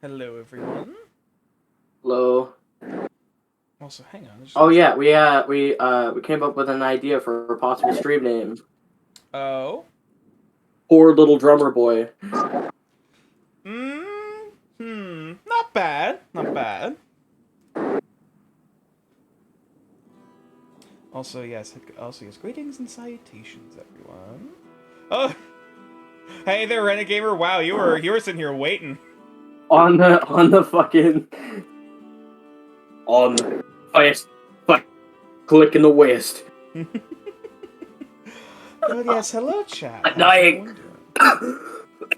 Hello, everyone. Hello. Also, hang on. Oh yeah, we came up with an idea for a possible stream name. Oh. Poor little drummer boy. Not bad. Not bad. Also, yes. Greetings and salutations, everyone. Oh. Hey there, Renegamer. Wow, you were sitting here waiting. On the fucking on the west, click in the west. Oh yes, hello, chat. I'm How's dying. everyone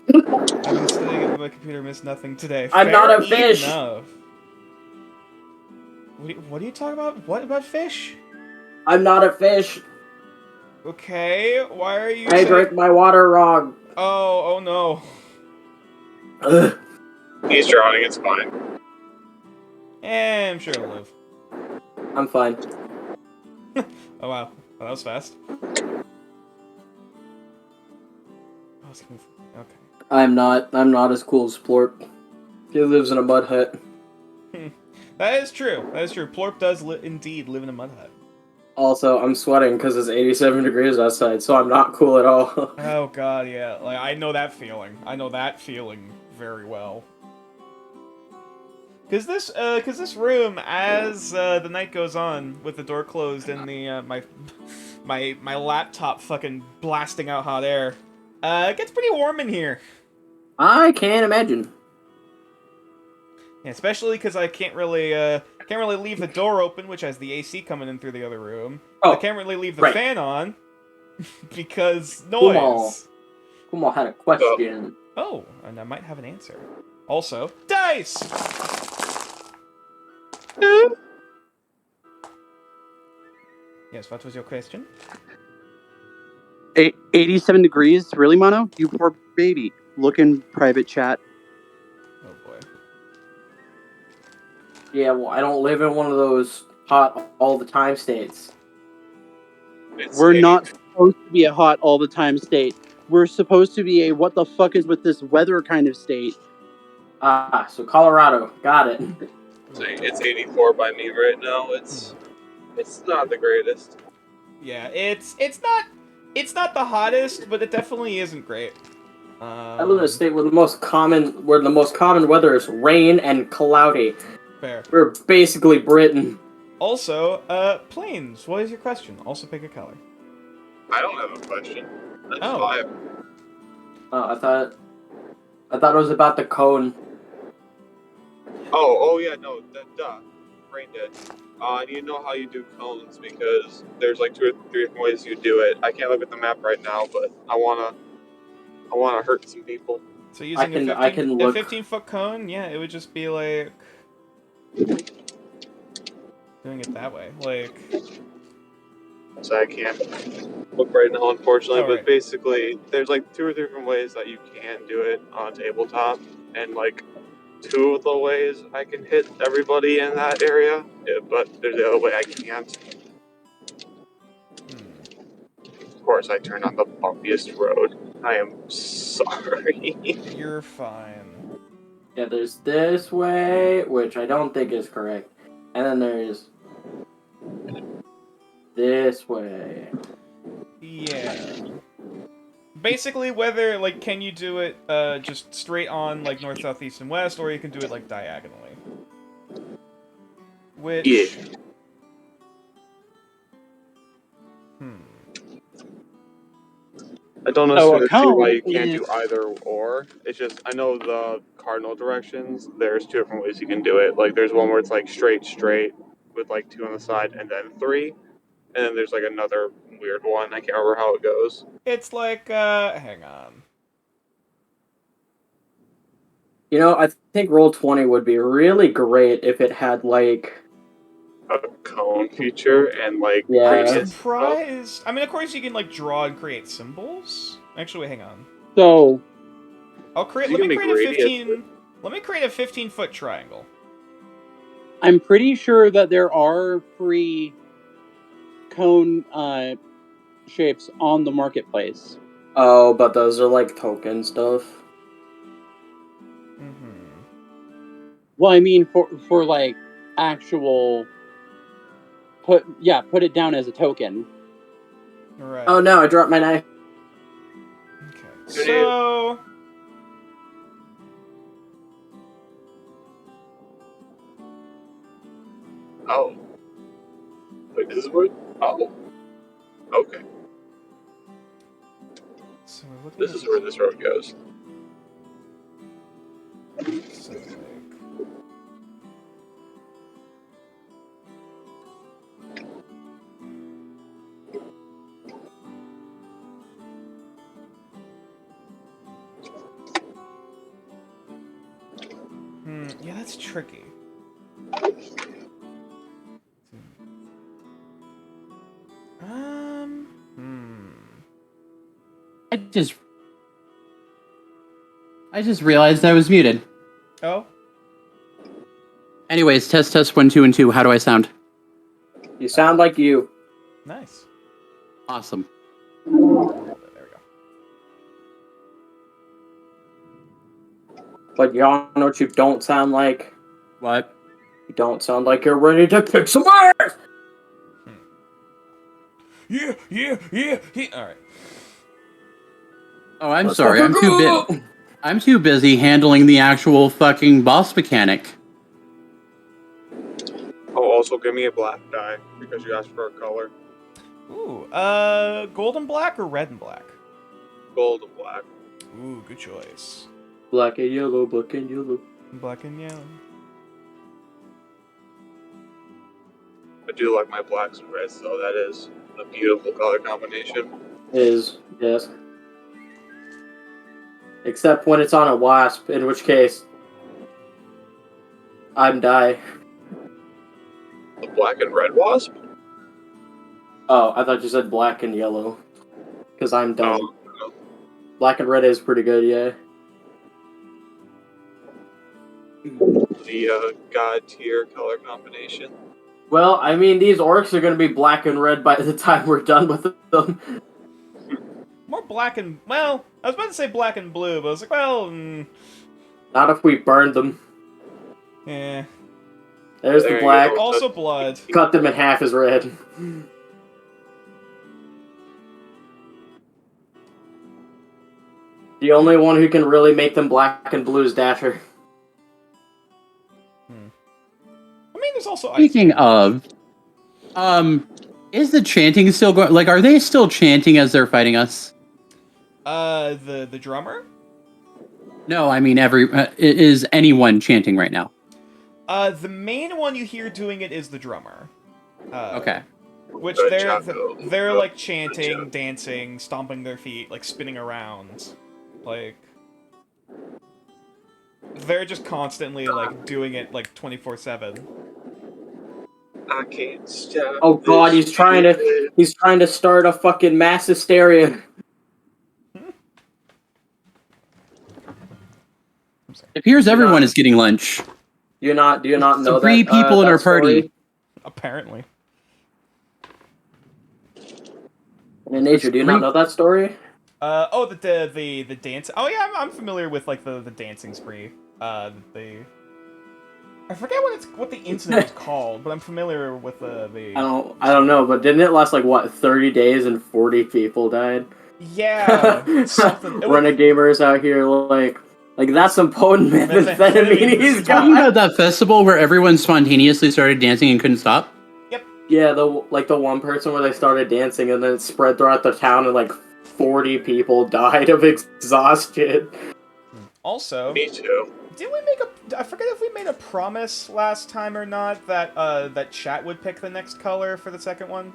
doing? I've been studying at my computer, missed nothing today. I'm Fair not a fish. enough. What are you talking about? What about fish? I'm not a fish. Okay, why are you I saying... drank my water wrong. Oh no. Ugh. He's drowning, it's fine. I'm sure it'll live. I'm fine. Oh wow, that was fast. Okay. I'm not as cool as Plorp. He lives in a mud hut. That is true. That is true. Plorp does indeed live in a mud hut. Also, I'm sweating because it's 87 degrees outside, so I'm not cool at all. Oh god, yeah. Like, I know that feeling. I know that feeling very well. Cause this room, as the night goes on, with the door closed and the my laptop fucking blasting out hot air, it gets pretty warm in here. I can't imagine. Yeah, especially because I can't really leave the door open, which has the AC coming in through the other room. Oh, I can't really leave the right. fan on because noise. Kumal had a question. Oh, and I might have an answer. Also, dice. Yes, what was your question? 87 degrees? Really, Mono? You poor baby. Look in private chat. Oh boy. Yeah, well, I don't live in one of those hot all the time states. We're not supposed to be a hot all the time state. We're supposed to be a what the fuck is with this weather kind of state. Ah, so Colorado. Got it. It's 84 by me right now. It's not the greatest. Yeah, it's not the hottest, but it definitely isn't great. I live in a state where the most common weather is rain and cloudy. Fair. We're basically Britain. Also, planes. What is your question? Also pick a color. I don't have a question. That's Oh. 5. I thought it was about the cone. Oh yeah, no, duh. Brain dead. I need to know how you do cones because there's like 2 or 3 different ways you do it. I can't look at the map right now, but I wanna hurt some people. So using a 15-foot cone, yeah, it would just be like doing it that way, like. So I can't look right now, unfortunately. But right. basically, there's like 2 or 3 different ways that you can do it on a tabletop, and like 2 of the ways I can hit everybody in that area, but there's the other way I can't. Of course, I turned on the bumpiest road. I am sorry. You're fine. Yeah, there's this way, which I don't think is correct, and then there's this way. Yeah. Basically, whether, like, can you do it just straight on, like, north, south, east, and west, or you can do it, like, diagonally. Which... Yeah. I don't necessarily see why you can't do either or. It's just, I know the cardinal directions, there's 2 different ways you can do it. Like, there's one where it's, like, straight, with, like, 2 on the side, and then 3. And then there's, like, another weird one. I can't remember how it goes. It's like, hang on. You know, I think Roll20 would be really great if it had, like... a cone feature and, like, yeah. I'm surprised. I mean, of course you can, like, draw and create symbols. Actually, wait, hang on. So... Let me create a 15-foot triangle. I'm pretty sure that there are free cone shapes on the marketplace. Oh, but those are like token stuff. Well, I mean, for like actual put it down as a token. Right. Oh no, I dropped my knife. Okay. So. Oh. Wait, this is where. Oh. Okay. So we're looking This at is where this road goes. So, like, yeah, that's tricky. I just realized I was muted. Oh? Anyways, test 1 2 and 2. How do I sound? You sound like you. Nice. Awesome. There we go. But y'all know what you don't sound like? What? You don't sound like you're ready to kick some ass! Yeah. Alright. Oh, I'm Let's sorry. fucking go! I'm too busy handling the actual fucking boss mechanic. Oh, also give me a black die because you asked for a color. Ooh, gold and black or red and black? Gold and black. Ooh, good choice. Black and yellow, black and yellow. Black and yellow. I do like my blacks and reds though. That is a beautiful color combination. Is, yes. Except when it's on a wasp, in which case I'm die. The black and red wasp. Oh, I thought you said black and yellow. Because I'm dumb. Oh, no. Black and red is pretty good, yeah. The god tier color combination. Well, I mean, these orcs are going to be black and red by the time we're done with them. More black and... Well, I was about to say black and blue, but I was like, well... Not if we burned them. Yeah. There's There the you black. go. Also blood. Cut them in half as red. The only one who can really make them black and blue is Dasher. I mean, there's also... Speaking of, is the chanting still going? Like, are they still chanting as they're fighting us? The drummer? No, I mean is anyone chanting right now? The main one you hear doing it is the drummer. Okay. Which Good they're job, they're Bill. like Good chanting, job. dancing, stomping their feet, like spinning around, like they're just constantly like doing it like 24/7. I can't stop. Oh god, this he's trying to start a fucking mass hysteria. It appears everyone is getting lunch. Do you not know that? Three people in that our party. story? Apparently. In nature, do you not know that story? Oh, the dance. Oh yeah, I'm familiar with like the dancing spree. I forget what the incident was called, but I'm familiar with the. I don't know, but didn't it last like what 30 days and 40 people died? Yeah, something. Renegamers out here like that's some potent methamphetamine he's Talking got. about that festival where everyone spontaneously started dancing and couldn't stop. Yeah, the one person where they started dancing and then it spread throughout the town and like 40 people died of exhaustion. Also, Me too. did we make a? I forget if we made a promise last time or not that that chat would pick the next color for the second one.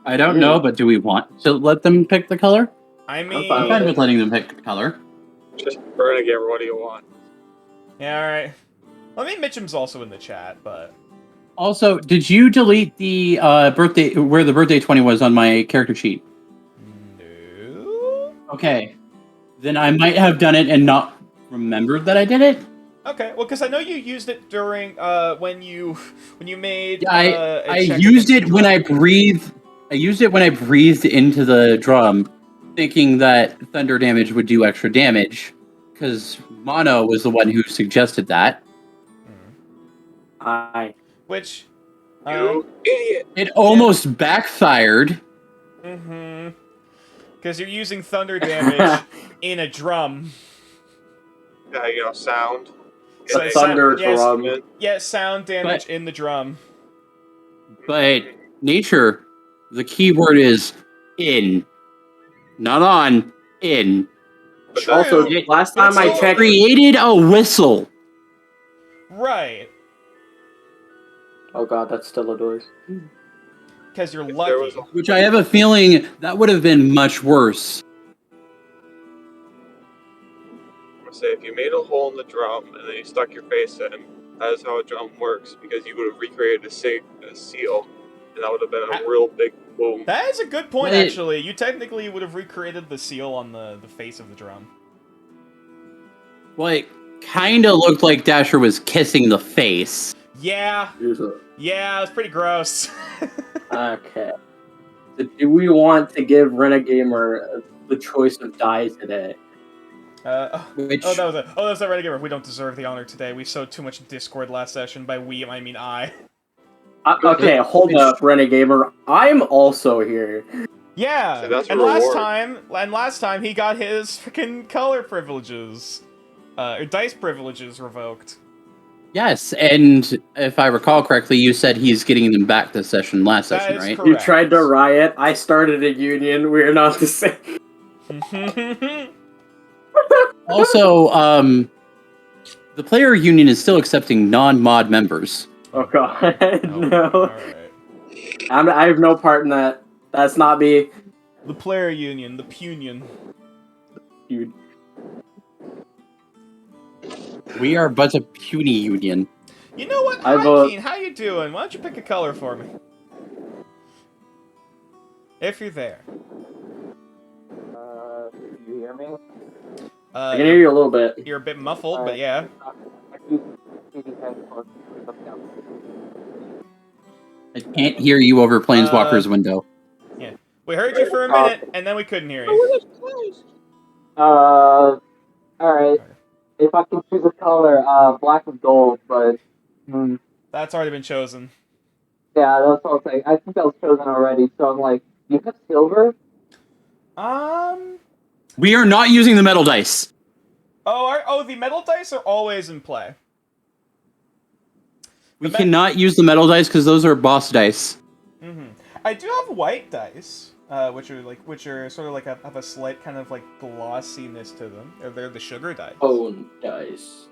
I don't know, but do we want to let them pick the color? I mean, fine I'm fine with letting them pick the color. Just burn again. What do you want? yeah, all right. Well, I mean, Mitchum's also in the chat, but Also, did you delete the birthday where the birthday 20 was on my character sheet? no. Okay, then I might have done it and not remembered that I did it. Okay, well, because I know you used it during when you made. Yeah, a I check used against it when I drum. breathed. I used it when I breathed into the drum, thinking that thunder damage would do extra damage, because Mono was the one who suggested that. Aye. Which, You idiot! It almost backfired. because you're using thunder damage in a drum. Yeah, sound. So The it's thunder yes, drum. Yeah, sound damage in the drum. But nature, the key word is in. Not on, in. True. Also, last but time it's I still- checked, Created a whistle. Right. oh god, that's still a noise. Because you're If there was lucky. Which I have a feeling that would have been much worse. say if you made a hole in the drum and then you stuck your face in, that is how a drum works, because you would have recreated a seal, and that would have been a real big boom. That is a good point, Wait. actually. You technically would have recreated the seal on the face of the drum. Well, it kind of looked like Dasher was kissing the face. Yeah, yeah, it was pretty gross. Okay. So do we want to give Renegamer the choice of die today? Which, that was a Renegade. We don't deserve the honor today. We sowed too much discord last session. By we, I mean I. Okay, hold up, Renegamer. I'm also here. Yeah, So that's a and reward. last time he got his freaking color privileges, or dice privileges revoked. yes, and if I recall correctly, you said he's getting them back this session last That session, is right? correct. You tried to riot. I started a union. We're not the same. Also, the player union is still accepting non-mod members. Oh god, no. Alright. I have no part in that. That's not me. The player union, the punion. Dude. We are but a puny union. You know what? I Hi, vote- Keen, how you doing? Why don't you pick a color for me? If you're there. You hear me? Uh, I can hear you a little bit. You're a bit muffled, but yeah. I can't hear you over Planeswalker's window. We heard you for a minute, and then we couldn't hear you. Alright. If I can choose a color, black and gold, but That's already been chosen. yeah, that's what I'm saying. I think that was chosen already, so I'm like, you have silver? We are not using the metal dice. The metal dice are always in play. We cannot use the metal dice because those are boss dice. I do have white dice, which are sort of like have a slight kind of like glossiness to them. They're the sugar dice. Bone dice.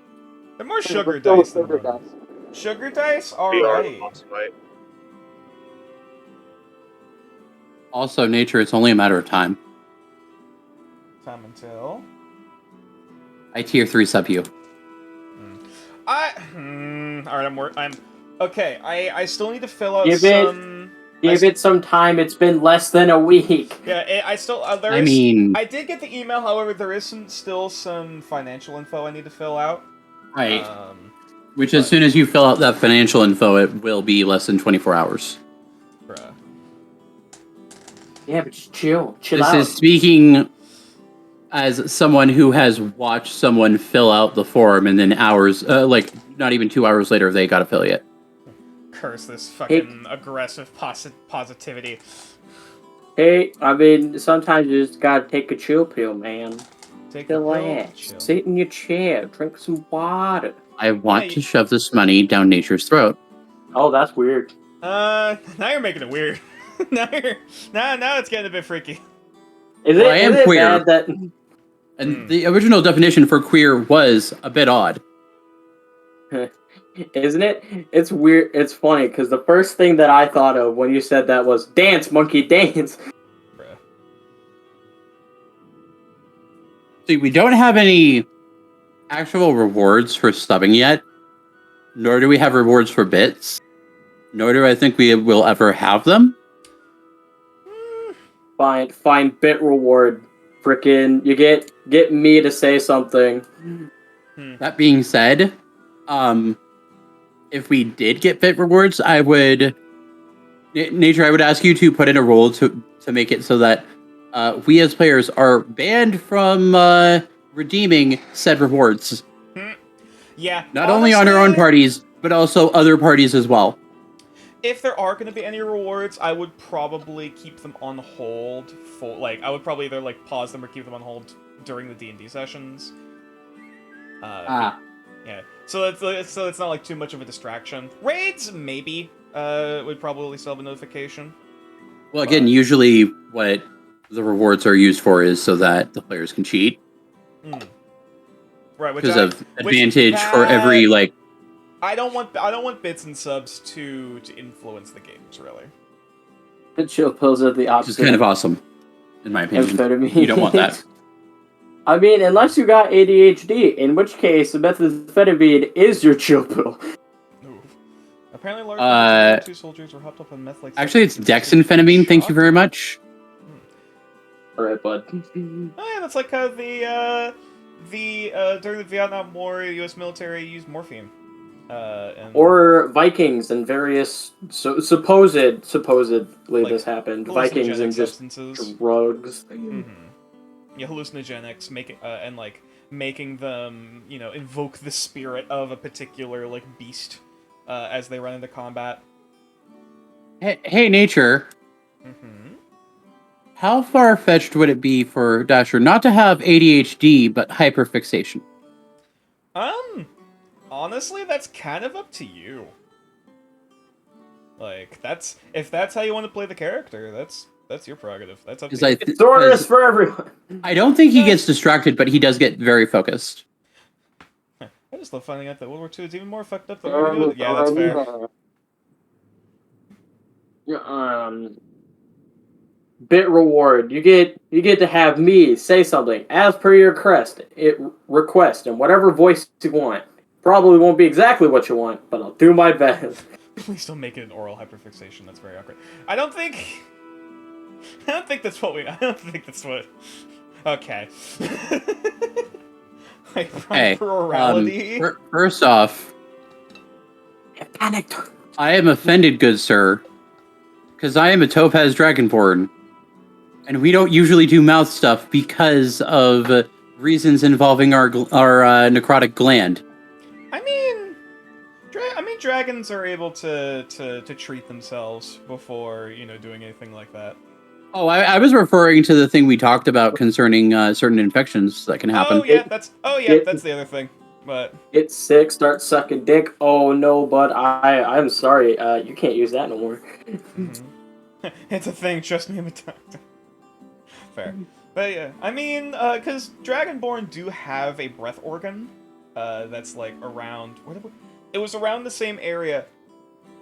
They're more sugar Let's go with dice than silver bone. dice. Sugar dice, We are the alright. boss fight. Also, nature, it's only a matter of time. Time until I tier 3 sub you. alright. I'm okay. I still need to fill out Give some. Give it some time. It's been less than a week. Yeah, I still there I is. mean, I did get the email. However, there is still some financial info I need to fill out. right. Which, as soon as you fill out that financial info, it will be less than 24 hours. Bruh. Yeah, but just chill. Chill This out. is speaking as someone who has watched someone fill out the form and then hours, not even 2 hours later, they got affiliate. Curse this fucking aggressive positivity. Hey, I mean, sometimes you just gotta take a chill pill, man. Take a pill, Relax. chill. Sit in your chair. Drink some water. I want Yeah, to shove this money down nature's throat. Oh, that's weird. Now you're making it weird. now it's getting a bit freaky. Is Well, I am is it queer. bad that... And the original definition for queer was a bit odd. Isn't it? It's weird. It's funny, because the first thing that I thought of when you said that was, dance, monkey, dance. Bruh. See, we don't have any actual rewards for stubbing yet, nor do we have rewards for bits, nor do I think we will ever have them. Fine bit reward. Frickin' you get me to say something. That being said, if we did get bit rewards, I would ask you to put in a rule to make it so that we as players are banned from redeeming said rewards. Yeah. Not only on our own honestly, parties, but also other parties as well. If there are going to be any rewards, I would probably keep them on hold for, like, I would probably either, like, pause them or keep them on hold during the D&D sessions. Yeah. So it's not, like, too much of a distraction. Raids, maybe, would probably still have a notification. Well, again, usually what the rewards are used for is so that the players can cheat. Right, because of advantage for every, like... I don't want bits and subs to influence the games, really. The chill pills are the opposite. Which is kind of awesome, in my opinion. Amphetamine. You don't want that. I mean, unless you got ADHD, in which case methamphetamine is your chill pill. Ooh. Apparently, large 2 soldiers were hopped up on meth like. Actually, it's dexamphetamine. Thank you very much. All right, bud. Oh yeah, that's like how during the Vietnam War, U.S. military used morphine. Or Vikings and various supposedly like, this happened. Vikings and just substances. Drugs. Yeah, hallucinogenics, making them, invoke the spirit of a particular beast as they run into combat. Hey, Nature. How far-fetched would it be for Dasher not to have ADHD but hyperfixation? Honestly, that's kind of up to you. Like, if that's how you want to play the character, that's your prerogative. That's up to you. It's orders for everyone. I don't think he gets distracted, but he does get very focused. I just love finding out that World War II is even more fucked up than World War II. Yeah, that's fair. Bit reward. You get to have me say something as per your request in whatever voice you want. Probably won't be exactly what you want, but I'll do my best. Please don't make it an oral hyperfixation. That's very awkward. I don't think that's what. Okay. Hey, plurality. First off, I panicked. I am offended, good sir, because I am a Topaz Dragonborn, and we don't usually do mouth stuff because of reasons involving our necrotic gland. I mean, dragons are able to treat themselves before doing anything like that. Oh, I was referring to the thing we talked about concerning certain infections that can happen. That's the other thing. But get sick, start sucking dick. Oh no, bud, I'm sorry. You can't use that no more. It's a thing. Trust me, I'm a doctor. Fair, but yeah, I mean, because Dragonborn do have a breath organ, that's like around. It was around the same area,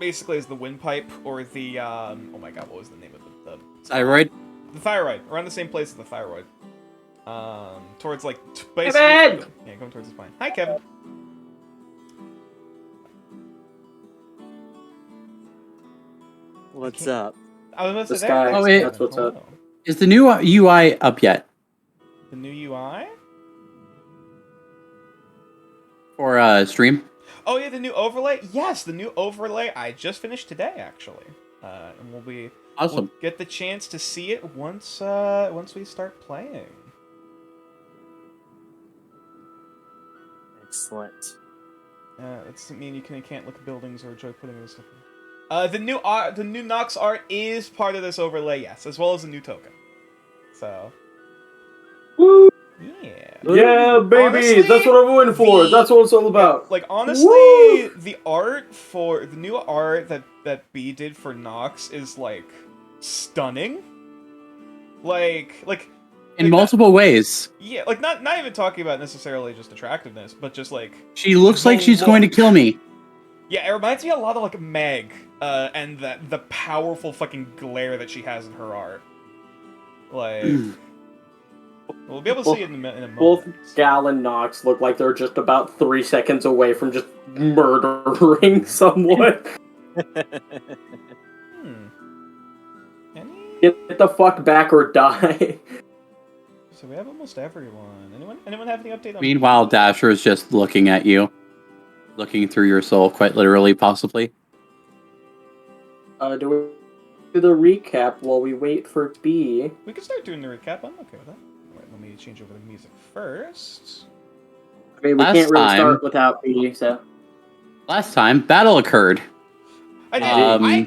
basically, as the windpipe or the oh my god, what was the name of the thyroid? The thyroid, around the same place as the thyroid. Towards basically. Kevin! Yeah, going towards the spine. Hi, Kevin. What's up? I was about to This say guy. Oh, wait. That's what's up. Is the new UI up yet? The new UI? For stream? Oh yeah, the new overlay. Yes, the new overlay. I just finished today, actually, and Awesome. We'll get the chance to see it once we start playing. Excellent. That doesn't mean you can't look at buildings or enjoy putting in stuff. The new Nox art is part of this overlay, yes, as well as a new token. So. Woo! Yeah. Yeah, baby! Honestly, that's what I'm waiting for! That's what it's all about! Like, honestly, Woo! the art for... The new art that B did for Nox is, stunning. In multiple ways. Yeah, not even talking about necessarily just attractiveness, but just, She looks like she's going to kill me. Yeah, it reminds me a lot of, Meg, and the powerful fucking glare that she has in her art. We'll be able to see it in a moment. Both Gal and Nox look like they're just about 3 seconds away from just murdering someone. Get the fuck back or die. So we have almost everyone. Anyone have any update on... Meanwhile, Dasher is just looking at you. Looking through your soul, quite literally, possibly. Do we do the recap while we wait for B? We can start doing the recap. I'm okay with that. Alright, let me change over the music first. I mean, we can't really start without B, so... Last time, battle occurred. I didn't. Um, I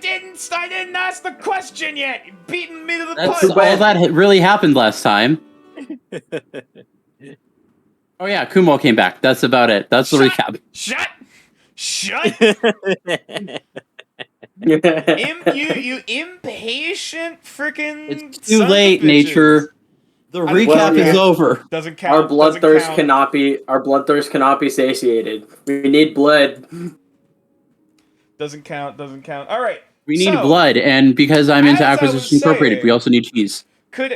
didn't ask the question yet. You're beating me to the That's punch. all that really happened last time. Oh yeah, Kumo came back. That's about it. That's the recap. Shut. You impatient freaking. It's too late, Nature. The recap is over. Doesn't count. Our bloodthirst count. cannot be. Our bloodthirst cannot be satiated. We need blood. Doesn't count. Doesn't count. All right. We need so, blood, and because I'm into as I was Acquisition Incorporated, we saying- also need cheese. Could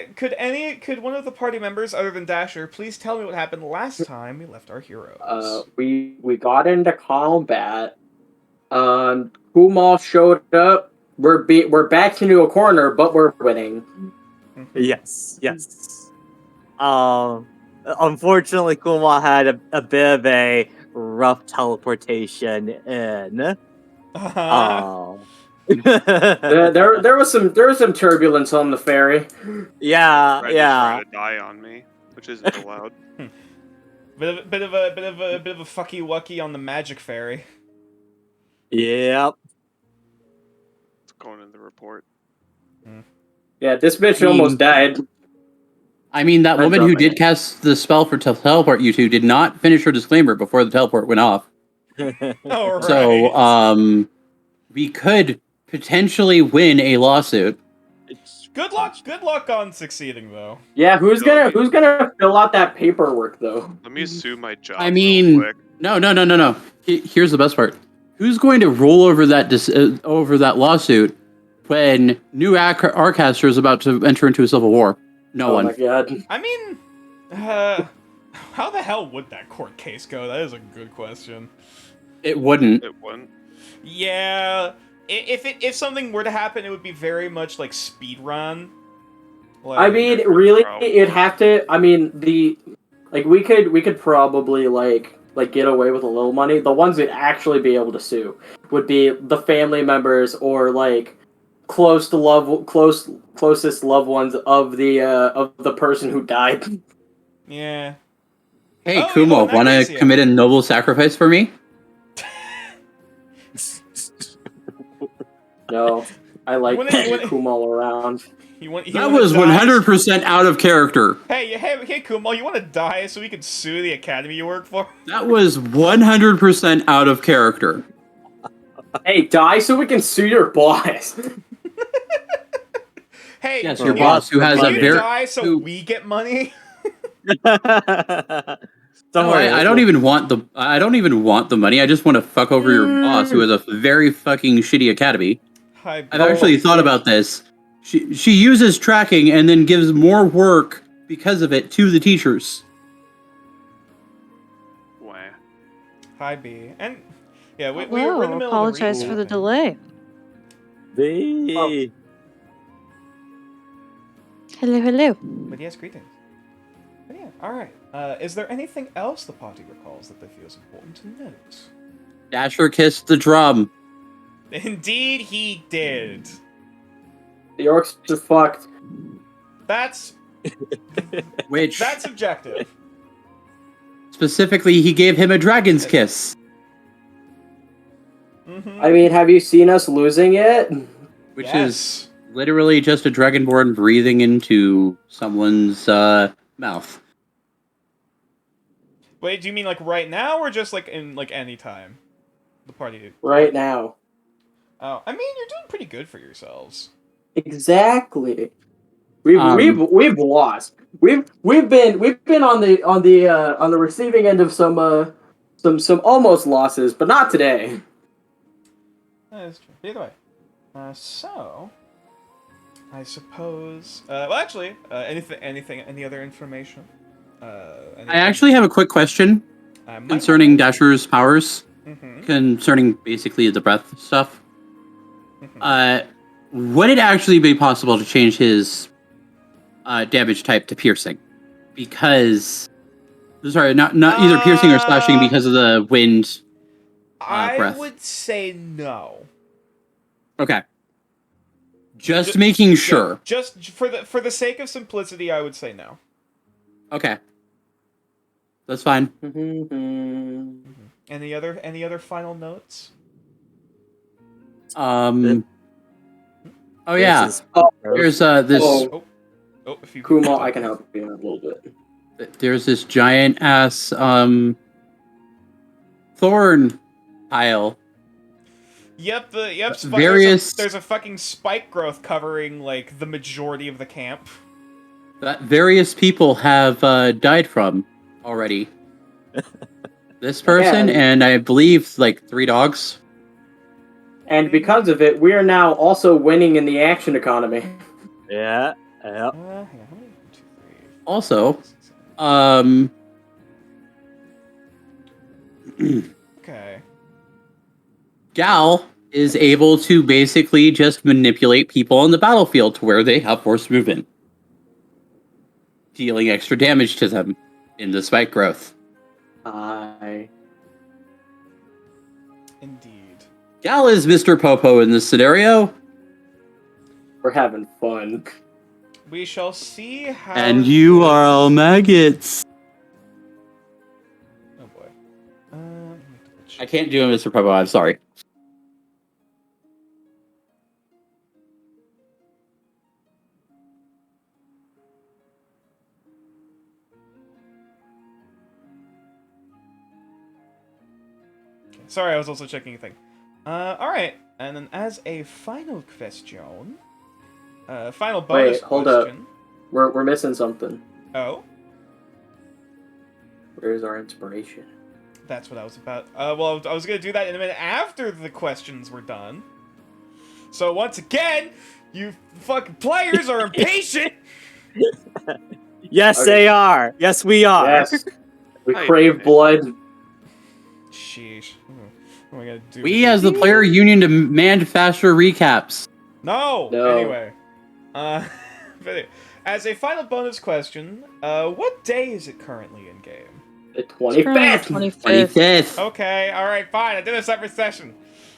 one of the party members other than Dasher please tell me what happened last time we left our heroes? We got into combat. Kumal showed up. We're backed into a corner, but we're winning. Yes. Unfortunately, Kuma had a bit of a rough teleportation in. There was some turbulence on the ferry. Yeah. Trying to die on me, which isn't allowed. Bit of a fucky wucky on the magic fairy. Yep. It's going in the report. Yeah, this bitch almost died. I mean, that I'm woman who dropping did cast the spell for teleport you two did not finish her disclaimer before the teleport went off. All right. So, we could potentially win a lawsuit. Good luck on succeeding though. Yeah, who's gonna fill out that paperwork though? Let me assume my job. I mean, real quick. no. Here's the best part. Who's going to roll over that lawsuit when new Arcaster is about to enter into a civil war? No Oh one. my god. I mean, how the hell would that court case go? That is a good question. It wouldn't. It wouldn't. Yeah, if something were to happen, it would be very much like speed run. Like, I mean, really, it'd have to. I mean, we could probably like get away with a little money. The ones that actually be able to sue would be the family members or like closest loved ones of the person who died. yeah. Hey, Oh, Kumo, well, in that want to case, yeah. commit a noble sacrifice for me? No, I like When it- Kumal around. That was 100% out of character. Hey, Kumal, you want to die so we can sue the academy you work for? That was 100% out of character. Hey, die so we can sue your boss. Hey, Yes, can your you- boss, who has can a you very. die so we get money? Don't No, worry. I don't even want the money. I just want to fuck over your boss, who has a very fucking shitty academy. I've actually thought about this. She uses tracking and then gives more work because of it to the teachers. Wah. Hi, B. And yeah, we're in the Hello, middle apologize of for the recapping. delay. The... Hello. But yes, greetings. But yeah, all right. Is there anything else the party recalls that they feel is important to note? Dasher kissed the drum. Indeed, he did. The orcs are fucked. That's Which, subjective. specifically, he gave him a dragon's kiss. Mm-hmm. I mean, have you seen us losing it? Which Yes. is literally just a dragonborn breathing into someone's mouth. Wait, do you mean like right now, or just like in like any time? The party. Right now. Oh, I mean, you're doing pretty good for yourselves. Exactly. We've lost. We've been on the receiving end of some almost losses, but not today. That is true. Either way. So, I suppose. Well, actually, any other information? I actually have a quick question concerning Dasher's powers, Mm-hmm. concerning basically the breath stuff. Would it actually be possible to change his damage type to piercing? Because, sorry, not either piercing or slashing because of the wind breath. I would say no. Okay. Just making sure. Yeah, just for the sake of simplicity, I would say no. Okay. That's fine. Any other final notes? Oh This yeah, is- there's this Oh, if you Kumo, I can help you out a little bit. there's this giant ass thorn pile. Yep, Various- there's a fucking spike growth covering like the majority of the camp. That various people have died from already. This person Yeah. and I believe like 3 dogs. And because of it, we are now also winning in the action economy. Yeah. Hang on, how many? 1, 2, 3, 4, Also, 5, 6, 7. Okay. Gal is able to basically just manipulate people on the battlefield to where they have force movement, dealing extra damage to them in the spike growth. Indeed. Gal is Mr. Popo in this scenario, We're having fun. We shall see how. and you are all maggots. Oh boy. Let me double check. I can't do a Mr. Popo, I'm sorry. Sorry, I was also checking a thing. Alright, and then as a final question, final bonus Wait, hold up. question. We're missing something. Oh, Where's our inspiration? that's what I was about. Well, I was gonna do that in a minute after the questions were done. So once again, you fucking players are impatient! Yes, Okay. they are. Yes, we are. Yes. We How you crave doing? blood. Sheesh. What am I gonna do? We as the player union demand faster recaps. No! No. Anyway. But anyway, as a final bonus question, what day is it currently in game? The Currently 25th. 25th. 25th. Okay, alright, fine, I did a separate session.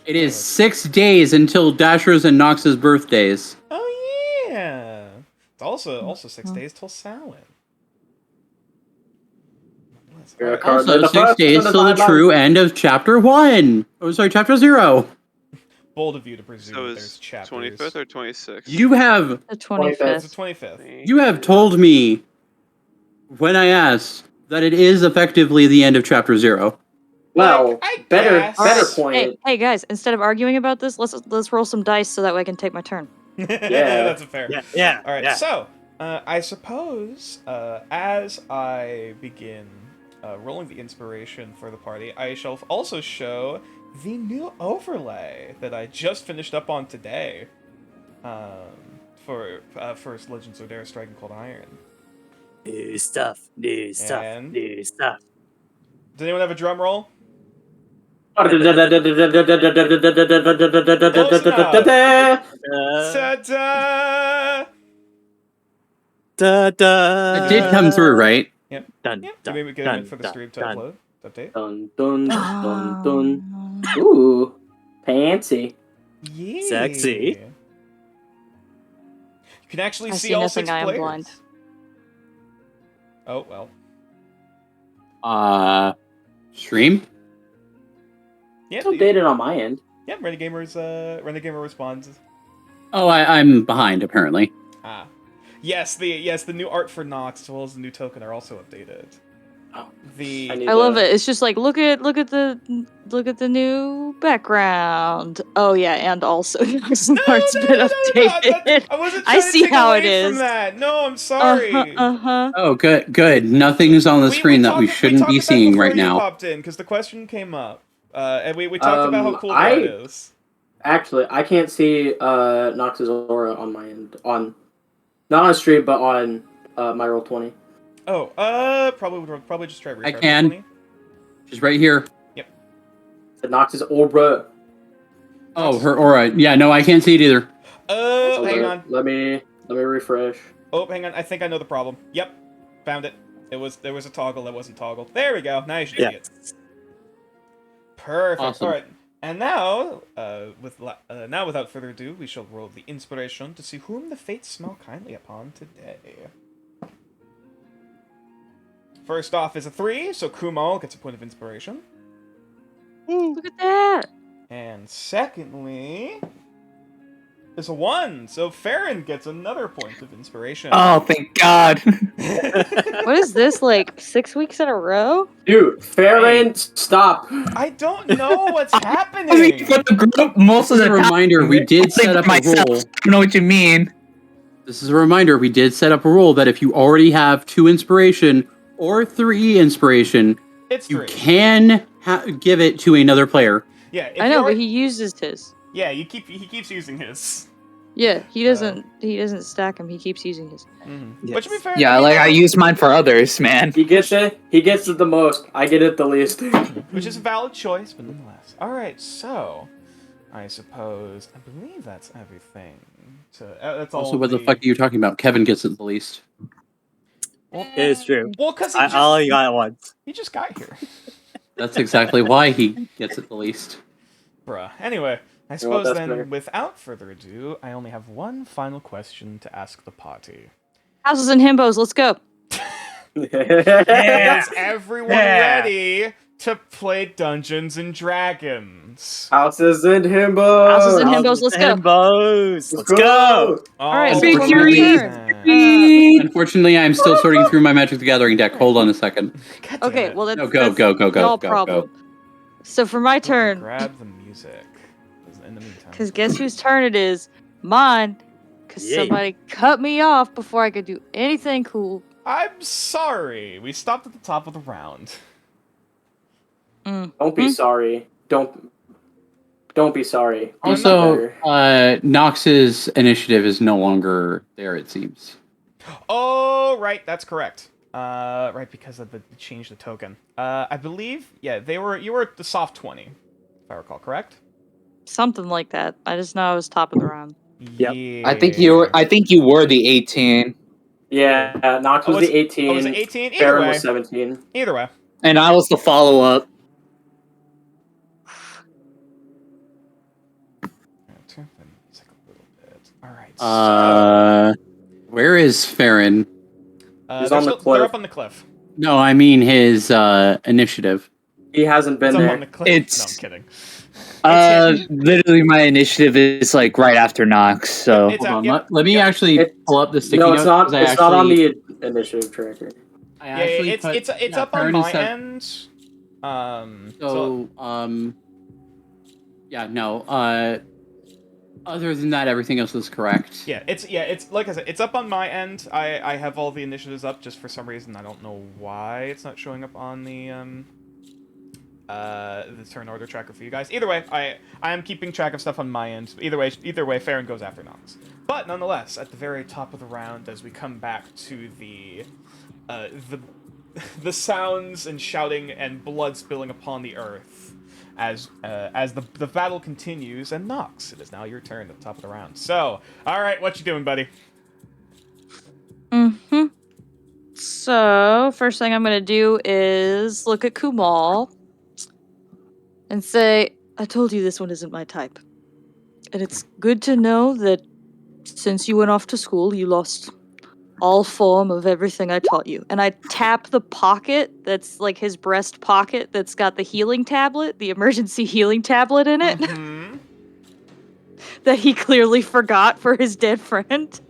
It is 6 days until Dasher's and Nox's birthdays. Oh yeah! It's also 6 days till Samhain. You're a Alright, card. Also, the 6 first days one till the is my true end of Chapter 1. Oh, sorry, Chapter 0. bold of you to presume So that there's is chapters. 25th or 26th? You have The It's 25th. the 25th. you have told me when I asked that it is effectively the end of Chapter 0. Well, Like, I better guess. point. Hey guys! Instead of arguing about this, let's roll some dice so that way I can take my turn. That's a fair. Yeah. Alright, yeah. so, I suppose, as I begin rolling the inspiration for the party, I shall also show the new overlay that I just finished up on today for First Legends of Dare Striking Cold Iron. New stuff. New stuff. And- New stuff. Does anyone have a drum roll? Ta-da! Da, da, It did come through, right? Dun, Yep. dun, Give me a dun, minute for the dun, stream to dun. upload. Update. Dun dun dun dun. Ooh, fancy. Yeah. Sexy. You can actually I see see all nothing. 6 I am players. blind. Oh well. Stream? Yeah. It's updated on my end. Yeah. Renagamer responds. Oh, I'm behind, apparently. Ah. Yes, the new art for Nox as well as the new token are also updated. Oh, The I need I love to- it. It's just like look at the new background. Oh yeah, and also Nox's art's been updated. I wasn't I trying to see take how away it from is. that. No, I'm sorry. Uh-huh. Oh, good. Nothing's on the screen that we shouldn't be seeing right now. Popped in because the question came up, and we talked about how cool the I- art is. Actually, I can't see Nox's aura on my end. Not on stream, but on my Roll20. Oh, probably just try refresh. can. 20. She's right here. The Nox's aura. Oh, her aura. Yeah, no, I can't see it either. Hang on. Let me refresh. Oh, hang on. I think I know the problem. Yep, found it. There was a toggle that wasn't toggled. There we go. Now you should see it. Perfect. Awesome. All right. And now, without further ado, we shall roll the inspiration to see whom the fates smile kindly upon today. First off is a 3, so Kumo gets a point of inspiration. Ooh, look at that. And secondly, is a 1. So Farron gets another point of inspiration. Oh, thank God. What is this, like 6 weeks in a row? Dude, Farron, stop. I don't know what's I happening. mean, for the group, most of Just the a time. reminder, we did I'll think set up for myself. a rule. I don't know what you mean. This is a reminder, we did set up a rule that if you already have 2 inspiration or 3 inspiration, It's you 3. can give it to another player. Yeah, if I you know, are- but he uses his. Yeah, he keeps using his. Yeah, he doesn't stack him. He keeps using his. Mm-hmm. But to be fair, Yeah, mean, like I use mine for others, man. He gets it the most. I get it the least. which is a valid choice, but nonetheless. All right, so I suppose I believe that's everything. That's all. Also, what the fuck are you talking about? Kevin gets it the least. Well, It is true. Well, because I only got it once. he just got here, That's exactly why he gets it the least. bruh. Anyway, I know what, suppose that's then, fair. without further ado, I only have one final question to ask the party. Houses and himbos, let's go. Is everyone Yeah. ready to play Dungeons and Dragons? Houses and himbos. Houses and himbos, let's go. Himbos, let's go. All right, so for my Unfortunately, I'm still sorting through my Magic the Gathering deck. Hold on a second. Okay, well that's No, go, that's go, go, go, y'all go, problem. go. So for my turn, Grab the music. In the meantime. because guess whose turn it is? Mine. Because Yay. somebody cut me off before I could do anything cool. I'm sorry. We stopped at the top of the round. Don't be sorry. Don't be sorry. Be Also, better. Nox's initiative is no longer there, it seems. Oh, right, that's correct. Right, because of the change the token. I believe, yeah, you were at the soft 20, if I recall, correct? Something like that. I just know I was top of the round. Yep. Yeah. I think you were the 18, Yeah, Nox was the 18. Oh, was it 18? Either Farron way. was 17. Either way. and I was the follow-up. Turn the music a little bit. Alright, Where is Farron? He's they're on the they're cliff. up on the cliff. No, I mean his initiative. He hasn't been It's up there. on the cliff. It's- No, I'm kidding. Literally my initiative is like right after Nox, so It's Hold on, yeah, let me yeah. actually It- pull up the sticky No, notes. it's not. 'cause I It's not on actually- the initiative tracker. I Yeah, actually it's put- it's yeah, up on Farron my is set- end. Yeah, no. Other than that, everything else is correct. Yeah, it's like I said, it's up on my end. I have all the initiatives up just for some reason. I don't know why it's not showing up on the turn order tracker for you guys. Either way, I am keeping track of stuff on my end. Either way, Farron goes after Nox. But nonetheless, at the very top of the round, as we come back to the the sounds and shouting and blood spilling upon the earth, as the battle continues, and Nox, it is now your turn at the top of the round. So, all right, what you doing, buddy? Mm-hmm. So, first thing I'm gonna do is look at Kumal and say, I told you this one isn't my type. And it's good to know that since you went off to school, you lost all form of everything I taught you. And I tap the pocket that's like his breast pocket that's got the healing tablet, the emergency healing tablet in it, Mm-hmm. that he clearly forgot for his dead friend.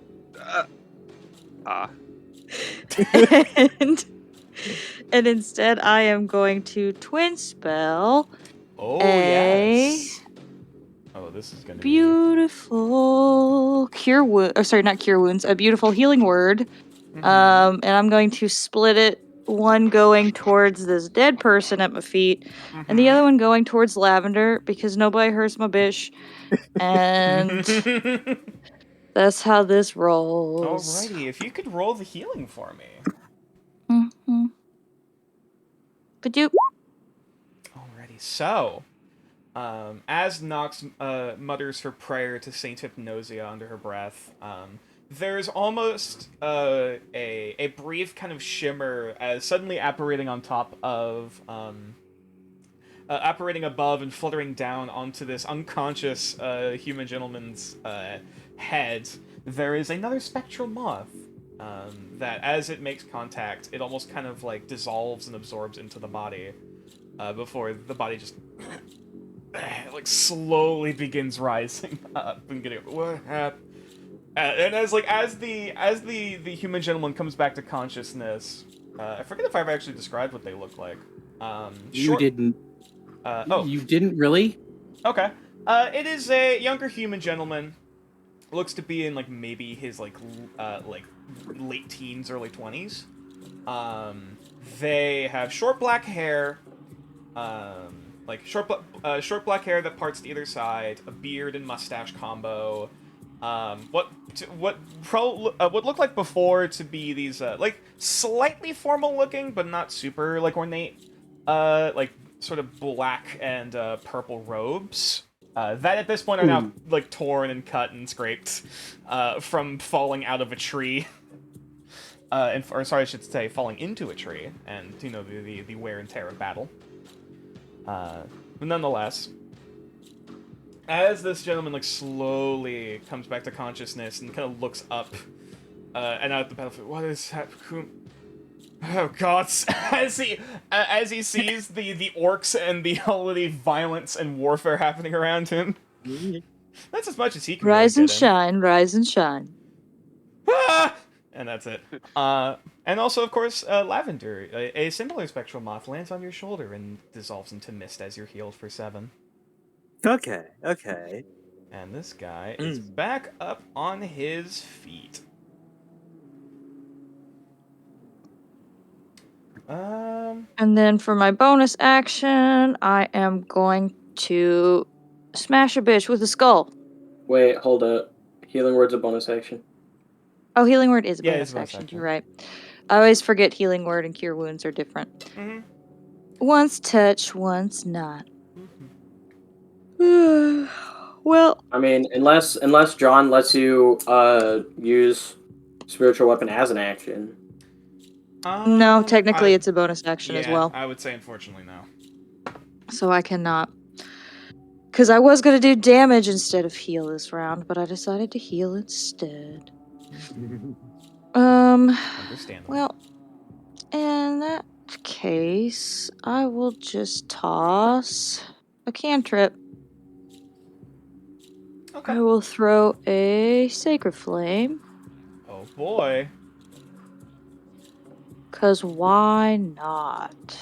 and instead, I am going to twin spell Oh, a yes. Oh, this is gonna beautiful cure wound. Oh, sorry, not cure wounds. A beautiful healing word. be... And I'm going to split it. One going towards this dead person at my feet, and the other one going towards Lavender because nobody hurts my bish. And that's how this rolls. Alrighty, if you could roll the healing for me. Mm-hmm. Ba-doop. Alrighty, so, as Nox mutters her prayer to Saint Hypnosia under her breath, there's almost a brief kind of shimmer as suddenly apparating on top of, apparating above and fluttering down onto this unconscious human gentleman's head. There is another spectral moth that, as it makes contact, it almost kind of like dissolves and absorbs into the body before the body just like slowly begins rising up and getting what happened. And as the human gentleman comes back to consciousness, I forget if I've actually described what they look like. You didn't. Oh, You didn't really? okay. It is a younger human gentleman. Looks to be in like maybe his like late teens, early 20s. They have short black hair, like short black hair that parts to either side, a beard and mustache combo. What looked like before to be these like slightly formal looking, but not super like ornate, like sort of black and purple robes. That at this point are now like torn and cut and scraped from falling out of a tree. Or sorry, I should say, falling into a tree, and you know the wear and tear of battle. But nonetheless, as this gentleman like slowly comes back to consciousness and kind of looks up and out the battlefield, what is happening? Oh God! As he sees the orcs and all of the violence and warfare happening around him, that's as much as he can. Rise really and shine, rise and shine. Ah! And that's it. And also, of course, Lavender, a similar spectral moth, lands on your shoulder and dissolves into mist as you're healed for 7. Okay. And this guy is back up on his feet. And then for my bonus action, I am going to smash a bitch with a skull. Wait, hold up. Healing word's a bonus action. Oh, healing word is a Yeah, bonus it's a bonus action. action. You're right. I always forget healing word and cure wounds are different. Mm-hmm. Once touch, once not. Well, I mean, unless John lets you use spiritual weapon as an action. no, technically it's a bonus action as well. I would say unfortunately no. So I cannot. Because I was going to do damage instead of heal this round, but I decided to heal instead. Understandable. Well, in that case, I will just toss a cantrip. Okay. I will throw a Sacred Flame. Oh boy. Because why not?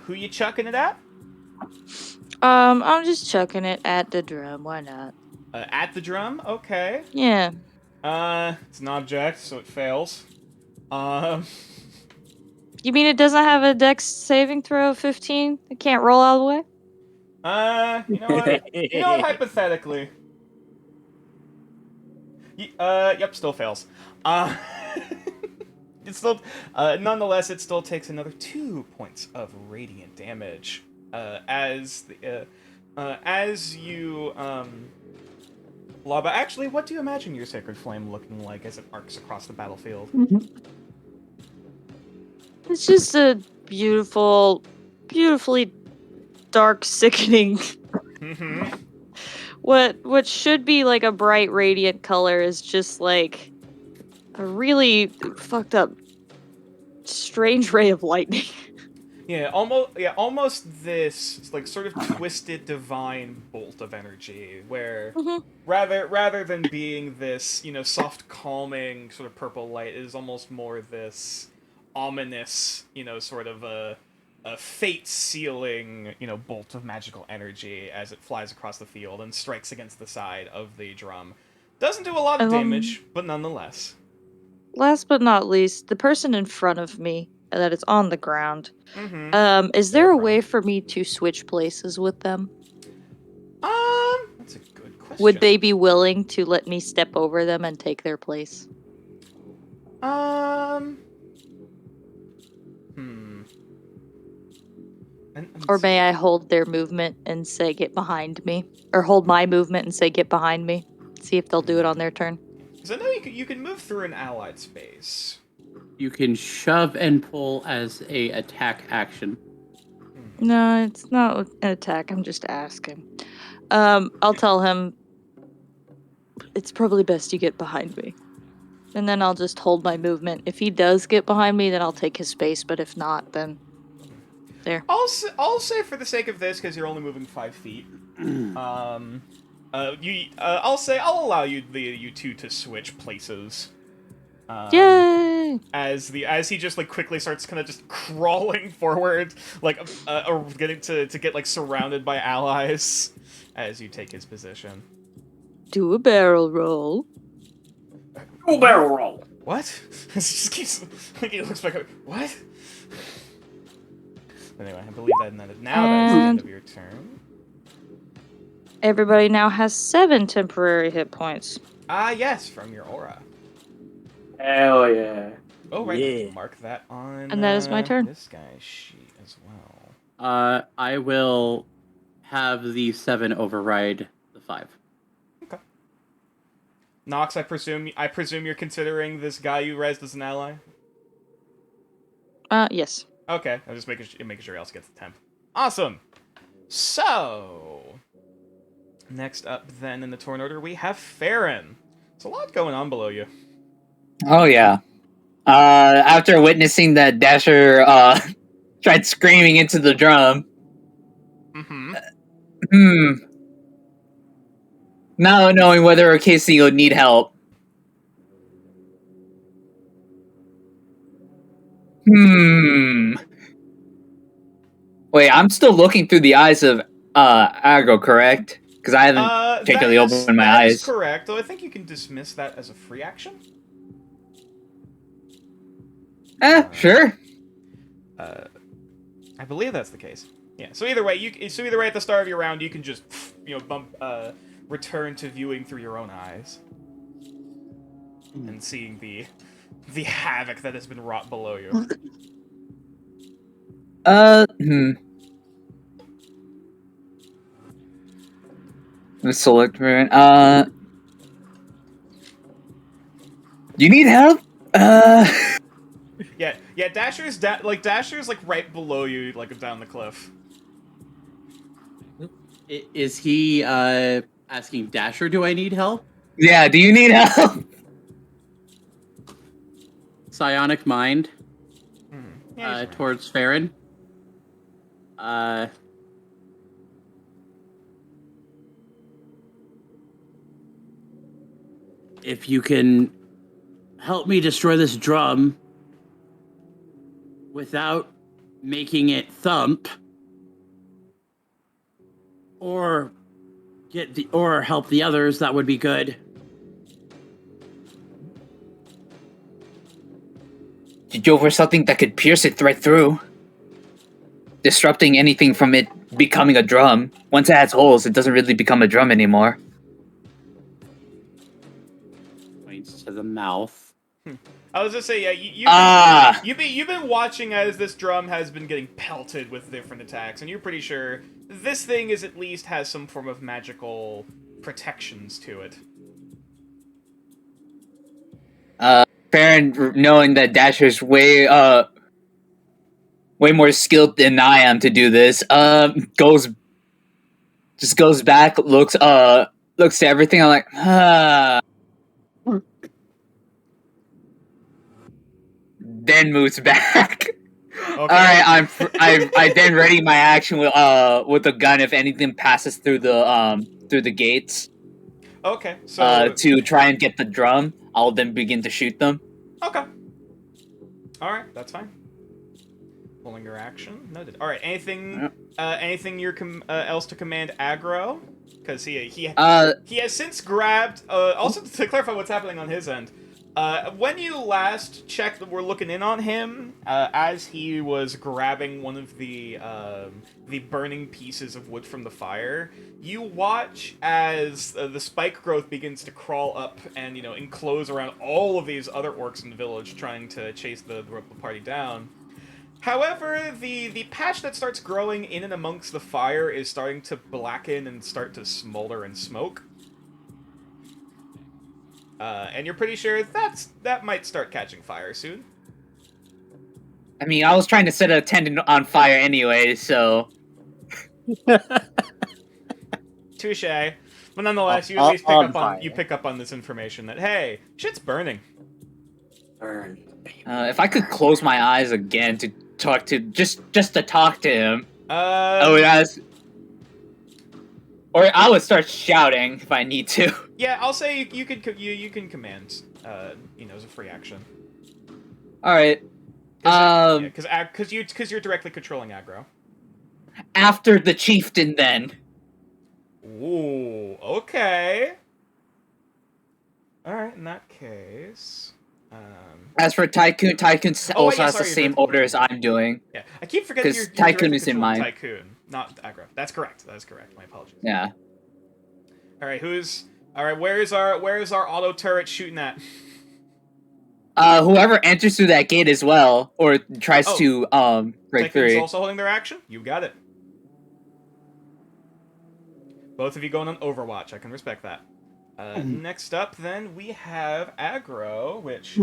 Who you chucking it at? I'm just chucking it at the drum. Why not? At the drum? Okay. Yeah. It's an object, so it fails. You mean it doesn't have a dex saving throw of 15? It can't roll all the way? You know what? You know what, hypothetically. Yep, still fails. It still, nonetheless, it still takes another 2 points of radiant damage. As you, Lava, actually, what do you imagine your Sacred Flame looking like as it arcs across the battlefield? It's just a beautifully dark, sickening. What should be like a bright, radiant color is just like a really fucked up, strange ray of lightning. Yeah, almost this like sort of twisted divine bolt of energy, where rather than being this, you know, soft, calming sort of purple light, it is almost more this ominous, you know, sort of a fate-sealing, you know, bolt of magical energy as it flies across the field and strikes against the side of the drum. Doesn't do a lot of damage, but nonetheless. Last but not least, the person in front of me that is on the ground. Is there a way for me to switch places with them? That's a good question. Would they be willing to let me step over them and take their place? Or may I hold their movement and say, get behind me? Or hold my movement and say, get behind me? See if they'll do it on their turn. Because I know you can move through an allied space. You can shove and pull as a attack action. No, it's not an attack. I'm just asking. I'll tell him it's probably best you get behind me. And then I'll just hold my movement. If he does get behind me, then I'll take his space. But if not, then there. I'll say for the sake of this, because you're only moving 5 feet. I'll allow you two to switch places. Yay! As he just like quickly starts kind of just crawling forward, like getting to get like surrounded by allies, as you take his position. Do a barrel roll. Full barrel roll. What? It just keeps like he looks back. What? Anyway, I believe that ended. Now that is the end of your turn. Everybody now has 7 temporary hit points. Yes, from your aura. Hell yeah. Oh, right. Yeah. Mark that on. And that is my turn. This guy's sheet as well. I will have the 7 override the 5. Okay. Nox, I presume you're considering this guy you rezzed as an ally. Yes. Okay, I'm just making sure else gets the temp. Awesome. So, next up then in the turn order we have Farron. There's a lot going on below you. Oh yeah. After witnessing that Dasher tried screaming into the drum. Now knowing whether Casey would need help. Wait, I'm still looking through the eyes of Agro, correct? Because I haven't particularly opened my eyes. That is correct, though I think you can dismiss that as a free action. Sure. I believe that's the case. Yeah. So either way, at the start of your round, you can just return to viewing through your own eyes and seeing the havoc that has been wrought below you. Let's select variant. Do you need help? Yeah. Dasher's like right below you, like down the cliff. Is he asking Dasher, do I need help? Yeah, do you need help? Psionic Mind Yeah, towards Farron. If you can help me destroy this drum without making it thump, or help the others, that would be good. Did you over something that could pierce it right through? Disrupting anything from it becoming a drum. Once it has holes, it doesn't really become a drum anymore. Points to the mouth. I was just saying, you've been watching as this drum has been getting pelted with different attacks, and you're pretty sure this thing is at least has some form of magical protections to it. Farron, knowing that Dasher's way more skilled than I am to do this, goes back, looks to everything. I'm like, then moves back. Okay. All right, I then ready my action with the gun if anything passes through the gates. Okay, so to try and get the drum, I'll then begin to shoot them. Okay. All right, that's fine. Pulling your action. Noted. All right. Anything else to command aggro? Because he has since grabbed. Also to clarify what's happening on his end. When you last checked, we're looking in on him as he was grabbing one of the burning pieces of wood from the fire. You watch as the spike growth begins to crawl up and enclose around all of these other orcs in the village, trying to chase the party down. However, the patch that starts growing in and amongst the fire is starting to blacken and start to smolder and smoke. And you're pretty sure that might start catching fire soon. I mean, I was trying to set a tent on fire anyway, so... Touché. But nonetheless, you at least pick up on this information that, hey, shit's burning. Burn. If I could close my eyes again to talk to just to talk to him. Uh, Or I would start shouting if I need to. yeah, I'll say you can command. As a free action. All right. Because you're directly controlling aggro. After the chieftain, then. Ooh, okay. All right, in that case. As for Tycoon, Tycoon also has the sorry, same order as I'm doing. Yeah, I keep forgetting 'Cause you're Tycoon directly is in controlling mine. Tycoon, not aggro. That's correct. That is correct. My apologies. Yeah. All right, where's our auto turret shooting at? Whoever enters through that gate as well, or tries to break Tycoon's through. also holding their action. You got it. Both of you going on Overwatch. I can respect that. Next up, then we have aggro, which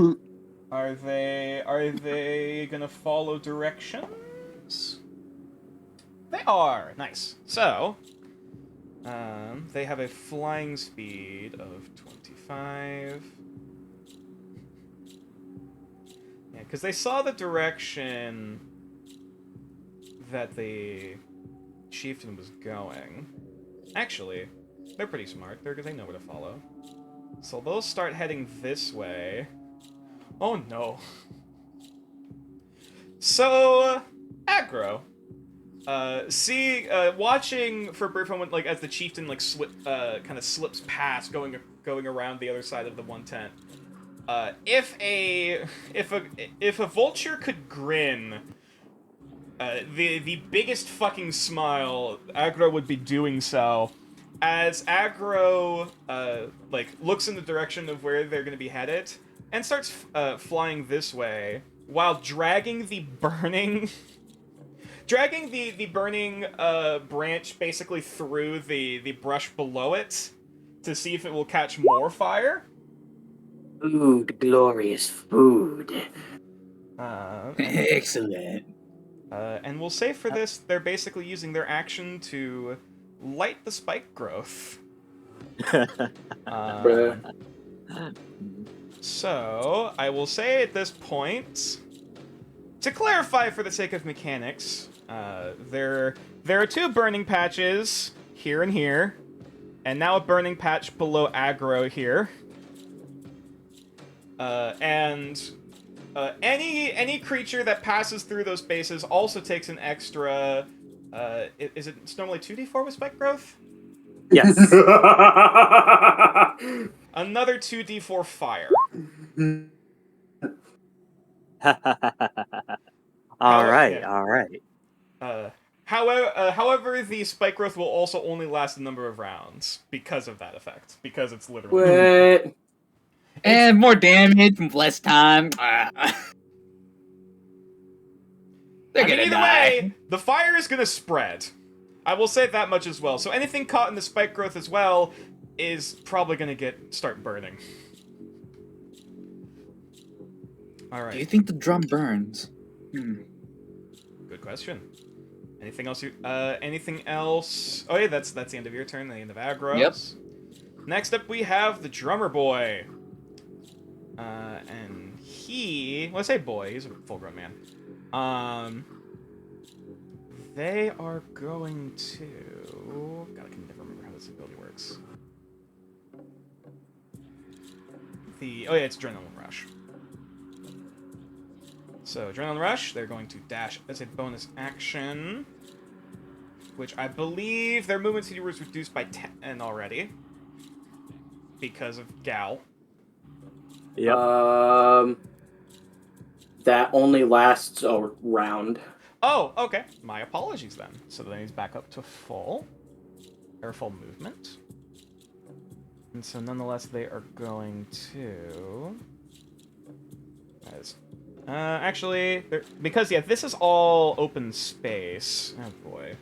are they gonna follow directions? They are. Nice. So, they have a flying speed of 25. Yeah, because they saw the direction that the chieftain was going. Actually, they're pretty smart. They know where to follow. So they'll start heading this way. Oh no. So, aggro. Watching for a brief moment, like as the chieftain kind of slips past, going around the other side of the one tent. If a vulture could grin, the biggest fucking smile, aggro would be doing so. As aggro looks in the direction of where they're gonna be headed and starts flying this way while dragging the burning. Dragging the burning branch basically through the brush below it to see if it will catch more fire. Food, glorious food. Excellent. And we'll say for this, they're basically using their action to light the spike growth. So, I will say at this point, to clarify for the sake of mechanics, there are two burning patches here and here, and now a burning patch below aggro here. Any creature that passes through those spaces also takes an extra. It's normally 2d4 with spike growth? Yes. Another 2d4 fire. All right. Yeah. All right. However, the spike growth will also only last a number of rounds because of that effect. Because it's literally. What? And more damage, less time. Either way, the fire is gonna spread. I will say that much as well. So anything caught in the spike growth as well is probably gonna start burning. All right. Do you think the drum burns? Good question. Anything else? Anything else? Oh yeah, that's the end of your turn. The end of aggro. Yep. Next up, we have the drummer boy. And he, let's say boy, he's a full-grown man. They are going to. God, I can never remember how this ability works. It's Adrenaline Rush. So, Adrenaline Rush, they're going to dash as a bonus action, which I believe their movement speed was reduced by 10 already because of Gal. Yep. That only lasts a round. Oh, okay. My apologies then. So then he's back up to full movement. And so nonetheless, they are going to. Actually, because this is all open space. Oh boy.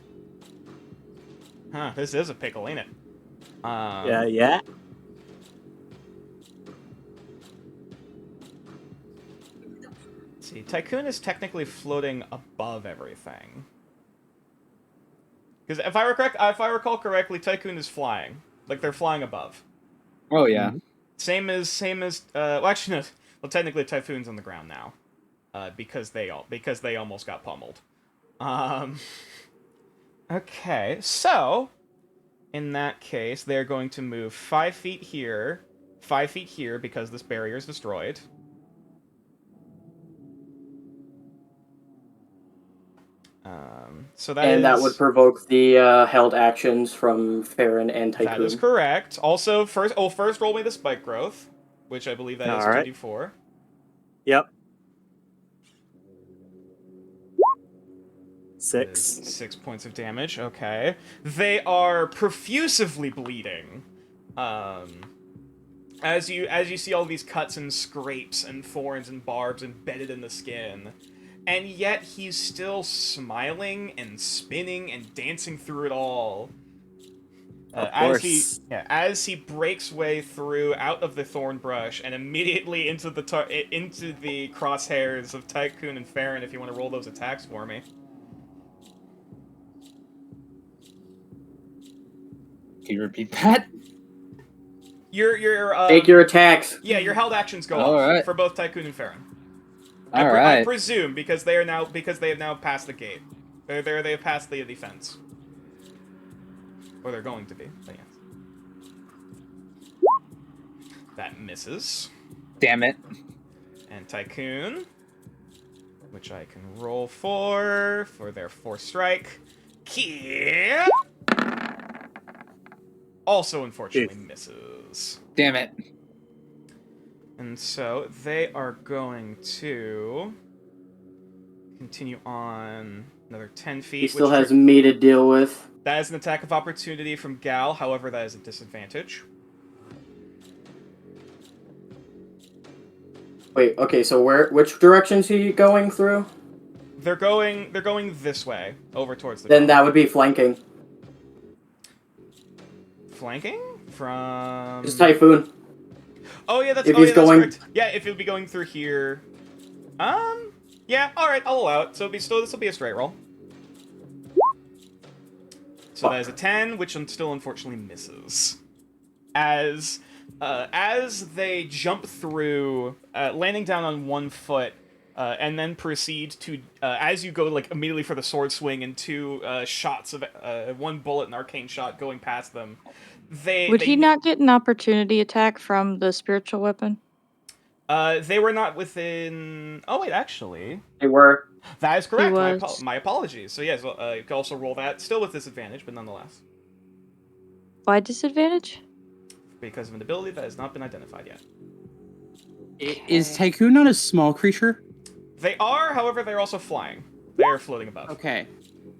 Huh? This is a pickle, ain't it? Yeah. See, Tycoon is technically floating above everything. Because if I recall correctly, Tycoon is flying. Like they're flying above. Oh yeah. Same as well, actually no. Well, technically Typhoon's on the ground now. because they almost got pummeled. Okay, so in that case, they're going to move 5 feet here, 5 feet here because this barrier is destroyed. So that And that would provoke the held actions from Farron and Tycoon. That is correct. Also, first roll me the spike growth, which I believe that is Alright. 2d4. Yep. That is 6 points of damage. Okay, they are profusively bleeding. As you see all these cuts and scrapes and thorns and barbs embedded in the skin, and yet he's still smiling and spinning and dancing through it all. As he breaks way through out of the thorn brush and immediately into the crosshairs of Tycoon and Farron. If you want to roll those attacks for me. Can you repeat that? Your Make your attacks. Yeah, your held actions go All off right. for both Tycoon and Farron. All I right. presume because they have now passed the gate. They have passed the defense. Or they're going to be. But yes. That misses. Damn it. And Tycoon, which I can roll for their 4th strike. Kia also unfortunately misses. Damn it. And so they are going to continue on another 10 feet. He still has me to deal with. That is an attack of opportunity from Gal, however, that is a disadvantage. Wait, okay, so which direction is he going through? They're going this way, over towards the Then ground. that would be flanking. Flanking? From... It's Typhoon. Oh yeah, that's If that's correct. Yeah, if it would be going through here. Yeah, alright, I'll allow it. So this will be a straight roll. So that is a 10, which still unfortunately misses. As they jump through, landing down on 1 foot, and then proceed to, as you go like immediately for the sword swing and 2 shots of 1 bullet and arcane shot going past them, Would he not get an opportunity attack from the spiritual weapon? They were not within. Oh wait, actually, They were. that is correct. He was. My apologies. So yes, you can also roll that, still with disadvantage, but nonetheless, Why disadvantage? because of an ability that has not been identified yet. Is Tycoon not a small creature? They are, however, they're also flying. They are floating above. Okay.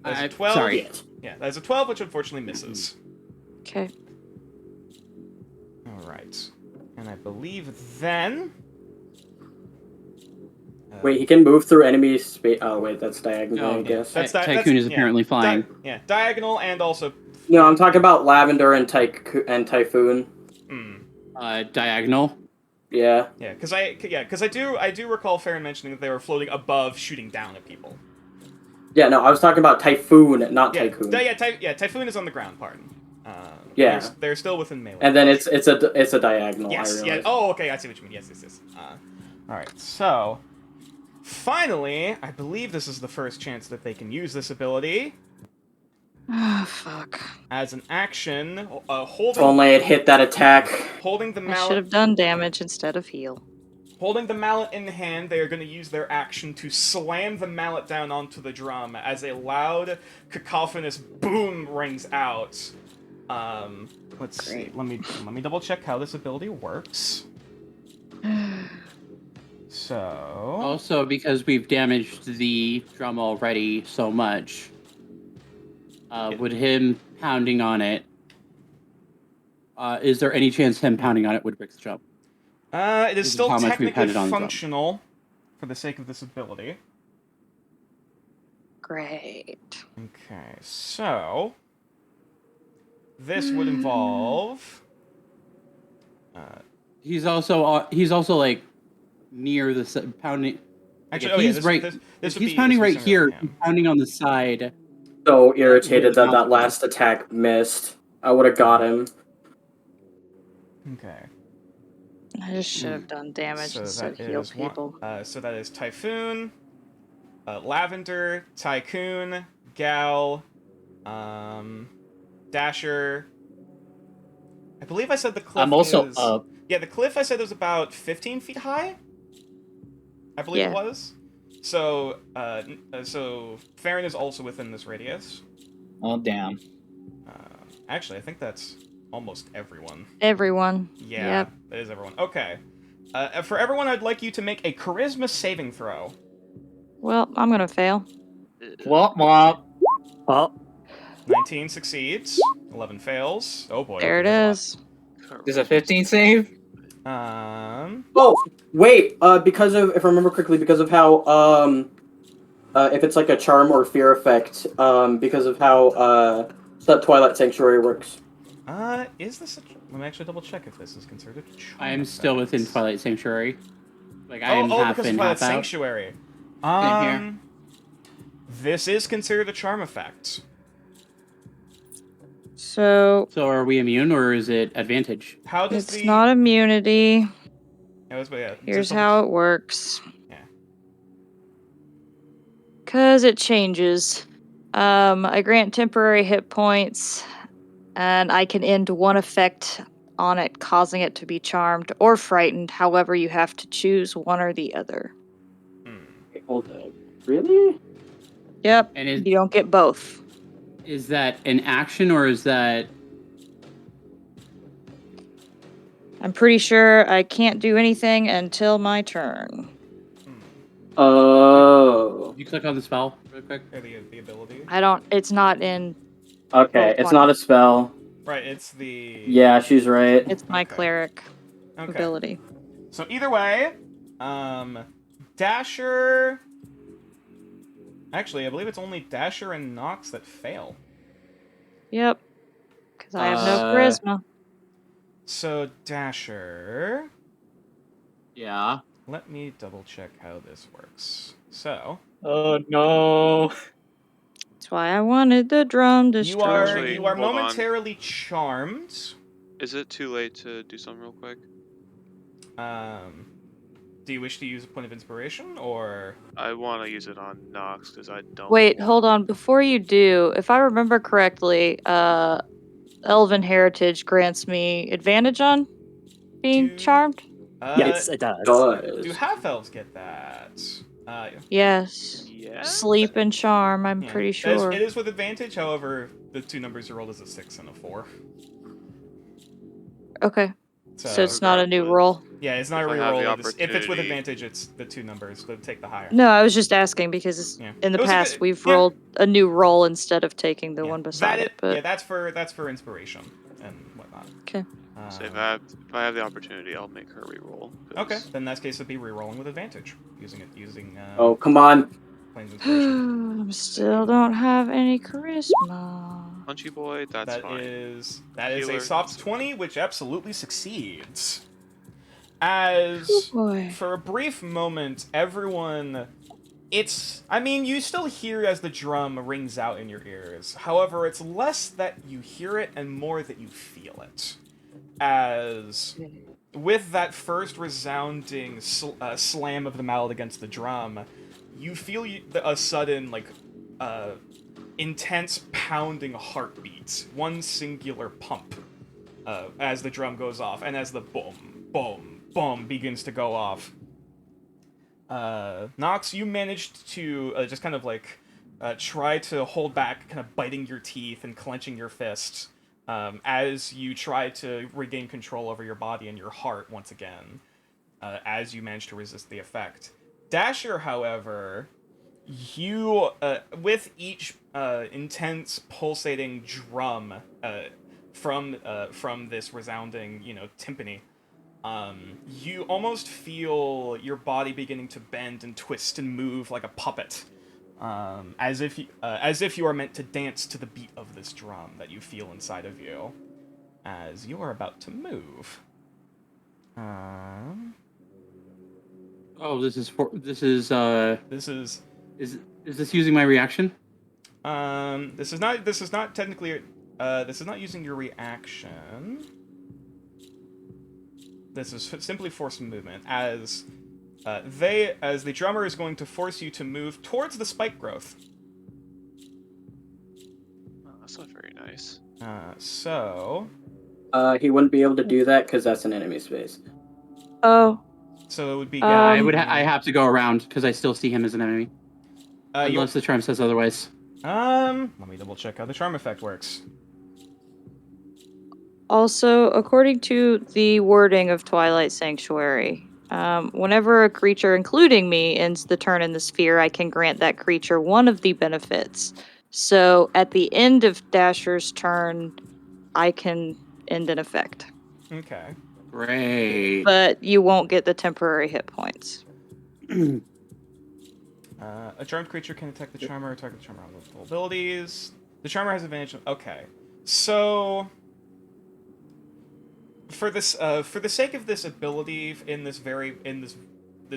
That's a 12. Sorry. Yeah, that is a 12, which unfortunately misses. Okay. All right, and I believe then. Wait, he can move through enemy space. Oh, wait, that's diagonal, No, I guess. Tycoon is apparently flying. Diagonal and also. No, I'm talking about Lavender and Typhoon. Diagonal. Yeah. Yeah, because I do recall Farron mentioning that they were floating above, shooting down at people. Yeah, no, I was talking about Typhoon, not Yeah, Tycoon. Typhoon is on the ground. Pardon. Yeah. They're still within melee. And then it's a diagonal. Yes. I Yeah. realize. Oh, okay. I see what you mean. Yes. All right. So, finally, I believe this is the first chance that they can use this ability Oh, fuck. as an action. If Holding only it hit that attack. holding the I should mallet. have done damage instead of heal. Holding the mallet in hand, they are going to use their action to slam the mallet down onto the drum as a loud, cacophonous boom rings out. Let's see. Let me double check how this ability works. So. Also, because we've damaged the drum already so much, would him pounding on it, is there any chance him pounding on it would break the drum? It is This is still how much we technically pounded on the drum. functional for the sake of this ability. Great. Okay, so this would involve. He's also like near the pounding. Actually, If oh yeah, he's this, right. this, If this would he's be pounding this would right be here, centered on him. pounding on the side. So irritated that last attack missed. I would have got him. Okay. I just should have done damage So instead of that heal is people. so that is Typhoon, Lavender, Tycoon, Gal, Dasher. I believe I said the cliff I'm also is... up. Yeah, the cliff I said was about 15 feet high. I believe it Yeah. was. So, so Farron is also within this radius. Oh damn. Actually, I think that's almost everyone. Everyone. Yeah, Yep. that is everyone. Okay. For everyone, I'd like you to make a charisma saving throw. Well, I'm gonna fail. Womp womp. Oh, 19 succeeds. 11 fails. Oh boy. There it okay, there's is. There's a 15 save. a lot. Oh, wait. Because of, if I remember correctly, because of how if it's like a charm or fear effect, because of how that Twilight Sanctuary works. Is this a... Let me actually double check if this is considered a charm I am still effect. within Twilight Sanctuary. Like I am half because in, of Twilight half out. Sanctuary. here. This is considered a charm effect. So So are we immune or is it advantage? How does it's the... not immunity. yeah, Here's just how it works. Yeah. Cause it changes. I grant temporary hit points, and I can end one effect on it, causing it to be charmed or frightened. However, you have to choose one or the other. Hold up. Really? Yep. And is, You don't get both. is that an action or is that... I'm pretty sure I can't do anything until my turn. Oh. Did you click on the spell real quick? Or the ability. I don't. It's not in. Okay, it's not a spell. Right, it's the... Yeah, she's right. It's my Okay. cleric Okay. ability. So either way, Dasher... Actually, I believe it's only Dasher and Nox that fail. Yep. Because I have no Uh, charisma. So, Dasher... Yeah. Let me double check how this works. So, Oh no. That's why I wanted the drum you destroyer. are Actually, you are hold on. momentarily charmed. Is it too late to do something real quick? Do you wish to use a point of inspiration, or... I want to use it on Nox because I don't. Wait, hold on. Before you do, if I remember correctly, Elven Heritage grants me advantage on being Do- charmed? yes, it does. Do half-elves get that? Yes. Yeah. Sleep and charm, I'm Yeah. pretty It is- sure. It is with advantage, however, the two numbers you rolled is a 6 and a 4. Okay. So it's not a new regardless. roll. Yeah, it's not a If I have reroll. the If it's with opportunity- advantage, it's the two numbers, so take the higher. No, I was just asking because Yeah. in the It was a past good- we've yeah. rolled a new roll instead of taking the Yeah. one beside That it. But yeah, that's for inspiration and whatnot. okay. So if I have the opportunity, I'll make her reroll. 'cause Okay, then in that case it'd be rerolling with advantage, using Oh, come on. Plains inspiration. Still don't have any charisma. Punchy boy, that's That fine. is a Healer. soft 20, which absolutely succeeds. As Boy. for a brief moment, everyone, I mean, you still hear as the drum rings out in your ears. However, it's less that you hear it and more that you feel it. As with that first resounding slam of the mallet against the drum, you feel a sudden, like, intense pounding heartbeat, one singular pump, as the drum goes off, and as the boom, boom, boom begins to go off. Nox, you managed to just kind of like try to hold back, kind of biting your teeth and clenching your fists, as you try to regain control over your body and your heart once again, as you manage to resist the effect. Dasher, however, you, with each intense pulsating drum from this resounding, timpani, you almost feel your body beginning to bend and twist and move like a puppet, as if you are meant to dance to the beat of this drum that you feel inside of you, as you are about to move. Oh, this is Is this using my reaction? this is not technically this is not using your reaction. this is simply forced movement, as the drummer is going to force you to move towards the spike growth. Oh, that's not very nice. So He wouldn't be able to do that because that's an enemy space. Oh. it would be. I have to go around because I still see him as an enemy. You- Unless the charm says otherwise. Let me double check how the charm effect works. Also, according to the wording of Twilight Sanctuary, whenever a creature, including me, ends the turn in the sphere, I can grant that creature one of the benefits. So at the end of Dasher's turn, I can end an effect. Okay. Great. But you won't get the temporary hit points. A charmed creature can attack the charmer or target the charmer with multiple abilities. The charmer has advantage. Okay, so for the sake of this ability in this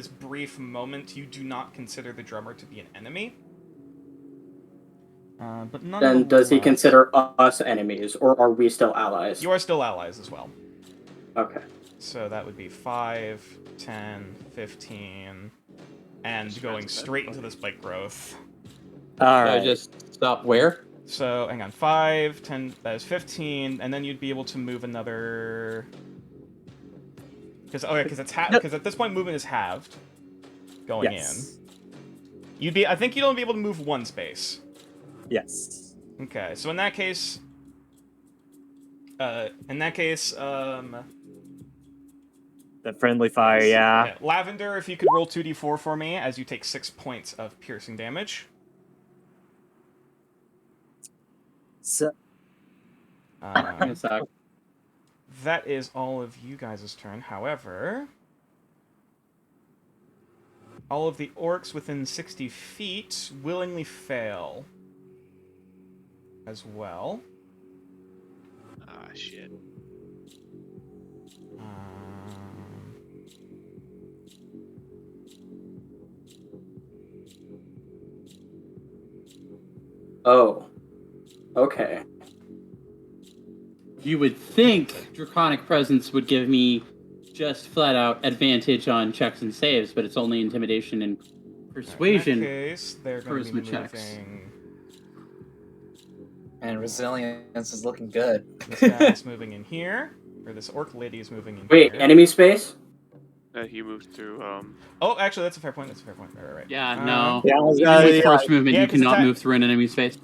brief moment, you do not consider the drummer to be an enemy. But nonetheless, Then does he consider us enemies, or are we still allies? You are still allies as well. Okay. So that would be 5, 10, 15, and going straight into the spike growth. Alright. I just stop where? So, hang on. 5, 10, that is 15, and then you'd be able to move another... Because at this point movement is halved going in. I think you'd only be able to move one space. Yes. Okay, so in that case... The friendly fire, yeah. Lavender, if you could roll 2d4 for me, as you take 6 points of piercing damage. So, That is all of you guys' turn. However, all of the orcs within 60 feet willingly fail as well. Ah, shit. Oh. Okay. You would think Draconic Presence would give me just flat out advantage on checks and saves, but it's only intimidation and persuasion. In that case, they're going to be charisma checks. moving. And resilience is looking good. This guy's moving in here, or this orc lady is moving in Wait, here. enemy space? He moved through. Oh, actually, that's a fair point. Right. Yeah, no. Yeah, Even with forced movement, yeah, you 'cause cannot attack- move through an enemy space.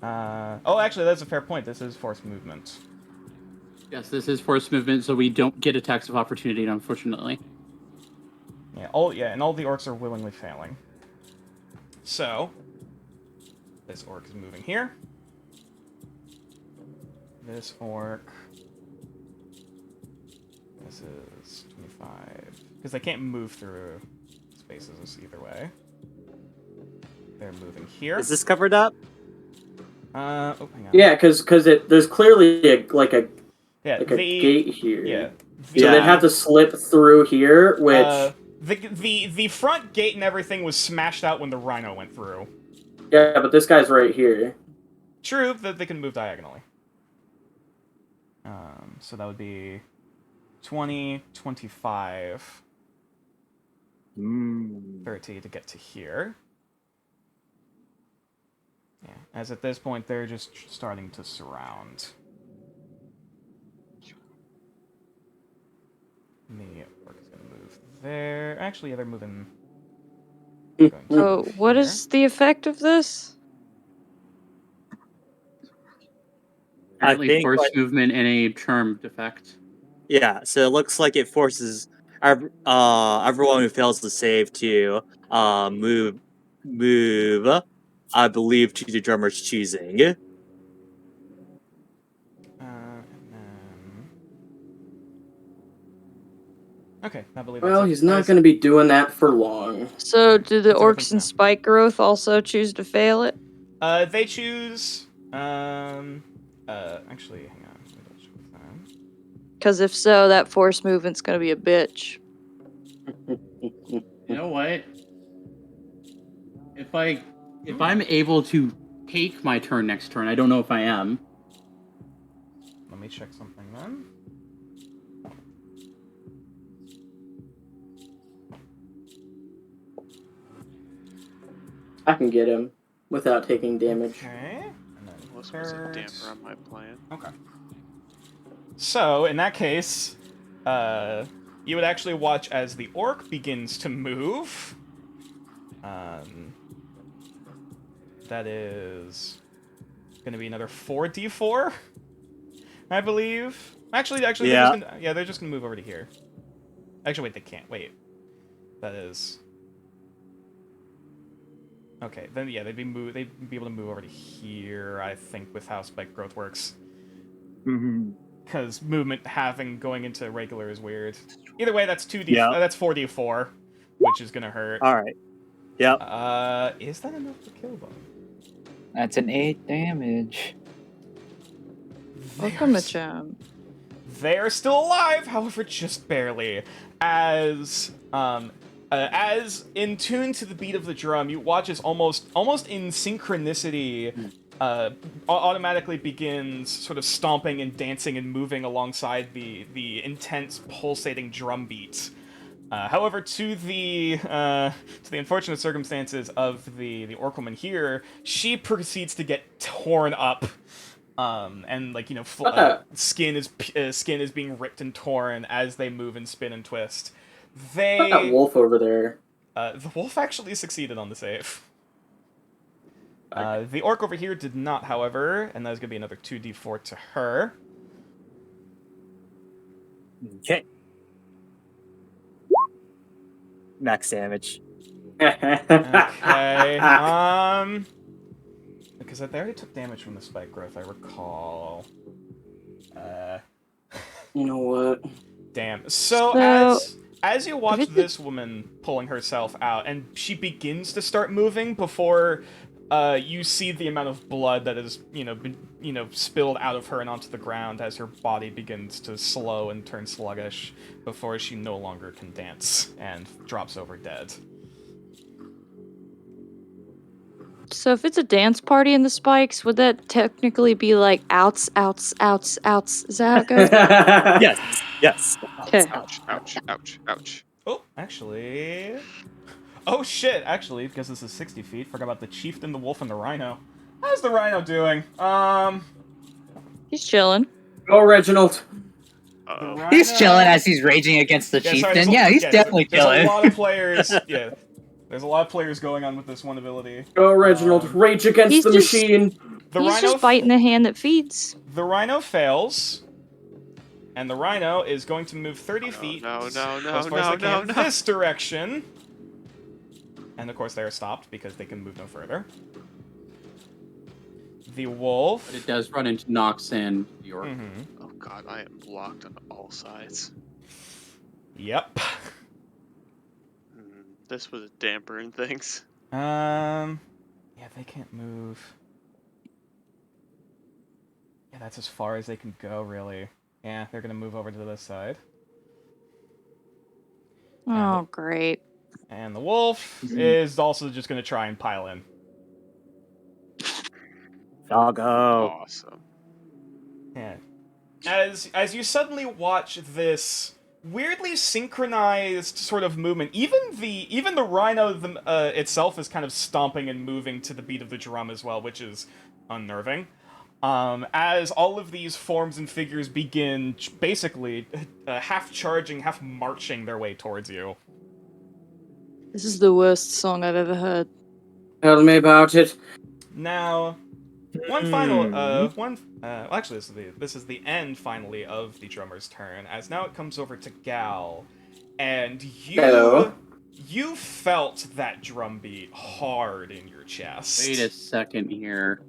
Actually, that's a fair point. This is forced movement. Yes, this is forced movement, so we don't get attacks of opportunity, unfortunately. And all the orcs are willingly failing. So, this orc is moving here. This orc. This is 25. Because they can't move through spaces either way. They're moving here. is this covered up? Hang on. Yeah, because there's clearly a gate here. Yeah. So they'd have to slip through here, which... The front gate and everything was smashed out when the rhino went through. Yeah, but this guy's right here. True, that they can move diagonally. So that would be 20, 25, 30 to get to here. Yeah, as at this point, they're just starting to surround. The orc is going to move there. Actually, yeah, they're moving. Oh, what is the effect of this? Apparently, think, forced movement and a charmed effect. Yeah, so it looks like it forces everyone who fails to save to move, I believe, to the drummer's choosing. And then... Okay, I believe Well, that's he's not going to be doing that for long. So, do the That's everything orcs and now. spike growth also choose to fail it? They choose... actually, hang on. Let me double check with that. Because if so, that force movement's gonna be a bitch. You know what? If I'm able to take my turn next turn, I don't know if I am. Let me check something then. I can get him without taking damage. Okay. And then This was a third. damper on my plan. Okay. So, in that case, you would actually watch as the orc begins to move. That is going to be another 4d4, I believe. Actually, Yeah. they're just going to move over to here. Actually, wait, they can't. Wait. That is... Okay, then yeah, they'd be able to move over to here, I think, with how spike growth works. Mm-hmm. Because movement going into regular is weird. Either way, that's 2d. Yeah. That's 4d4, which is gonna hurt. All right. Yep. Is that enough to kill them? That's an 8 damage. Welcome, Machem. They are still alive, however, just barely. As in tune to the beat of the drum, you watch as almost in synchronicity, automatically begins sort of stomping and dancing and moving alongside the intense pulsating drum beat. However, to the unfortunate circumstances of the orc woman here, she proceeds to get torn up, and like skin is being ripped and torn as they move and spin and twist. That wolf over there. The wolf actually succeeded on the save. The orc over here did not, however, and that's gonna be another 2d4 to her. Okay. Max damage. Okay. Because they already took damage from the spike growth, I recall. You know what? Damn. So as you watch this woman pulling herself out, and she begins to start moving before you see the amount of blood that has, been, spilled out of her and onto the ground as her body begins to slow and turn sluggish before she no longer can dance and drops over dead. So if it's a dance party in the spikes, would that technically be like outs, outs, outs, outs? Is that how it goes? Yes. Yes. Okay. Ouch, ouch, ouch, ouch. Oh, actually... Oh shit, actually, because this is 60 feet, forgot about the chieftain, the wolf, and the rhino. How's the rhino doing? He's chilling. Go, Reginald. He's chilling as he's raging against the chieftain. He's definitely chilling. There's a lot of players. Yeah, there's a lot of players going on with this one ability. Go, Reginald. Rage against the machine. He's just biting the hand that feeds. The rhino fails, and the rhino is going to move 30 feet. No, as far as they can this direction. And of course, they are stopped because they can move no further. The wolf. But it does run into Nox and York. Oh god, I am blocked on all sides. Yep. This was dampering things. Yeah, they can't move. Yeah, that's as far as they can go, really. Yeah, they're gonna move over to this side. Oh, great. And the wolf is also just gonna try and pile in. I'll go. Awesome. Yeah. As you suddenly watch this weirdly synchronized sort of movement, even the rhino itself is kind of stomping and moving to the beat of the drum as well, which is unnerving. As all of these forms and figures begin basically half charging, half marching their way towards you. This is the worst song I've ever heard. Tell me about it. Now, one final, actually, this is the end finally of the drummer's turn. As now it comes over to Gal, and you felt that drum beat hard in your chest. Wait a second here.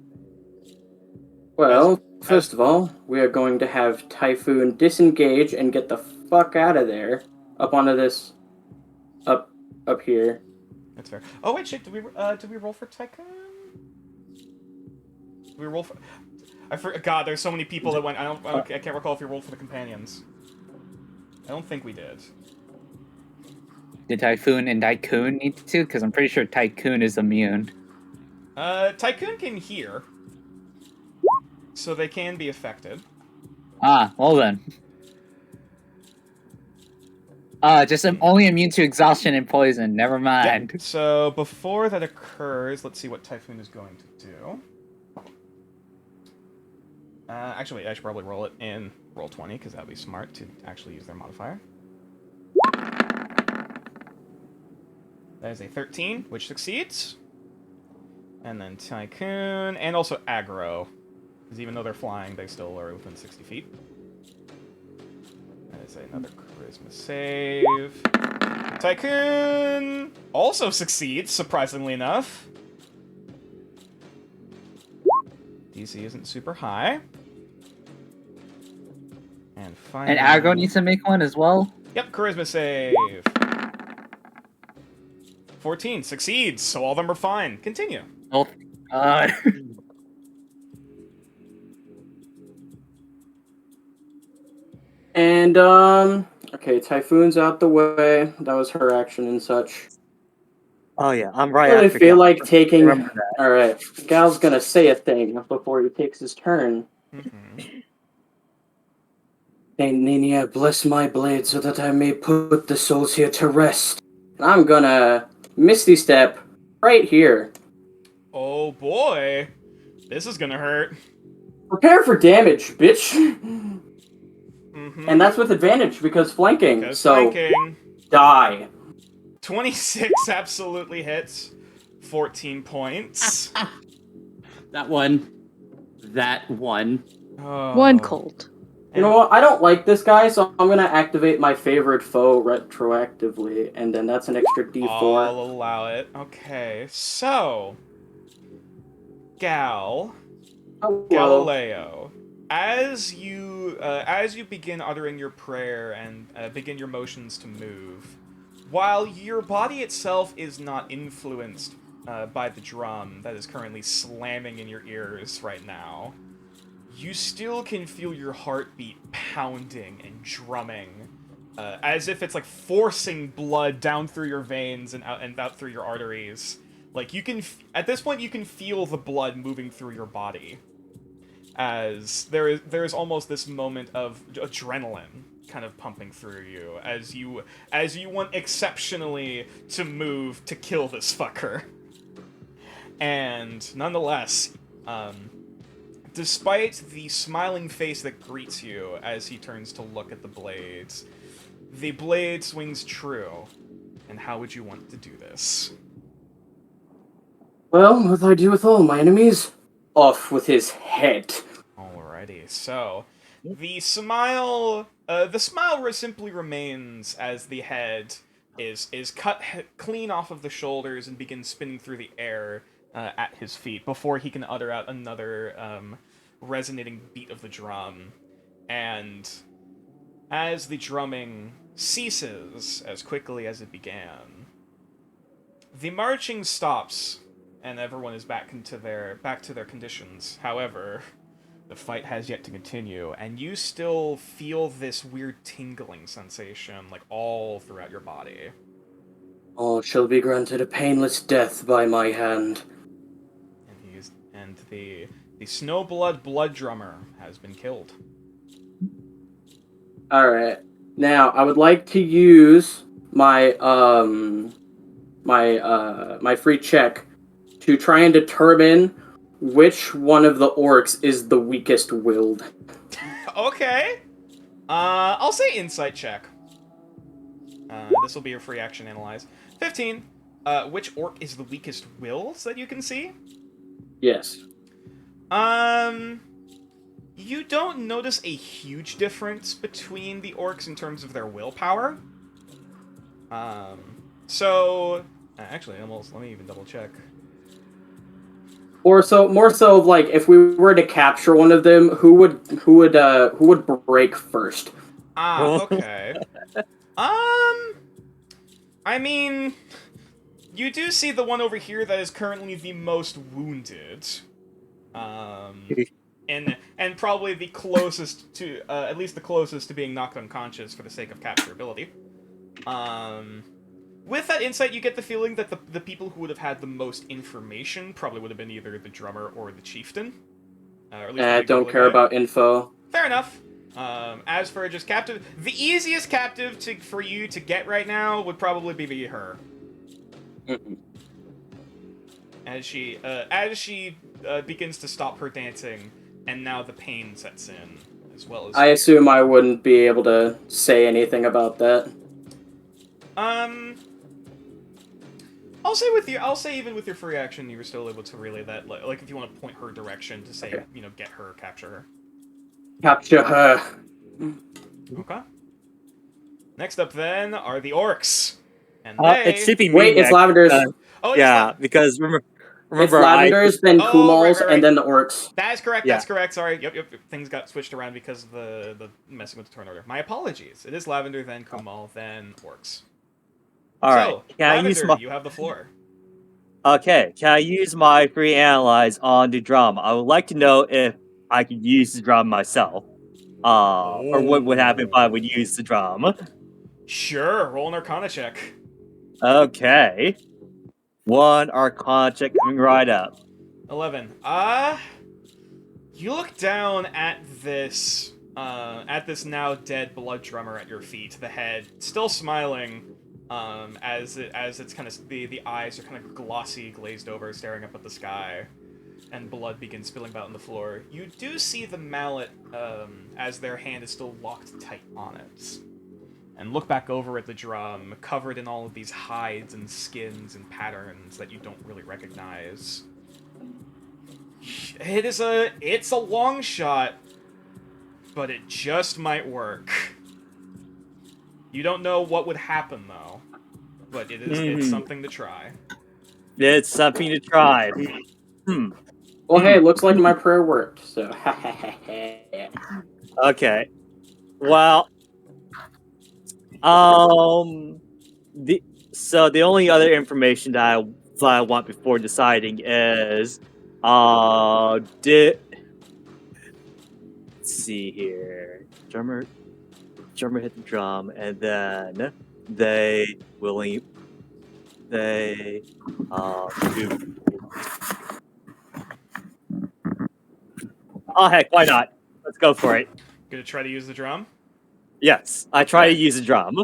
Well, first of all, we are going to have Typhoon disengage and get the fuck out of there. Up onto this... Up here. That's fair. Oh wait, shit, did we roll for Tycoon? Did we roll for... God, there's so many people that went... I can't recall if we rolled for the companions. I don't think we did. Did Typhoon and Tycoon need to? Because I'm pretty sure Tycoon is immune. Tycoon can hear. So they can be affected. Ah, well then. I'm only immune to exhaustion and poison. Never mind. Yeah. So before that occurs, let's see what Typhoon is going to do. Actually, I should probably roll it in Roll20, because that would be smart to actually use their modifier. That is a 13, which succeeds. And then Tycoon, and also Aggro. Because even though they're flying, they still are within 60 feet. That is another Charisma save. Tycoon also succeeds, surprisingly enough. DC isn't super high. And finally... And Aggro needs to make one as well? Yep, Charisma save. 14 succeeds, so all of them are fine. Continue. Oh, God. And, okay, Typhoon's out the way. That was her action and such. Oh yeah, I'm right. I really after feel Gal. like taking... Remember that. Alright, Gal's gonna say a thing before he takes his turn. Saint Nina, bless my blade so that I may put the souls here to rest. And I'm gonna Misty Step right here. Oh boy. This is gonna hurt. Prepare for damage, bitch! And that's with advantage because flanking. Because so flanking. Die. 26 absolutely hits. 14 points. That one. That one. Oh. One cold. You know what? I don't like this guy, so I'm gonna activate my favorite foe retroactively, and then that's an extra D4. I'll allow it. Okay, so Galileo, as you begin uttering your prayer and begin your motions to move, while your body itself is not influenced by the drum that is currently slamming in your ears right now, you still can feel your heartbeat pounding and drumming, as if it's like forcing blood down through your veins and out through your arteries. Like you can, at this point, you can feel the blood moving through your body, as there is almost this moment of adrenaline kind of pumping through you as you want exceptionally to move to kill this fucker. And nonetheless, despite the smiling face that greets you as he turns to look at the blade swings true. And how would you want to do this? Well, what do I do with all my enemies? Off with his head. Alrighty, so the smile simply remains as the head is cut clean off of the shoulders and begins spinning through the air at his feet before he can utter out another resonating beat of the drum. And as the drumming ceases as quickly as it began, the marching stops and everyone is back to their conditions. However, the fight has yet to continue, and you still feel this weird tingling sensation like all throughout your body. All shall be granted a painless death by my hand. And the Snowblood Blood Drummer has been killed. Alright. Now, I would like to use my my free check to try and determine which one of the orcs is the weakest willed. Okay. I'll say insight check. This will be your free action analyze. 15. Which orc is the weakest willed that you can see? Yes. You don't notice a huge difference between the orcs in terms of their willpower. Actually, let me even double check. Or more so like if we were to capture one of them, who would break first? Okay. I mean, you do see the one over here that is currently the most wounded. And probably the closest to, at least the closest to being knocked unconscious for the sake of capturability. With that insight, you get the feeling that the people who would have had the most information probably would have been either the drummer or the chieftain. Or at least I don't care about info. Fair enough. As for just captive, the easiest captive for you to get right now would probably be her. As she begins to stop her dancing, and now the pain sets in, as well as. I assume I wouldn't be able to say anything about that. I'll say even with your free action, you were still able to relay that. Like if you want to point her direction to say, get her, capture her. Capture her. Okay. Next up, then, are the orcs. And It should be me Wait, it's next, Lavender's. yeah, because remember, It's Lavender's, then Kumal's, and then the orcs. That is correct. Yeah. That's correct. Sorry. Yep. Things got switched around because of the messing with the turn order. My apologies. It is Lavender, then Kumal, then orcs. All right. So, Can I Lavender, use my? you have the floor. Okay. Can I use my free analyze on the drum? I would like to know if I could use the drum myself. Or what would happen if I would use the drum? Sure. Roll an Arcana check. Okay. 1 Arcana check coming right up. 11. You look down at this now dead blood drummer at your feet, the head still smiling, as it's kind of the eyes are kind of glossy, glazed over, staring up at the sky, and blood begins spilling about on the floor. You do see the mallet, as their hand is still locked tight on it. And look back over at the drum, covered in all of these hides and skins and patterns that you don't really recognize. It's a long shot, but it just might work. You don't know what would happen though, but it's something to try. It's something to try. Well, hey, looks like my prayer worked, so. Okay. Well, the only other information that I want before deciding is, let's see here, drummer hit the drum, and then they do. Oh heck, why not? Let's go for it. Gonna try to use the drum? Yes, I try to use the drum.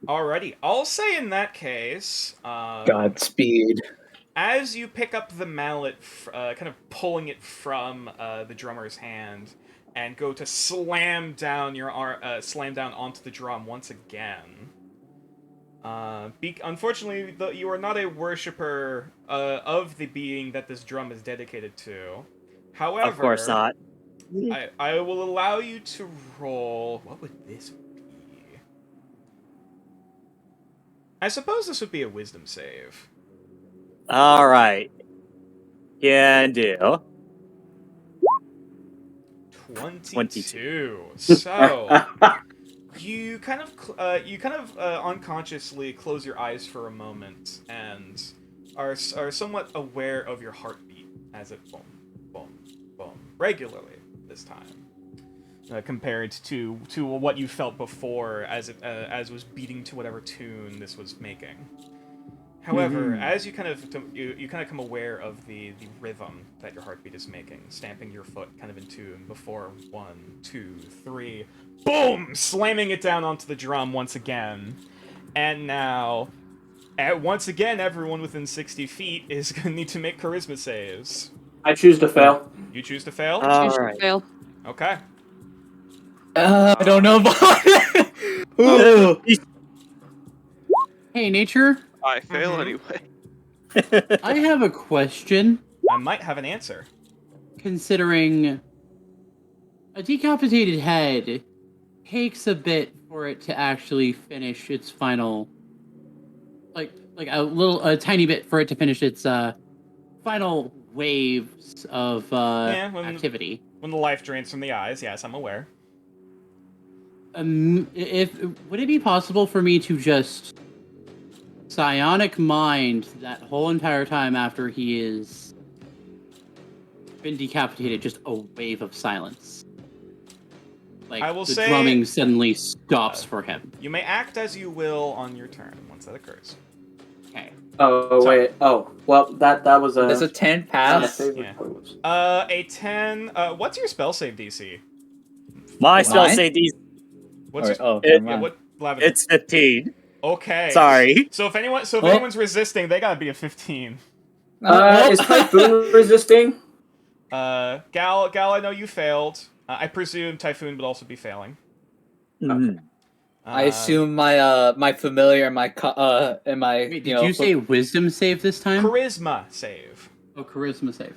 Alrighty, I'll say in that case, Godspeed. as you pick up the mallet, kind of pulling it from the drummer's hand, and go to slam down onto the drum once again. Unfortunately, you are not a worshipper of the being that this drum is dedicated to. However, Of course not. I will allow you to roll. What would this be? I suppose this would be a wisdom save. All right. Can do. 22. So you kind of unconsciously close your eyes for a moment and are somewhat aware of your heartbeat as it boom, boom, boom regularly this time, compared to what you felt before as was beating to whatever tune this was making. However, as you kind of come aware of the rhythm that your heartbeat is making, stamping your foot kind of in tune before 1, 2, 3, boom, slamming it down onto the drum once again, and now, once again, everyone within 60 feet is gonna need to make charisma saves. I choose to fail. You choose to fail? Choose to fail. Okay. I don't know about Hey, Nature, I fail anyway. I have a question. I might have an answer. Considering a decapitated head takes a bit for it to actually finish its final, like a tiny bit for it to finish its final waves of activity. When the life drains from the eyes, yes, I'm aware. Would it be possible for me to just psionic mind that whole entire time after he is been decapitated, just a wave of silence? Like, I will the say, drumming suddenly stops for him. You may act as you will on your turn once that occurs. Okay. Oh, Sorry. wait. Oh, well, that was a... Does a 10 pass? Yeah. A 10... what's your spell save DC? My Mine? spell safety, What's your, Oh, it- never yeah, mind. what Lavender? it's 15. Okay. Sorry. So if Well- anyone's resisting, they gotta be a 15. Is Typhoon resisting? Gal, I know you failed. I presume Typhoon would also be failing. Mhm. I assume my familiar and my Wait, did you say wisdom save this time? Charisma save. Oh, charisma save.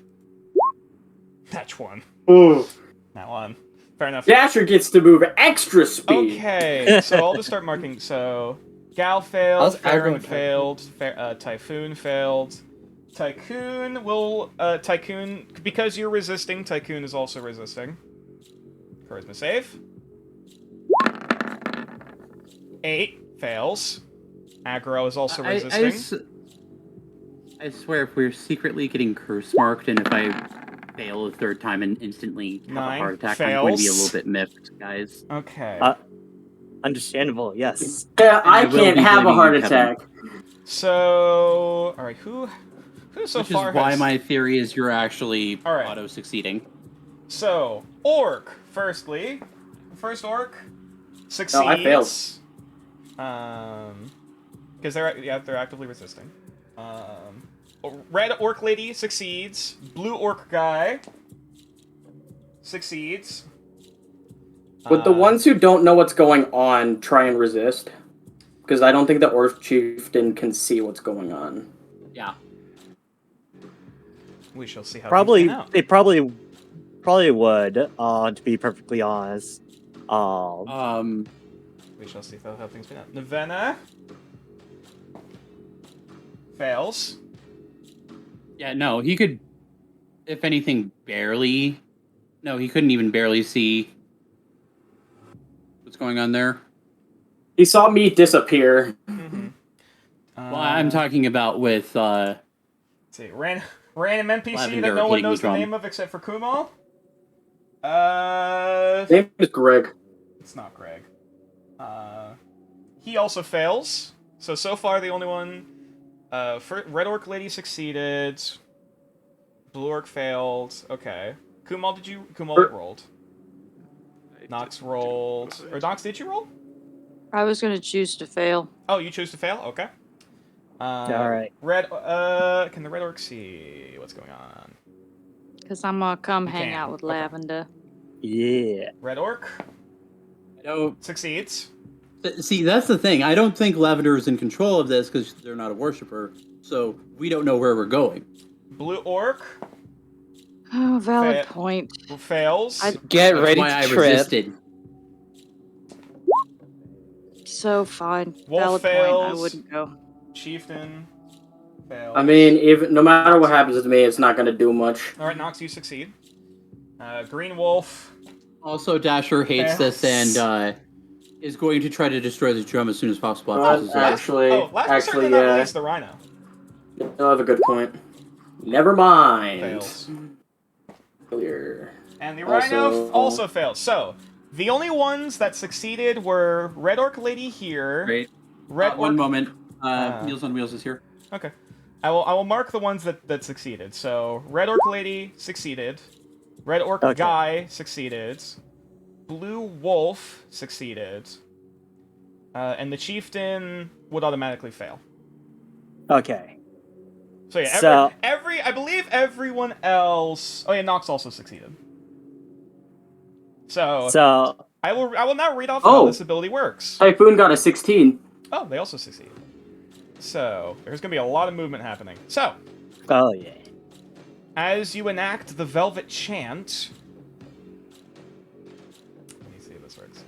That's one. Ooh. That one. Fair enough. Dasher gets to move at extra speed. Okay, so I'll just start marking. So, Gal failed, How's Farron aggro failed, Typhoon failed. Tycoon will, Tycoon, because you're resisting, Tycoon is also resisting. Charisma save. 8 fails. Aggro is also resisting. I swear, if we're secretly getting curse marked, and if I fail a third time and instantly have 9 a heart attack, I'm going to be a fails. little bit miffed, guys. Okay. Understandable, yes. Yeah, And I I will can't be have a blaming heart you, Kevin. attack. So, alright, who so Which far is why has... my theory is you're actually Alright. auto-succeeding. So, Orc, firstly. First Orc succeeds. Oh, I failed. Because they're actively resisting. Red Orc Lady succeeds. Blue Orc Guy succeeds. Would the ones who don't know what's going on try and resist? Because I don't think the Orc Chieftain can see what's going on. Yeah. We shall see how Probably, things pan out. they probably would, to be perfectly honest. We shall see how things pan out. Nevena fails. Yeah, no, he could, if anything, barely. No, he couldn't even barely see what's going on there. He saw me disappear. Mm-hmm. Well, I'm talking about with, Let's see, random NPC Lavender that no one hitting the knows the drum. name of except for Kumal. His name is Greg. It's not Greg. He also fails. So far the only one. Red Orc Lady succeeded. Blue Orc failed. Okay. Kumal rolled. Nox rolled. Or Nox, did you roll? I was gonna choose to fail. Oh, you chose to fail? Okay. Alright. Can the Red Orc see what's going on? Because I'm gonna come You hang can. out with Okay. Lavender. Yeah. Red Orc I don't succeeds. see. That's the thing. I don't think Lavender is in control of this because they're not a worshiper, so we don't know where we're going. Blue Orc Oh, valid point. fails. Get That's ready why to I trip. resisted. So fine. Wolf Valid point. I fails. wouldn't go. Chieftain fails. I mean, even no matter what happens to me, it's not going to do much. Alright, Nox, you succeed. Green Wolf. Also, Dasher hates this and is going to try to destroy the drum as soon as possible. after this is over. Last turn did not release the Rhino. You have a good point. Never mind. Fails. Clear. And the Rhino also fails. So, the only ones that succeeded were Red Orc Lady here. Great. Red Orc... One moment. Meals on Wheels is here. Okay. I will mark the ones that succeeded. So, Red Orc Lady succeeded. Red Orc Guy succeeded. Blue Wolf succeeded. And the Chieftain would automatically fail. Okay. So yeah, I believe everyone else. Oh yeah, Nox also succeeded. So I will now read off how this ability works. Typhoon got a 16. Oh, they also succeed. So there's gonna be a lot of movement happening. So. Oh yeah. As you enact the Velvet Chant. Let me see if this works.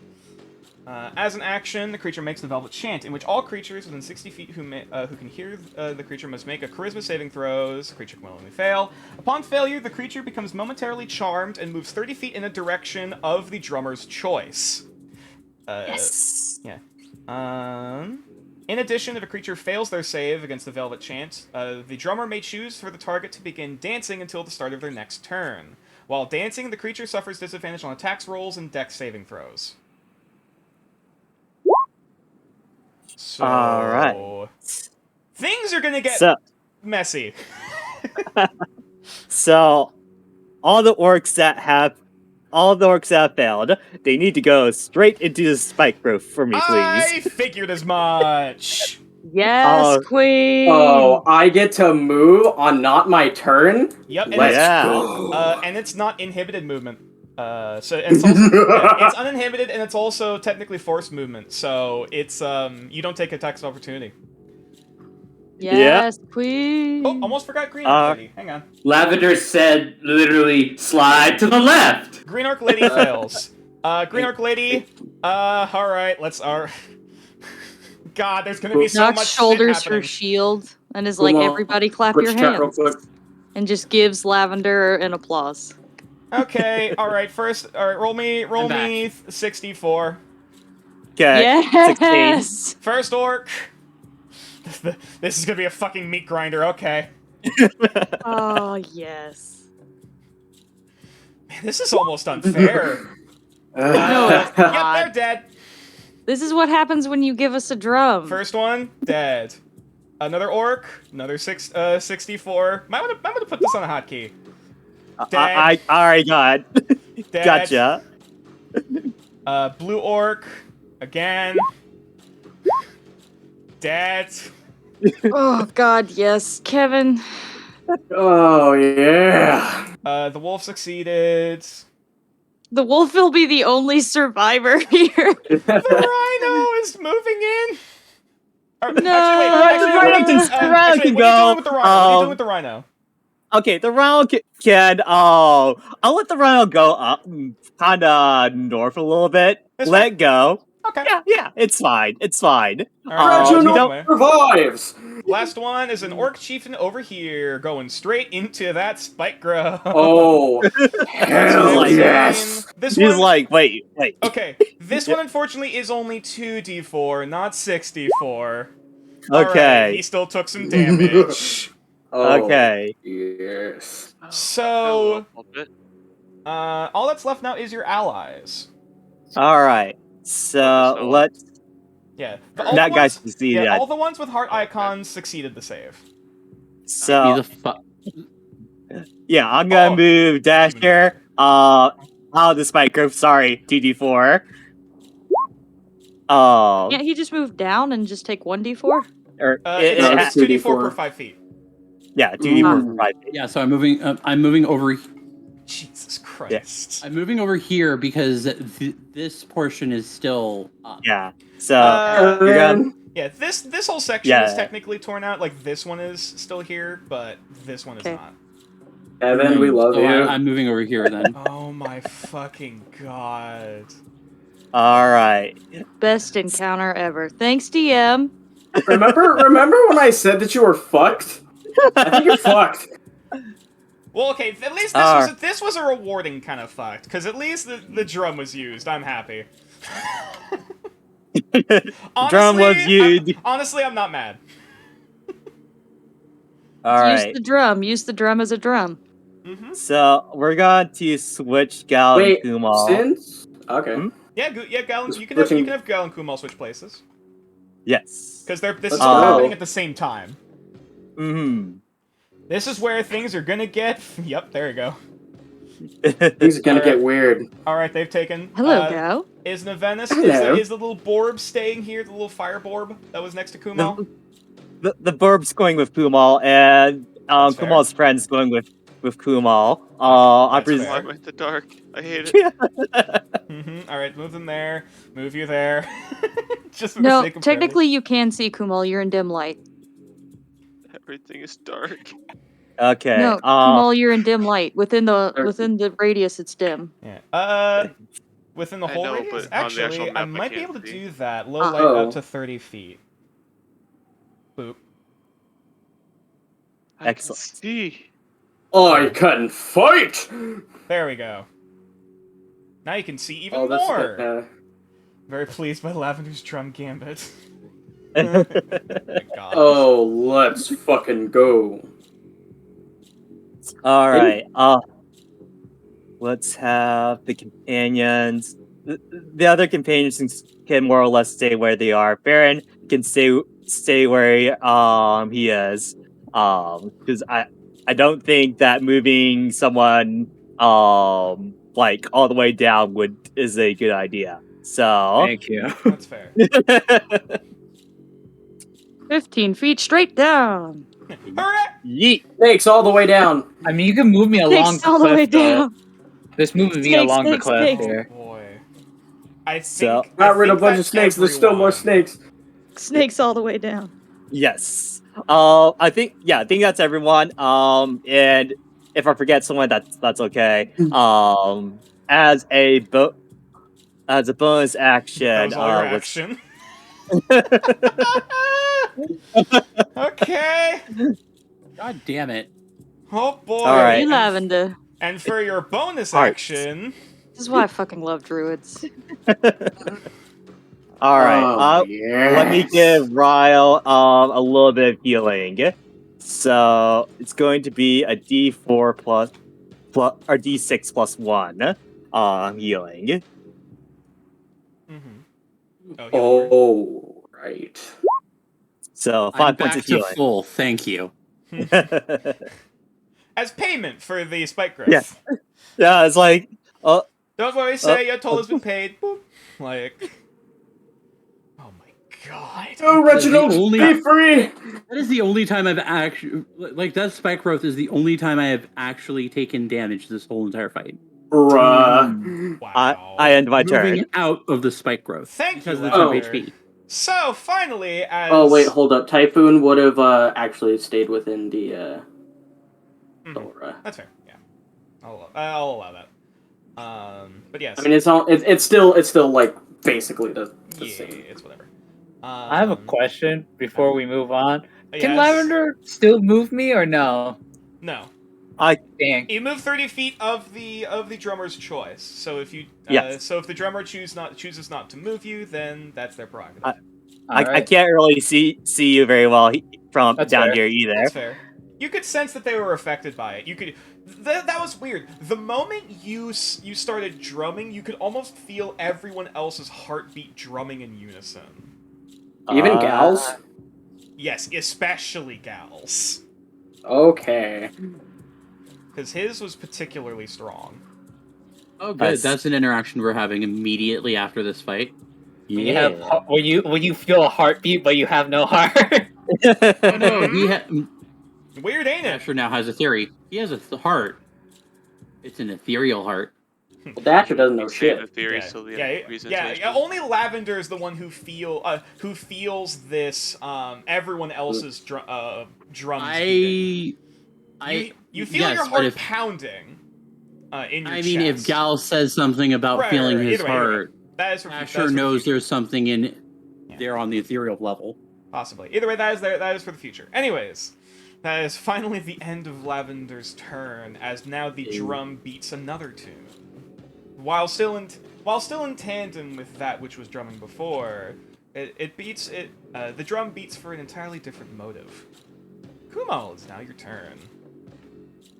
As an action, the creature makes the Velvet Chant, in which all creatures within 60 feet who can hear the creature must make a Charisma saving throws. The creature can only fail. Upon failure, the creature becomes momentarily charmed and moves 30 feet in a direction of the drummer's choice. Yes. Yeah. In addition, if a creature fails their save against the Velvet Chant, the drummer may choose for the target to begin dancing until the start of their next turn. While dancing, the creature suffers disadvantage on attacks rolls and dex saving throws. So, alright. Things are gonna get messy. So, all the orcs that have all the orcs have failed. They need to go straight into the spike growth for me, please. I figured as much. Yes, queen. Oh, I get to move on not my turn? Yep, and Let's Yeah. go. And it's not inhibited movement. So it's also it's uninhibited, and it's also technically forced movement. So it's you don't take attacks of opportunity. Yes, queen. Oh, almost forgot Green Uh, Arc Lady. Hang on. Lavender said literally slide to the left. Green Arc Lady fails. Green Arc Lady. All right. Let's. God, there's gonna be so Knocks much shit shoulders her happening. shield and is like, Come on, everybody clap Quick your chat real hands. quick. And just gives Lavender an applause. Okay. All right. First. All right. Roll me 64. Okay. 16. Yes. First orc. This is gonna be a fucking meat grinder. Okay. Oh, yes. Man, this is almost unfair. No, it's Yep, not. they're dead. This is what happens when you give us a drum. First one, dead. Another orc, another 64. Might want to put this on a hotkey. I already got. Dead. Gotcha. Blue orc, again. Dead. Oh, God, yes. Kevin. Oh, yeah. The wolf succeeded. The wolf will be the only survivor here. The rhino is moving in. No. The rhino Actually, can what are you doing go. with the rhino? What are you doing with the rhino? Okay, the rhino can. Oh, I'll let the rhino go up, kind of north a little bit. That's Let it go. Okay. Yeah, it's fine. It's fine. All right, you you don't- survives. Last one is an orc chieftain over here, going straight into that spike grove. Oh, hell Insane. yes. This He's one, like, wait. okay, this one unfortunately is only 2d4, not 64. All Okay. right, he still took some damage. Oh, Okay. yes. So, A little bit. all that's left now is your allies. All right. So So- let's. Yeah, That guy succeeded. Yeah, all the ones with heart icons succeeded the save. So Be the fu- yeah, I'm gonna Oh. move Dasher. Out of the spike grove. Sorry, DD4. Can't he just move down and just take 1d4? Or It's no, it's 2d4 per 5 feet. yeah, 2d4 for 5. Yeah, so I'm moving. I'm moving over. Jesus Christ. I'm moving over here because this portion is still up. Yeah. So Uh, you're gonna, Yeah, this whole section Yeah. is technically torn out. Like, this one is still here, but this one is Okay. not. Evan, we love So you. I'm moving over here then. Oh my fucking god. all right. Best encounter ever. Thanks, DM. Remember when I said that you were fucked? I think you're fucked. Well, okay, at least this was a rewarding kind of fucked, because at least the drum was used. I'm happy. Drum was used. Honestly, I'm not mad. All Use right. the drum. Use the drum as a drum. Mm-hmm. So we're going to switch Gal Wait, and Kumal. since? Okay. Hmm? Yeah, Galen, Just you can have switching- Galen and Kumal switch places. Yes. Because this is Let's all go. happening at the same time. Mm-hmm. This is where things are gonna get... Yep, there you go. Things are gonna Alright. get weird. Alright, they've taken... Hello, Gal. Is Navenus... Hello. Is the little Borb staying here? The little fire Borb that was next to Kumal? The Burb's going with Kumal, and That's fair. Kumal's friend's going with Kumal. I That's presume. fair. Why am I in the dark? I hate it. Mm-hmm. Alright, move them there. Move you there. Just for the No, sake of technically you can see Kumal. You're in dim light. Everything is dark. Okay. No, Kumal, you're in dim light. Within the radius, it's dim. privilege. Yeah. Within the I whole know, radius? but on the actual Actually, I map, I might be can't able to see. do that. Low light Oh. up to 30 feet. Boop. I Excellent. Can see. I can fight! There we go. Now you can see even Oh, that's more. Very pleased by Lavender's drum gambit. My God. Oh, let's fucking go. All right. Let's have the companions. The other companions can more or less stay where they are. Baron can stay where he is. Because I don't think that moving someone like all the way down is a good idea. So Thank you. That's fair. 15 feet straight down. Hooray! yeet. Snakes all the way down. I mean, you can move me along Snakes the all the way cliff, though. down. Just moving me Snakes, along snakes, the cliff snakes. Oh here. boy. I think So- Got rid of a bunch that's of snakes. There's still more everyone. snakes. Snakes all the way down. Yes. I think that's everyone. And if I forget someone, that's okay. As a bonus action, That was all your let's- action. Okay. God damn it. Oh boy. All right. You Lavender. And for your bonus All right. action, This is why I fucking love druids. all right. Oh, Let me give Ryle a little bit of healing. So it's going to be a D4 plus or D6 plus 1 healing. oh, Oh, right. So I'm 5 points back of to healing. full. Thank you. as payment for the spike growth. Yeah. Yeah, it's like Don't worry, say your toll has been paid. Boop. Like, oh my god. Oh, Reginald, only- be free. That is the only time I've actually like that spike growth is the only time I have actually taken damage this whole entire fight. Bruh. Wow. I end my Moving turn. out of the spike growth. Thank because you, of the temp Lavender. HP. So finally, as Oh wait, hold up. Typhoon would have actually stayed within the Mhm. Dora. That's fair. Yeah, I'll allow that. But yes. I mean, it's still like basically the yeah, same. it's whatever. I have a question before we move on. Can Yes. Lavender still move me or no? No. Dang. You move 30 feet of the drummer's choice. So if you Yes. so if the drummer chooses not to move you, then that's their prerogative. I Alright. can't really see you very well from That's down fair. here either. That's fair. You could sense that they were affected by it. You could. That was weird. The moment you started drumming, you could almost feel everyone else's heartbeat drumming in unison. Even gals. Yes, especially gals, Okay. because his was particularly strong. Oh, good. Nice. That's an interaction we're having immediately after this fight. When you have when you feel a heartbeat but you have no heart. Oh no, Weird, ain't it? Dasher now has a theory. He has a heart. It's an ethereal heart. Well, Dasher doesn't know Save shit. the theory till the end of presentation. Yeah. Only Lavender is the one who feels this. Everyone else's drums. beating. You feel yes, your but heart if- pounding. In your I mean, if chest. Gal says something about Right, feeling right, his either way, either way. heart, That is for Asher knows there's something in there on the ethereal level. Possibly. Either way, that is for the future. Anyways, that is finally the end of Lavender's turn, as now the drum beats another tune. While still in tandem with that which was drumming before, the drum beats for an entirely different motive. Kumal, it's now your turn.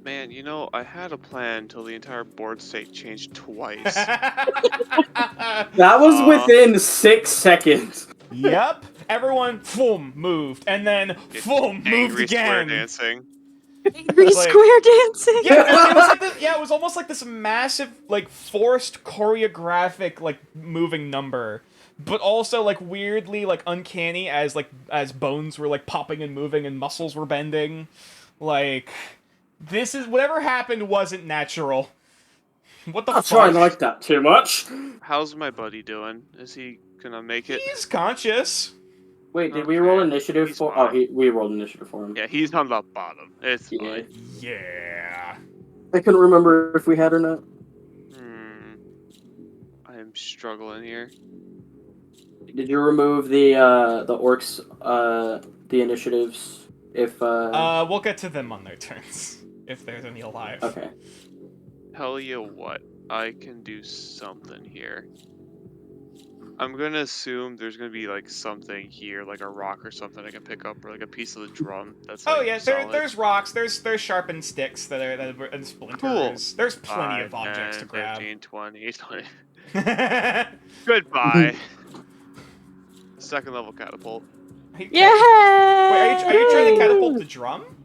Man, you know, I had a plan until the entire board state changed twice. That was within 6 seconds. Yep. Everyone, boom, moved, and then boom, moved Angry square again. dancing. Angry Like- square dancing. Yeah, it was like this, it was almost like this massive, like forced choreographic, like moving number, but also like weirdly, like uncanny as bones were like popping and moving and muscles were bending. Like, this is whatever happened wasn't natural. What the Not fuck? trying like that too much. How's my buddy doing? Is he gonna make it? He's conscious. Wait, did we roll Okay, initiative he's for? fine. Oh, we rolled initiative for him. Yeah, he's on the bottom. It's Yeah. fine. Yeah. I couldn't remember if we had or not. I'm struggling here. Did you remove the orcs the initiatives if We'll get to them on their turns if there's any alive. Okay. Tell you what, I can do something here. I'm gonna assume there's gonna be like something here, like a rock or something I can pick up, or like a piece of the drum. That's Oh like, yeah, solid. there's rocks, there's sharpened sticks that are and splinters. Cool. There's plenty of 5, objects 10, to grab. 15, 20, 20. Are Goodbye. Second level catapult. you Yeah. Wait, are you trying to catapult the drum?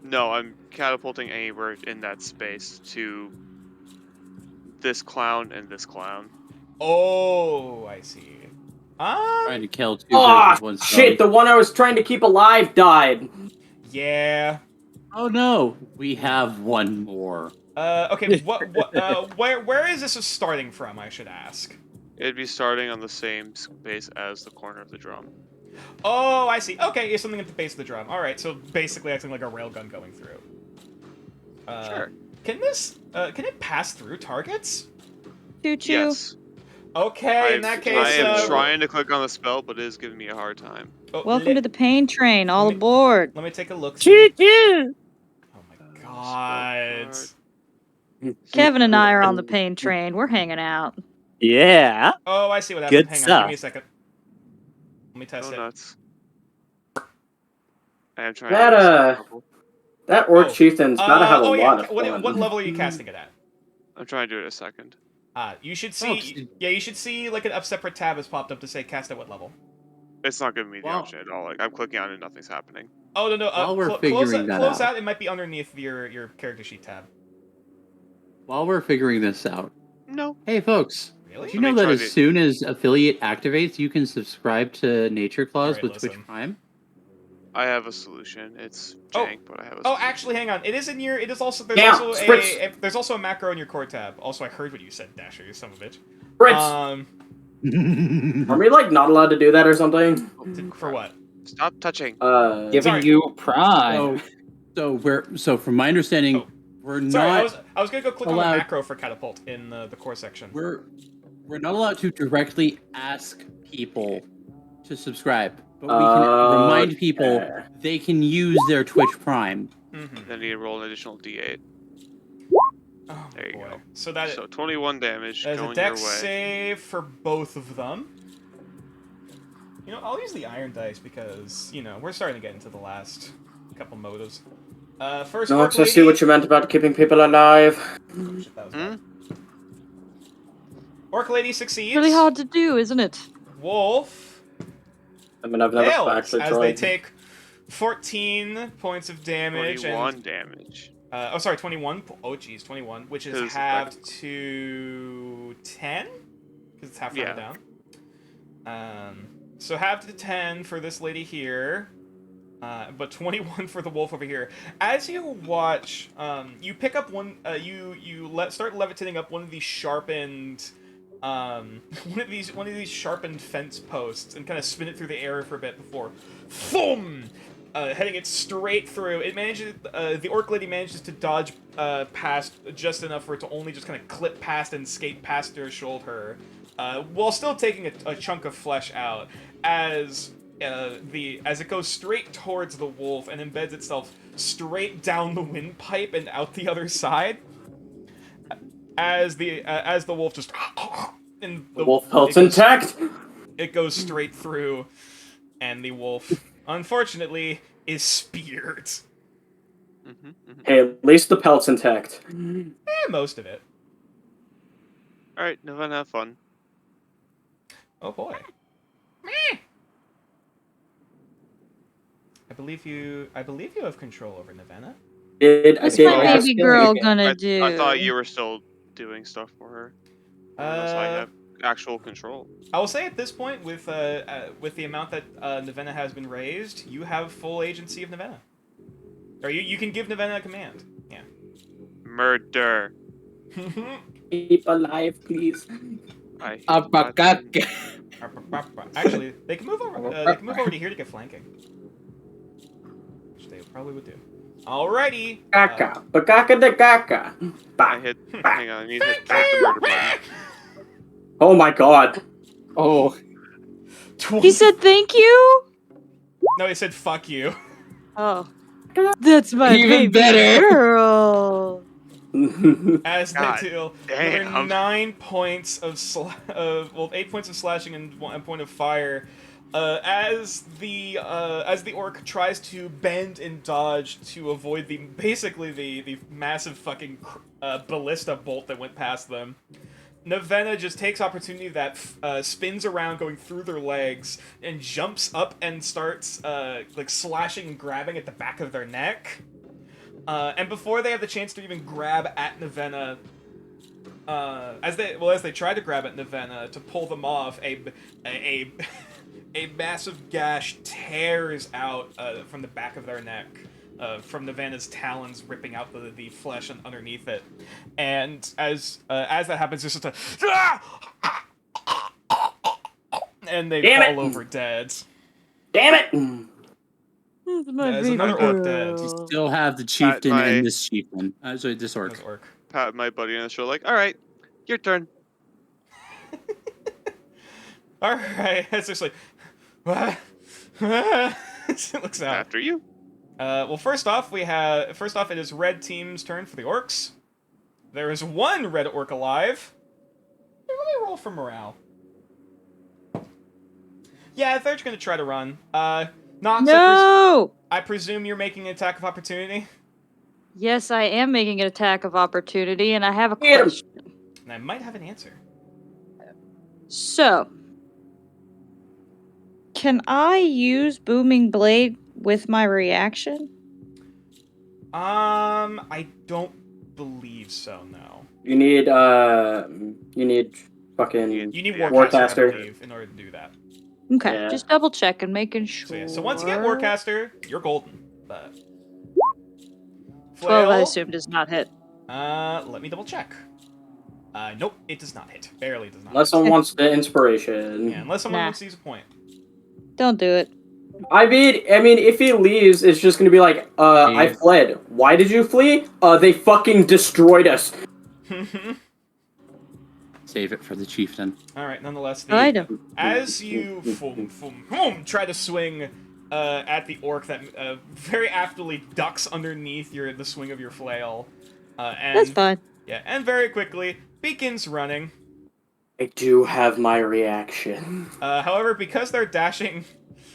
No, I'm catapulting anywhere in that space to this clown and this clown. Oh, I see. Trying to kill two birds with one stone. Shit, the one I was trying to keep alive died. Yeah. Oh no, we have one more. Okay, where is this starting from, I should ask? It'd be starting on the same space as the corner of the drum. Oh, I see. Okay, it's something at the base of the drum. Alright, so basically acting like a railgun going through. Sure. Can it pass through targets? Choo-choo. Yes. Okay, in that case, I am trying to click on the spell, but it is giving me a hard time. Welcome to the pain train. All aboard. Let me take a look. Choo-choo. Oh my god. Kevin and I are on the pain train. We're hanging out. Yeah. Oh, I see what happened. Good Hang on, stuff. give me a second. Let me test it. Nuts. I am trying That orc chieftain's gotta have a lot of What fun. level are you casting it at? I'm trying to do it a second. You should see. Yeah, you should see like a separate tab has popped up to say cast at what level. It's not giving me the option at all. Like I'm clicking on it, and nothing's happening. Oh no! While we're close figuring that close out. out. It might be underneath your character sheet tab. While we're figuring this out, No. hey folks, Really? do you know that as soon as affiliate activates, you can subscribe to Nature Clause Alright, with listen. Twitch Prime? I have a solution. It's jank, but I have a Oh, solution. actually, hang on. It is in your. It is also. There's Yeah, also Spritz. there's also a macro in your core tab. Also, I heard what you said, Dasher. You son of a bitch. Fritz, Um, are we like not allowed to do that or something? for what? Stop touching. Giving Sorry. you prime. So from my understanding, we're Sorry, not I was gonna go click on the allowed- macro for catapult in the core section. we're not allowed to directly ask people to subscribe, but we can remind people they can use their Twitch Prime. Mm-hmm. Then you roll an additional D8. Oh, There you boy. go. So 21 damage There's a going your dex way. save for both of them. You know, I'll use the iron dice because, you know, we're starting to get into the last couple motives. First orc Nox, I see lady- what you meant about keeping people alive. Oh, shit, that was bad. Orc lady succeeds. Really hard to do, isn't it? Wolf I mean, I've never fails actually as tried. they take 14 points of damage. 21 and, damage. oh, sorry, 21. Oh, geez, 21, which is Because halved to 10? Because it's half rounded Yeah. down. So halved to 10 for this lady here. But 21 for the wolf over here. As you watch, you pick up one. Start levitating up one of these sharpened, one of these sharpened fence posts, and kind of spin it through the air for a bit before, boom, heading it straight through. It manages. The orc lady manages to dodge past just enough for it to only just kind of clip past and skate past her shoulder, while still taking a chunk of flesh out as it goes straight towards the wolf and embeds itself straight down the windpipe and out the other side. As the wolf just and The wolf pelt's intact. It goes straight through, and the wolf, unfortunately, is speared. Hey, at least the pelt's intact. Most of it. All right, Nevada, have fun. Oh boy. I believe you have control over Nevada. What's my baby girl gonna do? I thought you were still doing stuff for her. Unless I have actual control. I will say at this point, with the amount that Nevena has been raised, you have full agency of Nevena. Or you can give Nevena a command. Yeah. Murder. Keep alive, please. Actually, they can move over. They can move over to here to get flanking. Which they probably would do. Alrighty. Kaka, bakaka de kaka. I hit. Hang on, I need to hit the murder button. Oh my god. Oh. He said thank you? No, he said fuck you. Oh. That's my Even baby better. girl. As God they deal damn. another 9 points of 8 points of slashing and 1 point of fire. As the orc tries to bend and dodge to avoid the massive fucking ballista bolt that went past them, Nevena just takes opportunity that spins around going through their legs and jumps up and starts slashing and grabbing at the back of their neck. And before they have the chance to even grab at Nevena, as they try to grab at Navenna to pull them off, a massive gash tears out from the back of their neck, from Navenna's talons ripping out the flesh underneath it, and as that happens, there's just a and they fall over dead. Damn it! There's another orc dead. You still have the chieftain and this chieftain. Sorry, this orc. Pat my buddy on the shoulder, like, all right, your turn. All right, it's just like, what? It looks out. After you. Well, first off, it is red team's turn for the orcs. There is one red orc alive. Let me roll for morale. Yeah, they're just gonna try to run. Nox, No! I presume you're making an attack of opportunity? Yes, I am making an attack of opportunity, and I have a question. And I might have an answer. So, can I use Booming Blade with my reaction? I don't believe so, no. You need fucking You need Warcaster, I believe, in order to do that. Okay, Yeah. just double check and making sure. So once you get Warcaster, you're golden. But 12, I Flail, assume, does not hit. let me double check. Nope, it does not hit. Barely does not. unless someone wants the inspiration. Yeah, unless someone Nah. wants to use a point. Don't do it. I mean, if he leaves, it's just gonna be like, I fled. Why did you flee? They fucking destroyed us. Save it for the chieftain. All right. Nonetheless, as you try to swing at the orc that very aptly ducks underneath the swing of your flail, and That's fine. Yeah, and very quickly begins running. I do have my reaction. However, because they're dashing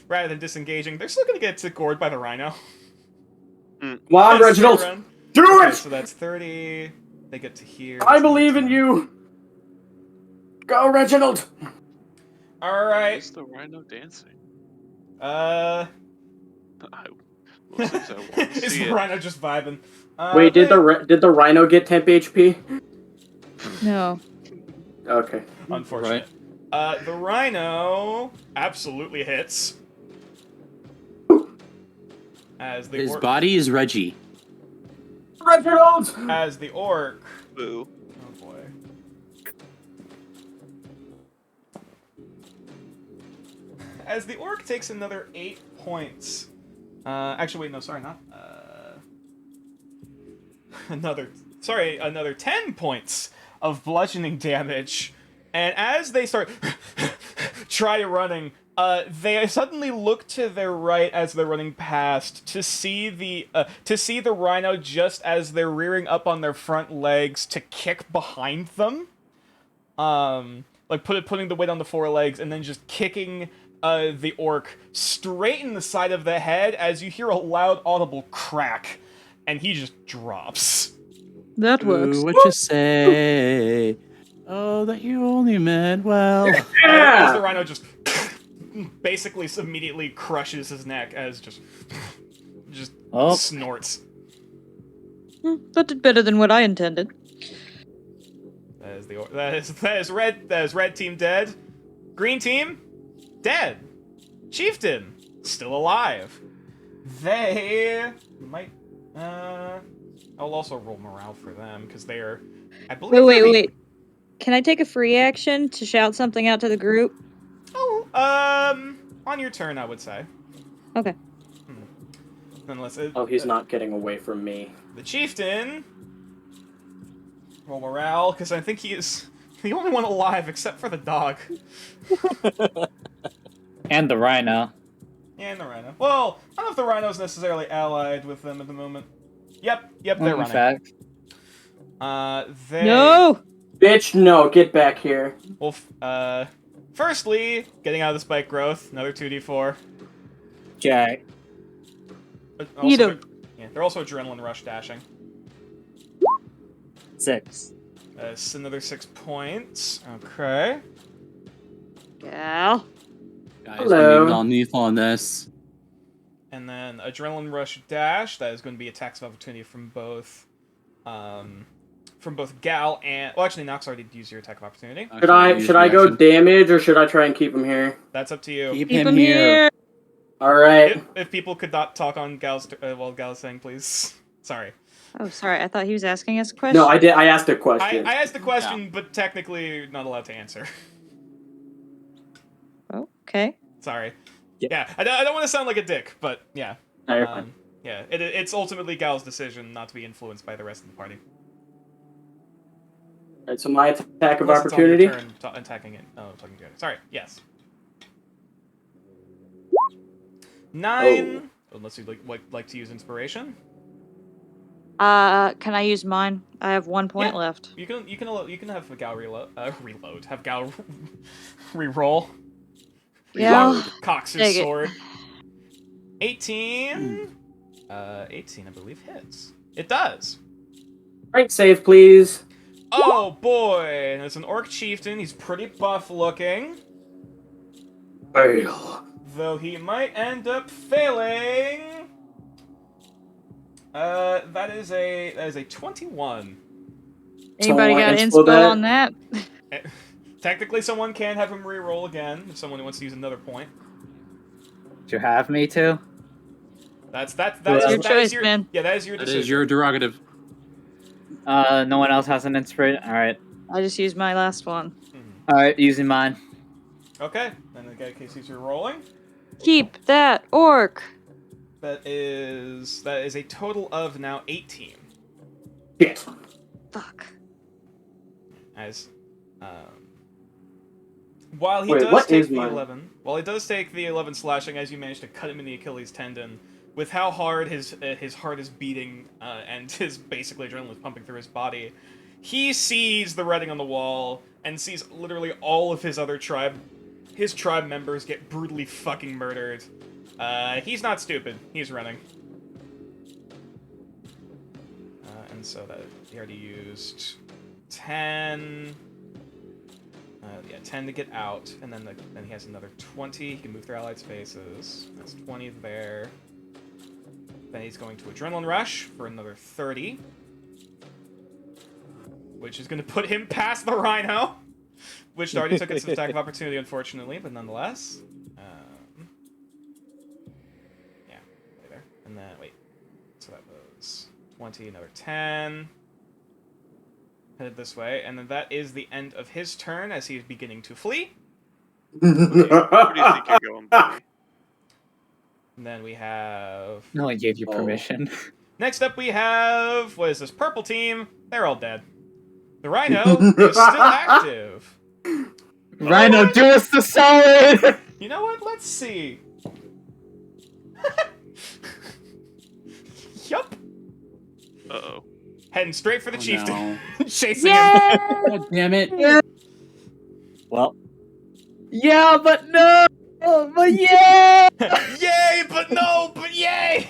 rather than disengaging, they're still gonna get gored by the rhino. Come on, Reginald! Do Okay, it! so that's 30. They get to here. I believe in you! Go, Reginald! Alright. Is the rhino dancing? Is see the it. rhino just vibing? Wait, did the rhino get temp HP? No. Okay. Unfortunate. The rhino absolutely hits. As the His orc, body is Reggie. Reginald! As the orc. Boo. Oh boy. As the orc takes another 8 points. Actually, wait, no, sorry, not. Another 10 points of bludgeoning damage. And as they start try running, they suddenly look to their right as they're running past to see the rhino just as they're rearing up on their front legs to kick behind them. Like putting the weight on the forelegs and then just kicking the orc straight in the side of the head as you hear a loud audible crack, and he just drops. That works. Ooh, what you say? Oh, that you only meant well. As the rhino just basically immediately crushes his neck as just snorts. That did better than what I intended. That is red team dead. Green team dead. Chieftain still alive. They might. I'll also roll morale for them because they are. I believe. Wait. Can I take a free action to shout something out to the group? Oh, on your turn, I would say. Okay. Unless he's not getting away from me. The chieftain. Roll morale, because I think he is the only one alive except for the dog. And the rhino. And the rhino. Well, I don't know if the rhino's necessarily allied with them at the moment. Yep, they're running. In fact. No! Bitch, no, get back here. Well, firstly, getting out of the spike growth, another 2d4. Jack. Eat 'em. They're also adrenaline rush dashing. 6. That's another 6 points. Okay. Gal. Guys, Hello. we need non-lethal on this. And then adrenaline rush dash. That is going to be attacks of opportunity from both from both Gal and... Well, actually, Nox already used your attack of opportunity. Should I go damage, or should I try and keep him here? That's up to you. Keep him here. All right. If people could not talk on Gal's... while Gal's saying, please. Sorry. Oh, sorry. I thought he was asking us a question. No, I did. I asked a question. I asked the question, but technically not allowed to answer. Okay. Sorry. Yeah, I don't want to sound like a dick, but yeah. No, you're fine. Yeah, it's ultimately Gal's decision not to be influenced by the rest of the party. Alright, so my attack of Unless it's on your opportunity. turn attacking it. Oh, talking to it. Sorry. Yes. 9. Unless you'd like to use inspiration. Can I use mine? I have 1 point Yeah. left. You can have Gal reload. Have Gal re-roll. Yeah. Cocks Take his it. sword. 18. 18, I believe, hits. It does. Rank save, please. Oh boy, and it's an orc chieftain. He's pretty buff looking. Fail. Though he might end up failing. That is a 21. Anybody Someone got inspo inspo that? on that? Technically, someone can have him re-roll again if someone wants to use another point. Do you have me to? That's your choice, man. Yeah, that is your That decision. is your derogative. No one else has an inspiration? Alright. I just used my last one. Alright, using mine. Okay, then in that case, he's re-rolling. Keep that orc. That is a total of now 18. Shit. Fuck. As while he Wait, does what take is the mine? 11, while he does take the 11 slashing, as you manage to cut him in the Achilles tendon, with how hard his heart is beating and his basically adrenaline is pumping through his body, he sees the writing on the wall and sees literally all of his tribe members get brutally fucking murdered. He's not stupid. He's running. And so that he already used 10. Yeah, 10 to get out, and then he has another 20. He can move through allied spaces. That's 20 there. Then he's going to Adrenaline Rush for another 30. Which is going to put him past the Rhino. Which already took its attack of opportunity, unfortunately, but nonetheless. Yeah, later. And then, wait. So that was 20, another 10. Headed this way, and then that is the end of his turn as he is beginning to flee. Where do you think you're going, buddy? And then we have... No one gave you permission. Next up we have... What is this? Purple team. They're all dead. The Rhino is still active. Rhino, do us the solid! You know what? Let's see. Yup. Uh-oh. Heading straight for the chieftain. No. Chasing Yeah! God damn it. Well, Yeah, but no! But yeah! him. Yay, but no, but yay!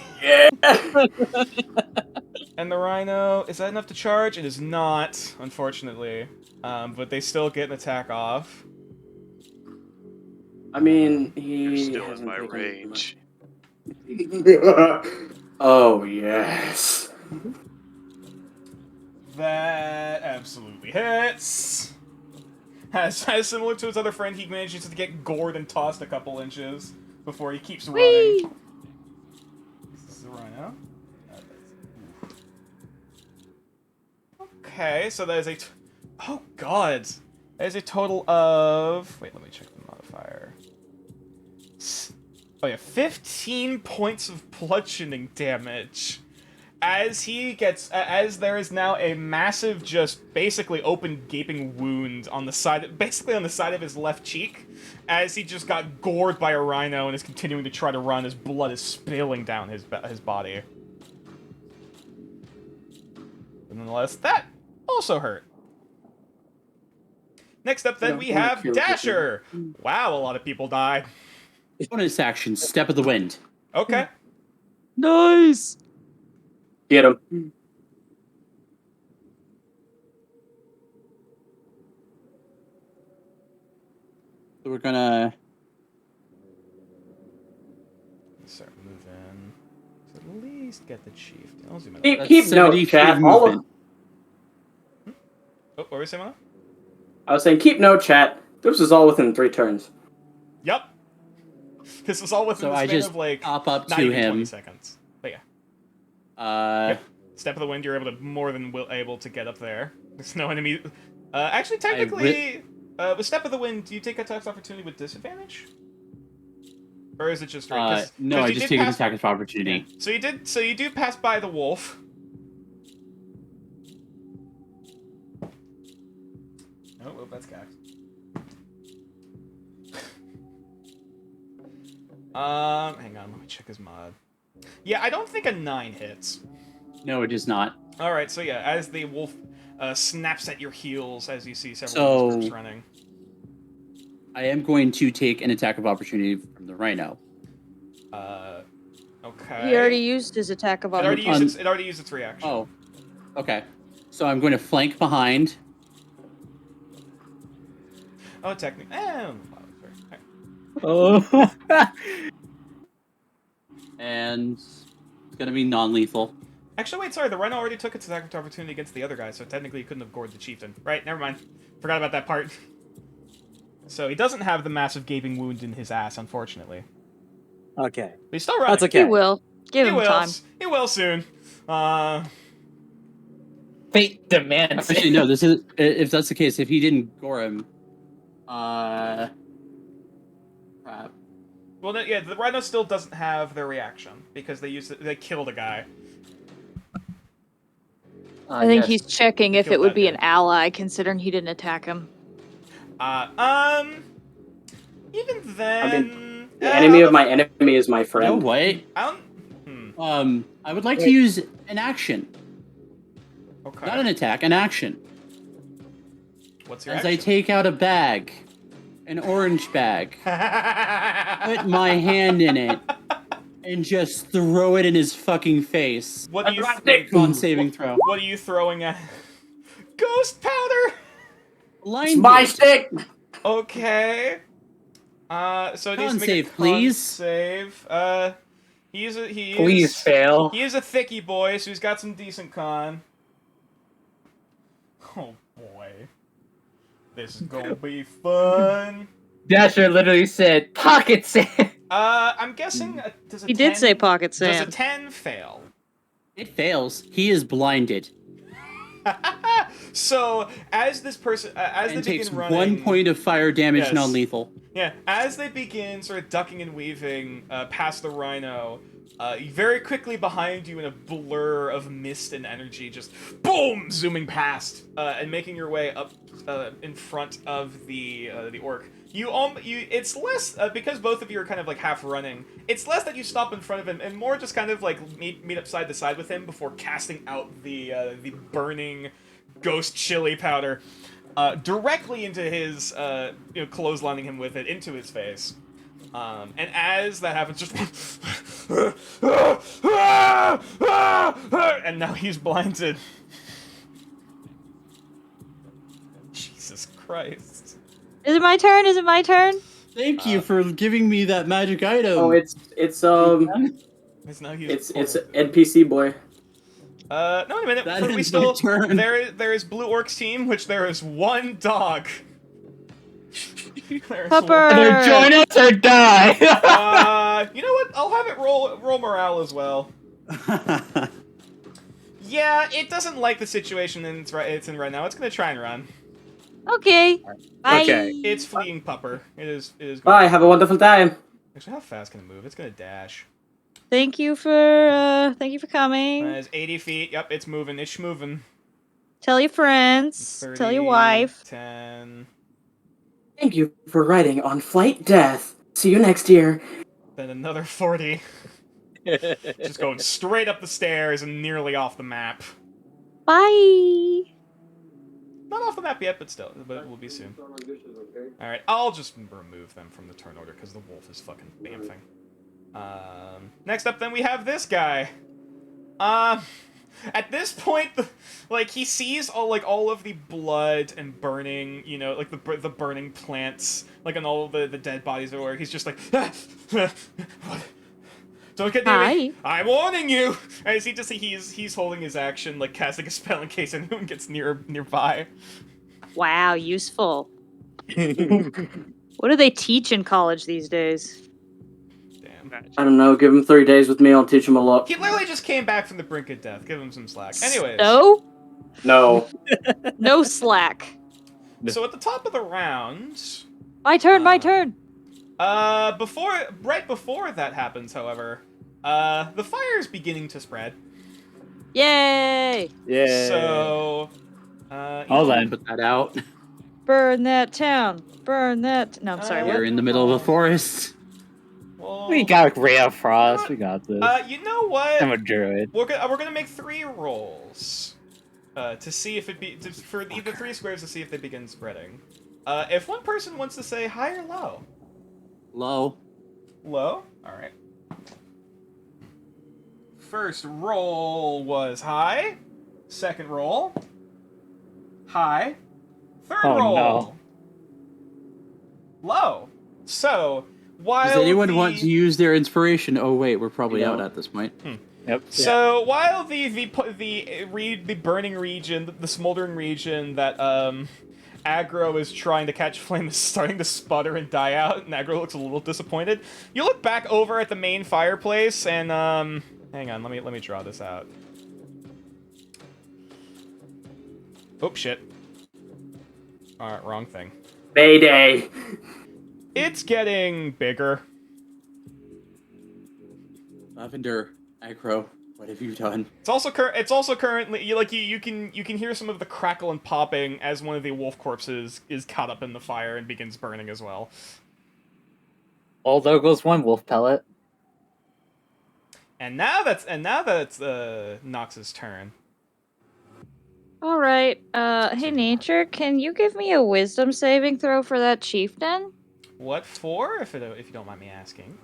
And the Rhino, is that enough to charge? It is not, unfortunately. But they still get an attack off. I mean, You're he still in hasn't my taken range. Oh yes. That absolutely hits. As similar to his other friend, he manages to get gored and tossed a couple inches before he keeps Whee! running. This is the Rhino. Okay, so that is oh god! That is a total of... Wait, let me check the modifier. Oh yeah, 15 points of bludgeoning damage. As there is now a massive, just basically open, gaping wound on the side, basically on the side of his left cheek, as he just got gored by a Rhino and is continuing to try to run as blood is spilling down his body. But nonetheless, that also hurt. Next up, then, Yeah, we have kill Dasher. Wow, a lot of people died. Bonus action, Step of the Wind. Okay. Nice! Get him. So we're gonna... Start moving. So at least get the chief. I'll zoom in. Keep That's note, 70 chat. feet All of movement. Oh, what were you saying, Mona? I was saying, keep note, chat. This was all within 3 turns. Yep. This was all within So the I span just of like pop up not to even 20 him. seconds. But yeah. Uh, Step of the wind, you're able to get up there. There's no enemy. Actually, technically, with Step of the Wind, do you take attacks opportunity with disadvantage? Or is it just straight? no, I just take an attack of opportunity. Yeah. So you do pass by the wolf. Oh, well, that's cocked. Hang on, let me check his mod. Yeah, I don't think a 9 hits. No, it does not. Alright, so yeah, as the wolf snaps at your heels as you see several of his groups running. I am going to take an attack of opportunity from the rhino. Okay. He already used his attack of opportunity. It already used its reaction. Oh, okay. So I'm going to flank behind. Oh, technically. Oh. And it's going to be non-lethal. Actually, wait, sorry. The rhino already took its attack of opportunity against the other guy, so technically he couldn't have gored the chieftain. Right, never mind. Forgot about that part. So he doesn't have the massive gaping wound in his ass, unfortunately. Okay. But he's still running. That's okay. He will. Give him time. He will soon. Fate demands. Actually, no. This is if that's the case. If he didn't gore him, crap. Well, no, yeah, the rhino still doesn't have their reaction because they killed a guy. I think yes. he's checking if killed it would that be guy. an ally, considering he didn't attack him. Even then, The enemy of my enemy is my friend. No way. I don't. I would like to use an action, Okay. not an attack, an action. What's your As action? I take out a bag, an orange bag, put my hand in it, and just throw it in his fucking face. What are you? Con saving throw. What are you throwing at? Ghost powder. Line My boost. stick! Okay. So it needs Con to make save, a con please. save. Please fail. He is a thicky boy, so he's got some decent con. Oh boy, this is gonna be fun. Dasher literally said, "Pocket sand." I'm guessing. Does a He 10, did say pocket Does sand. a 10 fail? It fails. He is blinded So as this person, as and they takes begin running, 1 point of fire damage, Yes. non-lethal. Yeah, as they begin sort of ducking and weaving past the rhino, very quickly behind you in a blur of mist and energy, just boom, zooming past and making your way up in front of the orc. It's less because both of you are kind of like half running. It's less that you stop in front of him, and more just kind of like meet up side to side with him before casting out the burning ghost chili powder directly into his, clotheslining him with it into his face. And as that happens, just and now he's blinded. Jesus Christ. Is it my turn? Is it my turn? Thank you for giving me that magic item. Oh, it's It's now he's NPC boy. no, wait a minute. That we is still my turn. there is Blue Orc's team, which there is one dog. There's Pupper! Either join us or die. You know what? I'll have it roll morale as well. Yeah, it doesn't like the situation it's in right now. It's gonna try and run. Okay. Bye. Okay. It's fleeing pupper. It is. Bye, have a wonderful time. Actually, how fast can it move? It's gonna dash. Thank you for coming. It's 80 feet. Yep, it's moving. It's moving. Tell your friends. Tell your wife. 10. Thank you for riding on Flight Death. See you next year. Then another 40. Just going straight up the stairs and nearly off the map. Bye. Not off the map yet, but still. But it will be soon. Alright, I'll just remove them from the turn order because the wolf is fucking bamfing. Next up, then, we have this guy. At this point, he sees all of the blood and burning, like the burning plants, and all of the dead bodies everywhere. He's just like, what? Don't get near me. Hi. I'm warning you. As he's holding his action, like casting a spell in case anyone gets nearby. Wow, useful. What do they teach in college these days? Damn. I don't know. Give him 3 days with me. I'll teach him a lot. He literally just came back from the brink of death. Give him some slack. Anyways. No? No. No slack. So at the top of the round. My turn, my turn. Right before that happens, however, the fire is beginning to spread. Yay! Yeah. So, Hold on, put that out. Burn that town. Burn that. No, I'm sorry. We're in the middle of a forest. Well, We got Ray of Frost. We got this. you know what? I'm a druid. We're gonna make 3 rolls, to see if for either 3 squares to see if they begin spreading. If one person wants to say high or low. Low. Low? Alright. First roll was high. Second roll. High. Third roll. No. Low. So, while Does anyone want to use their inspiration? Oh wait, we're probably No. out at this point. Yep. So while the burning region, the smoldering region that Aggro is trying to catch flame is starting to sputter and die out, and Aggro looks a little disappointed. You look back over at the main fireplace, and hang on, let me draw this out. Oh shit! All right, wrong thing. Mayday. It's getting bigger. Lavender, Aggro, what have you done? It's also currently you can hear some of the crackle and popping as one of the wolf corpses is caught up in the fire and begins burning as well. Well, there goes one wolf pellet. And now that's Nox's turn. All right. Hey, Nature, can you give me a wisdom saving throw for that chieftain? What for, if you don't mind me asking?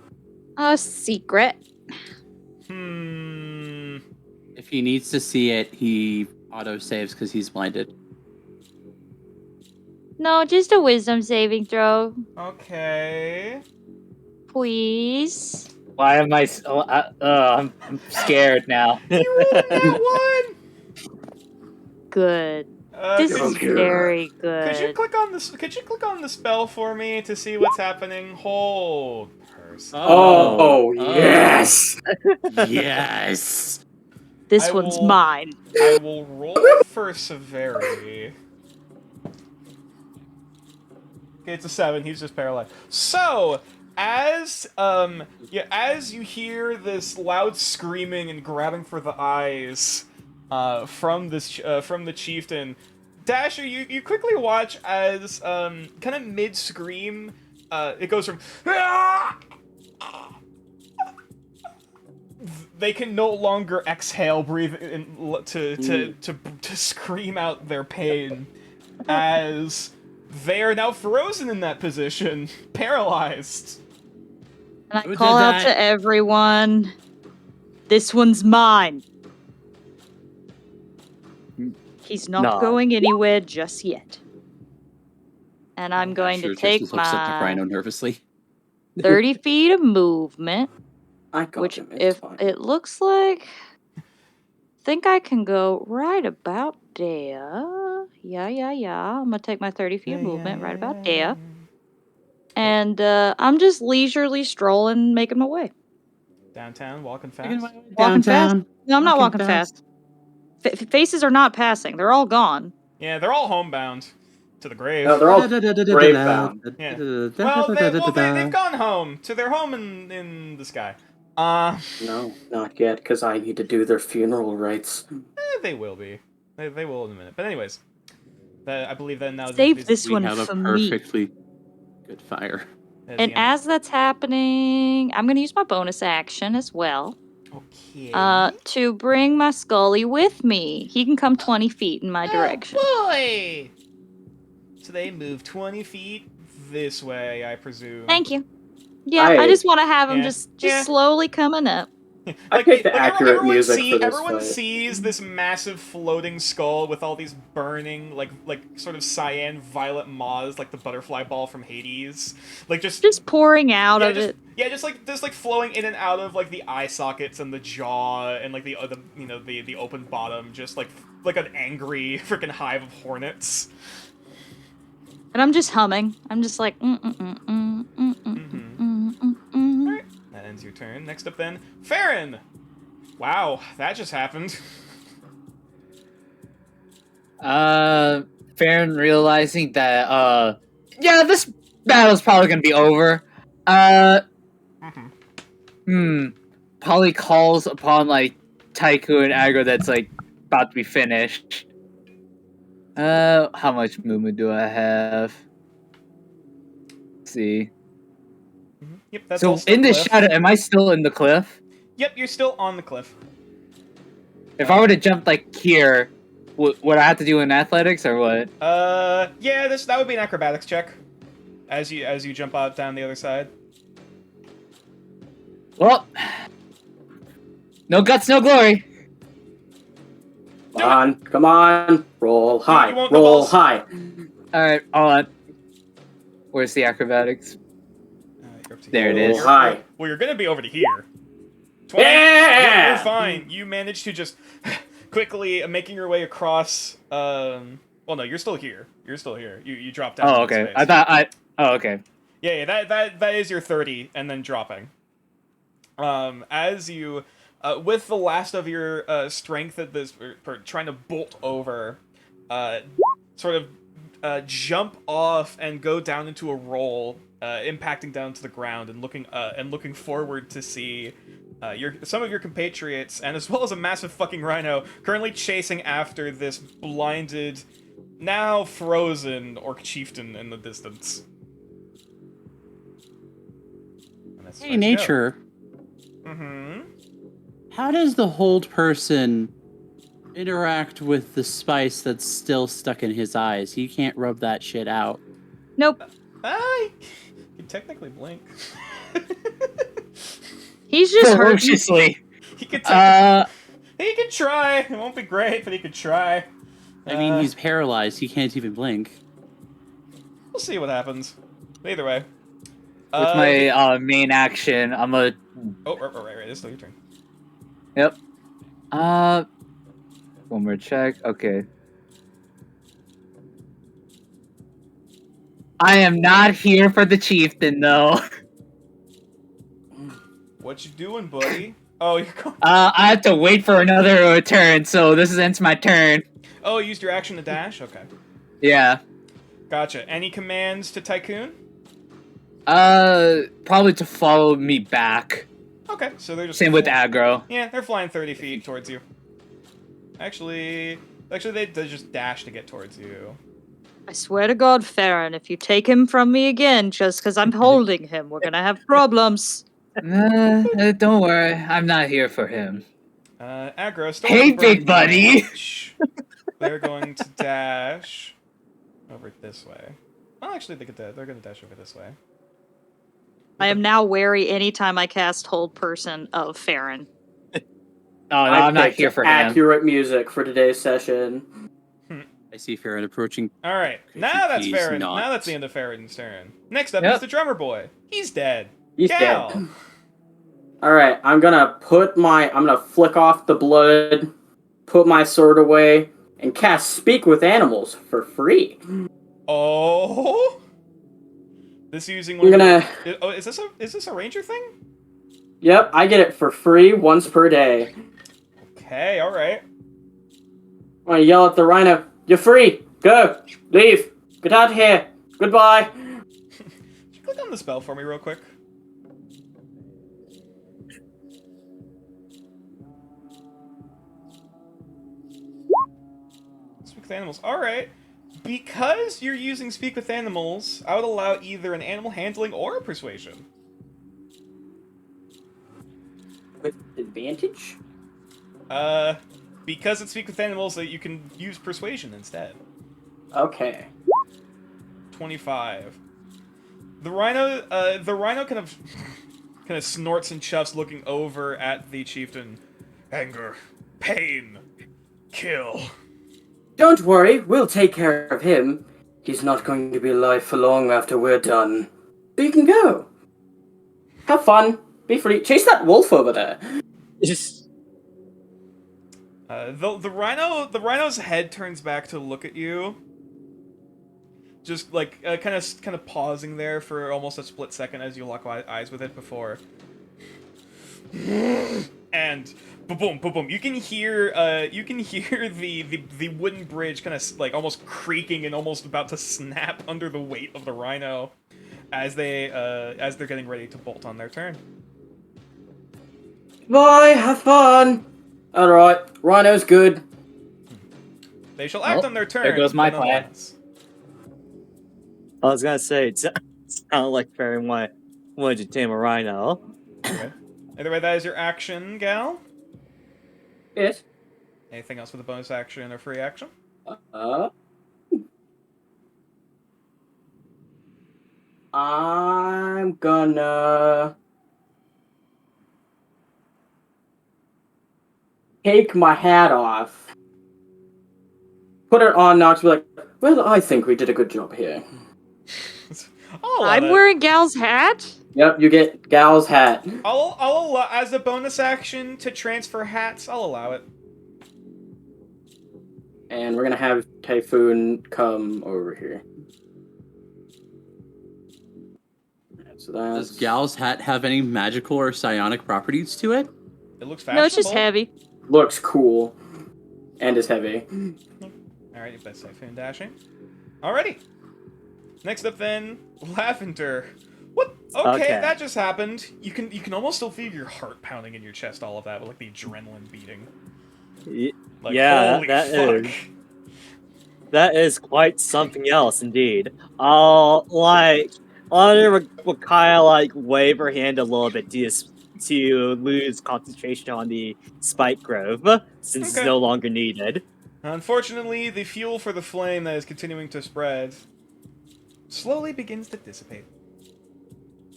A secret. If he needs to see it, he auto saves because he's blinded. No, just a wisdom saving throw, Okay. please. Why am I? I'm scared now. You rolled that one. Good. This is very good. Could you click on the spell for me to see what's happening? Hold person. Oh, yes. Yes. This one's mine. I will roll for severity. Okay, it's a 7. He's just paralyzed. So, as you hear this loud screaming and grabbing for the eyes from the chieftain, Dasher, you quickly watch as kind of mid scream, it goes from they can no longer exhale, breathe in, to scream out their pain as they are now frozen in that position, paralyzed. And I call out to everyone, this one's mine. He's not going anywhere just yet. And I'm going to take just looks up to my Rhino nervously. 30 feet of movement, which if fine. it looks like, I think I can go right about there. Yeah. I'm gonna take my 30 feet of movement right about there. And I'm just leisurely strolling, making my way. Downtown, walking fast. Walking fast? No, I'm not walking fast. Faces are not passing. They're all gone. Yeah, they're all homebound to the grave. No, they're all grave bound. Yeah. Well, they've gone home to their home in the sky. No, not yet, because I need to do their funeral rites. They will be. They will in a minute. But anyways, I believe that now. Save this We one have for a me. perfectly good fire. And as that's happening, I'm going to use my bonus action as well. Okay. To bring my Scully with me. He can come 20 feet in my direction. Boy! So they move 20 feet this way, I presume. Thank you. Yeah, I just want to have him just Yeah. slowly coming up. I picked the accurate everyone music for this everyone fight. sees this massive floating skull with all these burning, like sort of cyan violet moths, like the butterfly ball from Hades, like just pouring out of just, it. Yeah, just like flowing in and out of like the eye sockets and the jaw and like the the open bottom, just like an angry freaking hive of hornets. And I'm just humming. I'm just like. Alright, that ends your turn. Next up then, Farron! Wow, that just happened. Farron realizing that, yeah, this battle's probably gonna be over. Probably calls upon, like, Tycoon and Aggro that's, like, about to be finished. How much movement do I have? Let's see. Yep, that's So, all still in the cliff. shadow, am I still in the cliff? Yep, you're still on the cliff. If I were to jump, like, here, would I have to do an athletics or what? Yeah, that would be an acrobatics check. As you jump out down the other side. Well, no guts, no glory. Come on, roll high, you won't know roll balls. high. Alright, hold on. Where's the acrobatics? There it is. High. Well, you're gonna be over to here. 20. Yeah! You're fine. You managed to just quickly making your way across. Well, no, you're still here. You're still here. You dropped down. Oh, into okay. space. I thought Oh, okay. Yeah, that is your 30, and then dropping. As you, with the last of your strength at this, trying to bolt over, sort of jump off and go down into a roll, impacting down to the ground and looking forward to see some of your compatriots, and as well as a massive fucking rhino, currently chasing after this blinded, now frozen orc chieftain in the distance. Hey, nature. How does the hold person interact with the spice that's still stuck in his eyes? He can't rub that shit out. Nope. You can technically blink. He's just hurting. Ferociously. He can try. It won't be great, but he could try. I mean, he's paralyzed. He can't even blink. We'll see what happens. Either way. With my main action, I'm gonna. Oh, right. It's still your turn. Yep. One more check. Okay. I am not here for the chieftain, though. What you doing, buddy? Oh, you're going. I have to wait for another turn, so this ends my turn. Oh, you used your action to dash? Okay. Yeah. Gotcha. Any commands to Tycoon? Probably to follow me back. Okay, so they're just... Same with aggro. Yeah, they're flying 30 feet towards you. Actually, they just dash to get towards you. I swear to God, Farron, if you take him from me again just because I'm holding him, we're gonna have problems. Don't worry, I'm not here for him. Aggro, still Hey, on burn big buddy! damage. They're going to dash over this way. Well, actually, they're going to dash over this way. I am now wary anytime I cast Hold Person of Farron. Oh, no, I'm not here for him. Accurate music for today's session. I see Farron approaching. All right, now that's He's Farron. not. Now that's the end of Farron's turn. Next up Yep. is the drummer boy. He's dead. He's Cal. dead. Alright, I'm gonna flick off the blood, put my sword away, and cast Speak with Animals for free. Oh. This using I'm gonna... Oh, is this a ranger thing? Yep, I get it for free once per day. Okay, all right. I'm gonna yell at the rhino, "You're free! Go! Leave! Get out of here! Goodbye!" Could you click on the spell for me real quick? Speak with animals. All right. Because you're using Speak with Animals, I would allow either an animal handling or a persuasion. With advantage? Because it's Speak with Animals, that you can use persuasion instead. Okay. 25. The rhino kind of kind of snorts and chuffs, looking over at the chieftain. Anger, pain, kill. Don't worry, we'll take care of him. He's not going to be alive for long after we're done. So you can go. Have fun. Be free. Chase that wolf over there. Just The rhino's head turns back to look at you. Just like kind of pausing there for almost a split second as you lock eyes with it before. And boom, boom, boom. You can hear the wooden bridge kind of like almost creaking and almost about to snap under the weight of the rhino as they're getting ready to bolt on their turn. Bye, have fun. Alright, rhino's good. They shall act on their turn. there goes my but plan. nonetheless. I was gonna say it sounded like very much wanted to tame a rhino. Okay. Either way, that is your action, Gal. Yes. Anything else with a bonus action or free action? I'm gonna take my hat off, put it on Nox, be like, well, I think we did a good job here. I'm wearing Gal's hat? Yep, you get Gal's hat. I'll allow, as a bonus action to transfer hats, I'll allow it. And we're gonna have Typhoon come over here. So that's... Does Gal's hat have any magical or psionic properties to it? It looks fashionable. No, it's just heavy. Looks cool. And is heavy. Alright, best Typhoon dashing. Alrighty. Next up then, Lavender. What? Okay, that just happened. You can almost still feel your heart pounding in your chest, all of that, with like the adrenaline beating. Like, Yeah, holy that fuck. that is quite something else indeed. Like Honor will kind of like wave her hand a little bit to lose concentration on the spike grove since it's no longer needed. Unfortunately, the fuel for the flame that is continuing to spread slowly begins to dissipate.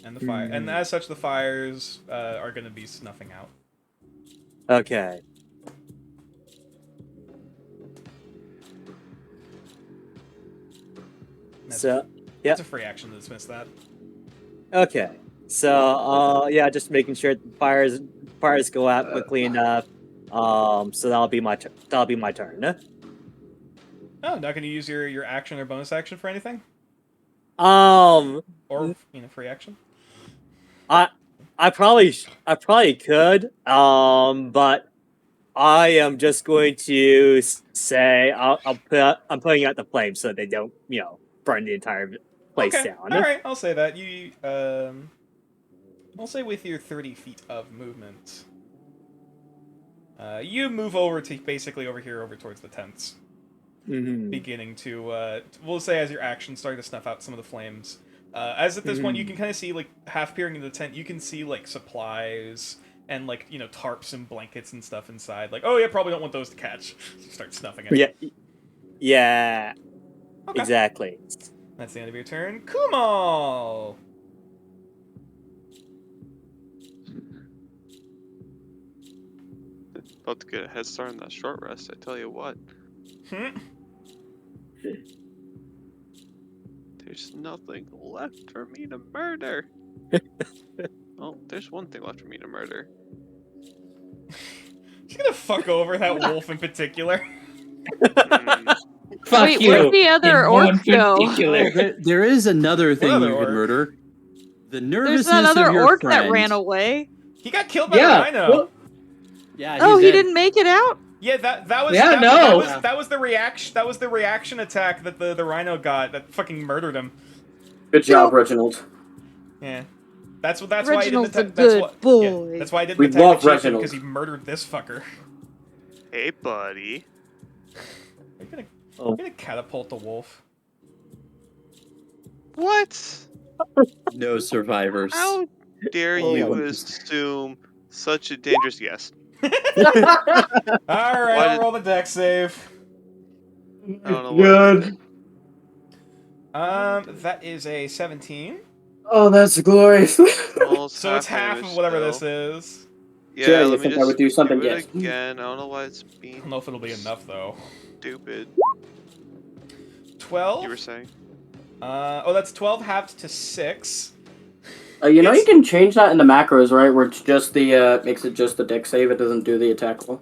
And the fire, and as such, the fires are going to be snuffing out. Okay. That's a free action to dismiss that. Okay. So, yeah, just making sure the fires go out quickly enough. So that'll be my turn. Oh, not going to use your action or bonus action for anything? Or free action. I probably could. But I am just going to say I'm putting out the flames so they don't burn the entire place down. All right, I'll say that I'll say with your 30 feet of movement, you move over to basically over towards the tents. Beginning to, we'll say as your action's starting to snuff out some of the flames. As at this point, you can kind of see, like, half peering into the tent, you can see, like, supplies and, like, tarps and blankets and stuff inside. Like, oh, yeah, probably don't want those to catch. You start snuffing it. Yeah. Okay. Exactly. That's the end of your turn. Kumal! About to get a head start on that short rest, I tell you what. There's nothing left for me to murder. Oh, there's one thing left for me to murder. She's gonna fuck over that wolf in particular. Fuck Wait, you. Where'd the other orc go? There is another thing you could murder. The nervousness There's another of your orc friend. that ran away. He got killed by the rhino. Well, yeah. Oh, he didn't make it out? Yeah, that was that was the reaction. That was the reaction attack that the rhino got that fucking murdered him. Good job, Reginald. Yeah, that's why I Reginald's didn't a good boy. That's why I didn't We attack love the chieftain, Reginald. because he murdered this fucker. Hey, buddy. You're gonna catapult the wolf. What? No survivors. How dare you assume such a dangerous guess? Alright, I'll roll the deck save. I don't know Good. That is a 17. Oh, that's glorious. Almost So it's half damage of whatever still. this is. Yeah, Sure, you let me think I just would do something? do it Yes. again. I don't know why it's I being don't know if it'll be enough though. stupid. 12. You were saying? Oh, that's 12 halved to 6. You know It's- you can change that in the macros, right? Where it's just the makes it just the deck save. It doesn't do the attack roll.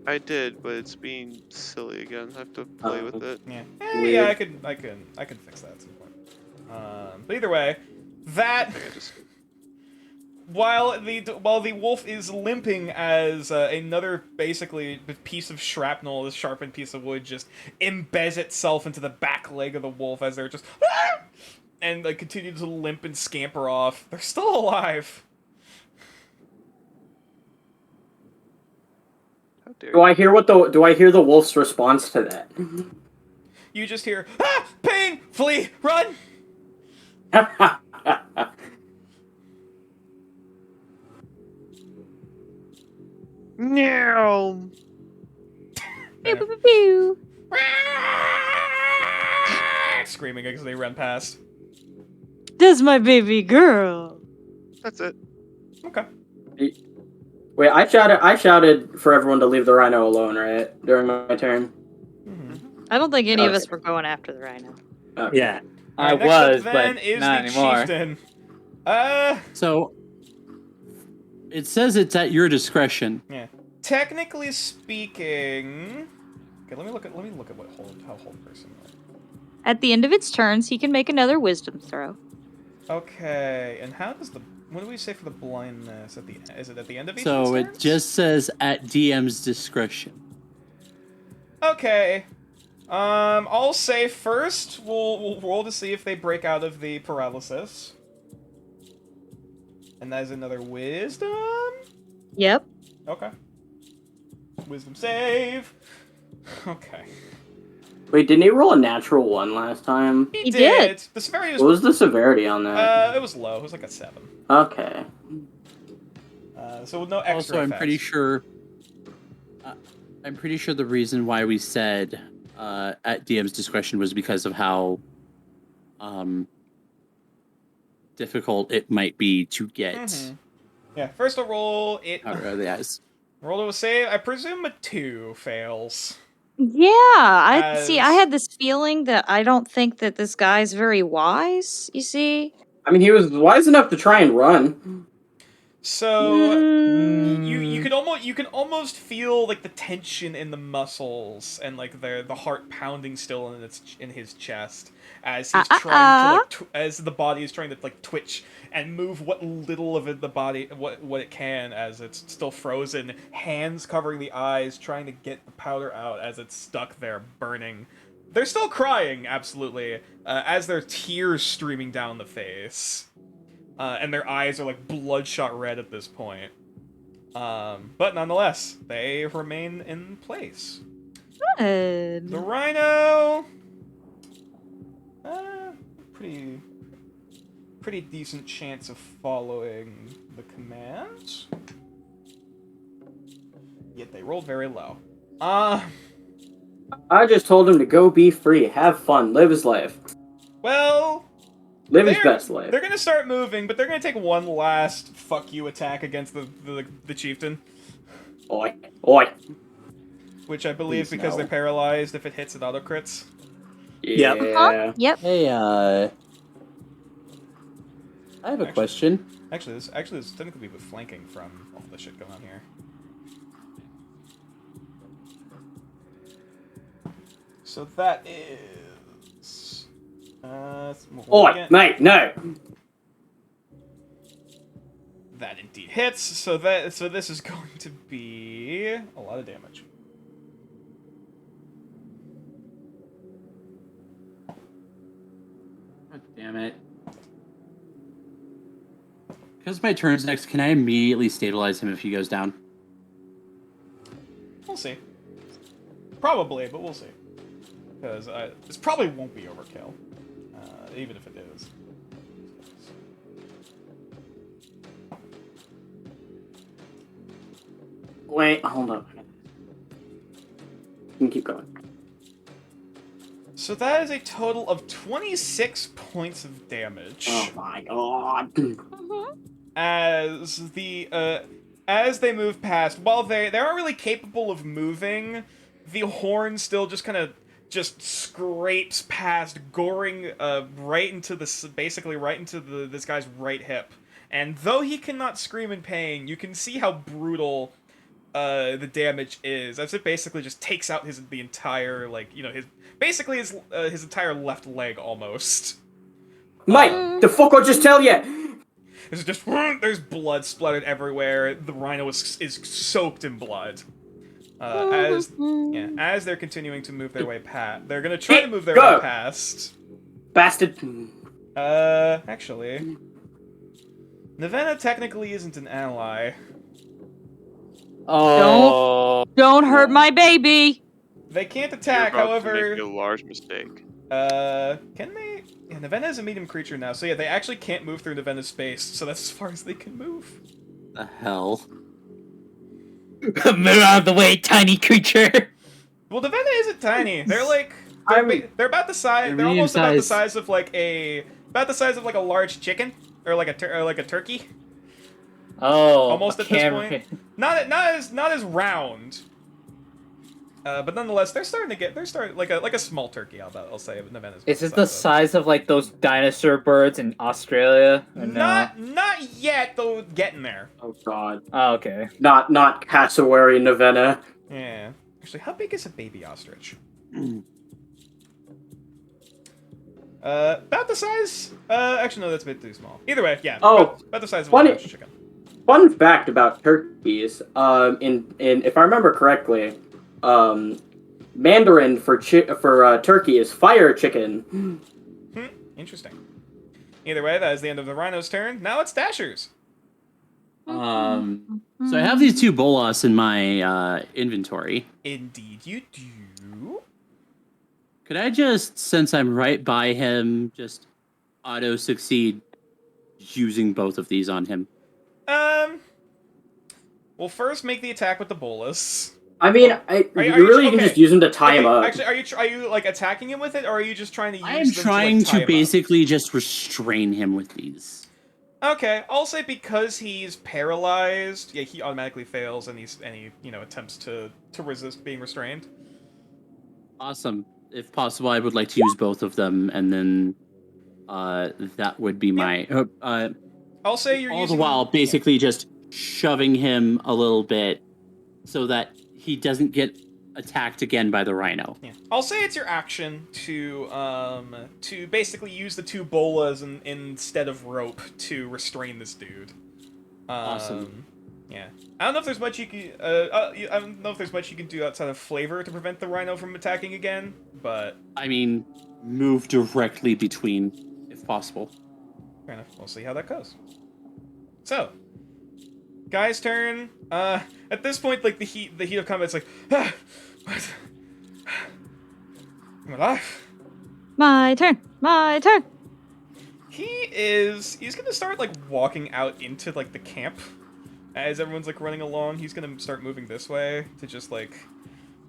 I did, but it's being silly again. I have to play with it. Yeah. Weird. Yeah, I can fix that at some point. But either way, that I think I just while the wolf is limping as another basically piece of shrapnel, this sharpened piece of wood, just embeds itself into the back leg of the wolf as they're just and like continue to limp and scamper off. They're still alive. how dare Do I hear the wolf's response to that? You just hear pain, flee, run. No. Pew, pew, pew, pew. Screaming as they run past. That's my baby girl. That's it. Okay. Wait, I shouted for everyone to leave the rhino alone, right? During my turn. I don't think any of Okay. us were going after the rhino. Okay. Yeah, Alright, I next up was, then but is not the anymore. chieftain. So it says it's at your discretion. Yeah. Technically speaking, okay. Let me look at how hold person. At the end of its turns, he can make another wisdom throw. Okay, and how does what do we say for the blindness at the? Is it at the end of each? So of its it turns? just says at DM's discretion. Okay. I'll say first we'll roll to see if they break out of the paralysis. And that is another wisdom? Yep. Okay. Wisdom save. Okay. Wait, didn't he roll a natural 1 last time? He He did. did. The severity What was the severity on that? it was low. It was like a 7. Okay. So with no extra Also, I'm pretty sure. I'm pretty sure the reason why we said at DM's discretion was because of how difficult it might be to get. Mm-hmm. Yeah, first I'll roll it. Out of the eyes. Roll to a save. I presume a 2 fails. Yeah, I see. I As- had this feeling that I don't think that this guy's very wise. You see, I mean, he was wise enough to try and run. So Mm, you can almost feel like the tension in the muscles and like the heart pounding still in his chest as he's trying to like as the body is trying to like twitch and move what little of it the body what it can as it's still frozen, hands covering the eyes trying to get the powder out as it's stuck there burning. They're still crying, absolutely, as their tears streaming down the face. And their eyes are like bloodshot red at this point. But nonetheless, they remain in place. good. The rhino, pretty decent chance of following the commands. Yet they rolled very low. I just told him to go be free, have fun, live his life. Well, Live his best life. They're gonna start moving, but they're gonna take one last fuck you attack against the chieftain. Oi. Oi. Which I believe Please because no. they're paralyzed, if it hits, it auto crits. Yeah. Huh? Yep. Hey, I have a question. Actually, this technically with flanking from all the shit going on here. So that is. Oi, mate, no. That indeed hits. So this is going to be a lot of damage. God damn it. Because my turn's next, can I immediately stabilize him if he goes down? We'll see. Probably, but we'll see. Because this probably won't be overkill, even if it is. Wait, hold up. You can keep going. So that is a total of 26 points of damage. Oh my god. As they move past, while they aren't really capable of moving, the horn still just kind of scrapes past, goring right into this guy's right hip. And though he cannot scream in pain, you can see how brutal the damage is, as it basically just takes out the entire, like, you know, his entire left leg almost. Mike, the fuck I just tell you? There's blood splattered everywhere. The rhino is soaked in blood. As they're continuing to move their way past, they're gonna try to move their way past. Bastard. Actually, Navenna technically isn't an ally. Oh. Don't hurt my baby. They can't attack, You're about however. to make a large mistake. Can they? Yeah, Navenna is a medium creature now, so yeah, they actually can't move through Navenna's space, so that's as far as they can move. The hell? Move out of the way, tiny creature. Well, Navenna isn't tiny. They're like they're about the size. They're almost about the size of like a large chicken or like a turkey. Oh, Almost at this point. Not as round. But nonetheless, they're starting like a small turkey. I'll say Navenna's. Is it the size of like those dinosaur birds in Australia? Or not yet, though. Getting there. Oh god. Oh, okay. Not cassowary Navenna. Yeah. Actually, how big is a baby ostrich? About the size. Actually, no, that's a bit too small. Either way, yeah. Oh, about the size of a funny. large chicken. Fun fact about turkeys. In if I remember correctly, Mandarin for turkey is fire chicken. Interesting. Either way, that is the end of the rhino's turn. Now it's Dasher's. So I have these two bolas in my inventory. Indeed, you do. Could I just, since I'm right by him, just auto succeed using both of these on him? Well, first make the attack with the bolas. I mean, you can just use them to tie him up. Actually, are you like attacking him with it, or are you just trying to use? I am trying to basically just restrain him with these. Okay, I'll say because he's paralyzed, yeah, he automatically fails, and he attempts to resist being restrained. Awesome. If possible, I would like to use both of them, and then that would be my. I'll say you're all using the while basically just shoving him a little bit so that he doesn't get attacked again by the rhino. Yeah. I'll say it's your action to basically use the two bolas instead of rope to restrain this dude. Awesome. Yeah. I don't know if there's much you can. I don't know if there's much you can do outside of flavor to prevent the rhino from attacking again, but I mean, move directly between, if possible. Fair enough. We'll see how that goes. So, guy's turn. At this point, like the heat of combat's like, what? I'm alive. My turn. My turn. He's gonna start like walking out into like the camp as everyone's like running along. He's gonna start moving this way to just like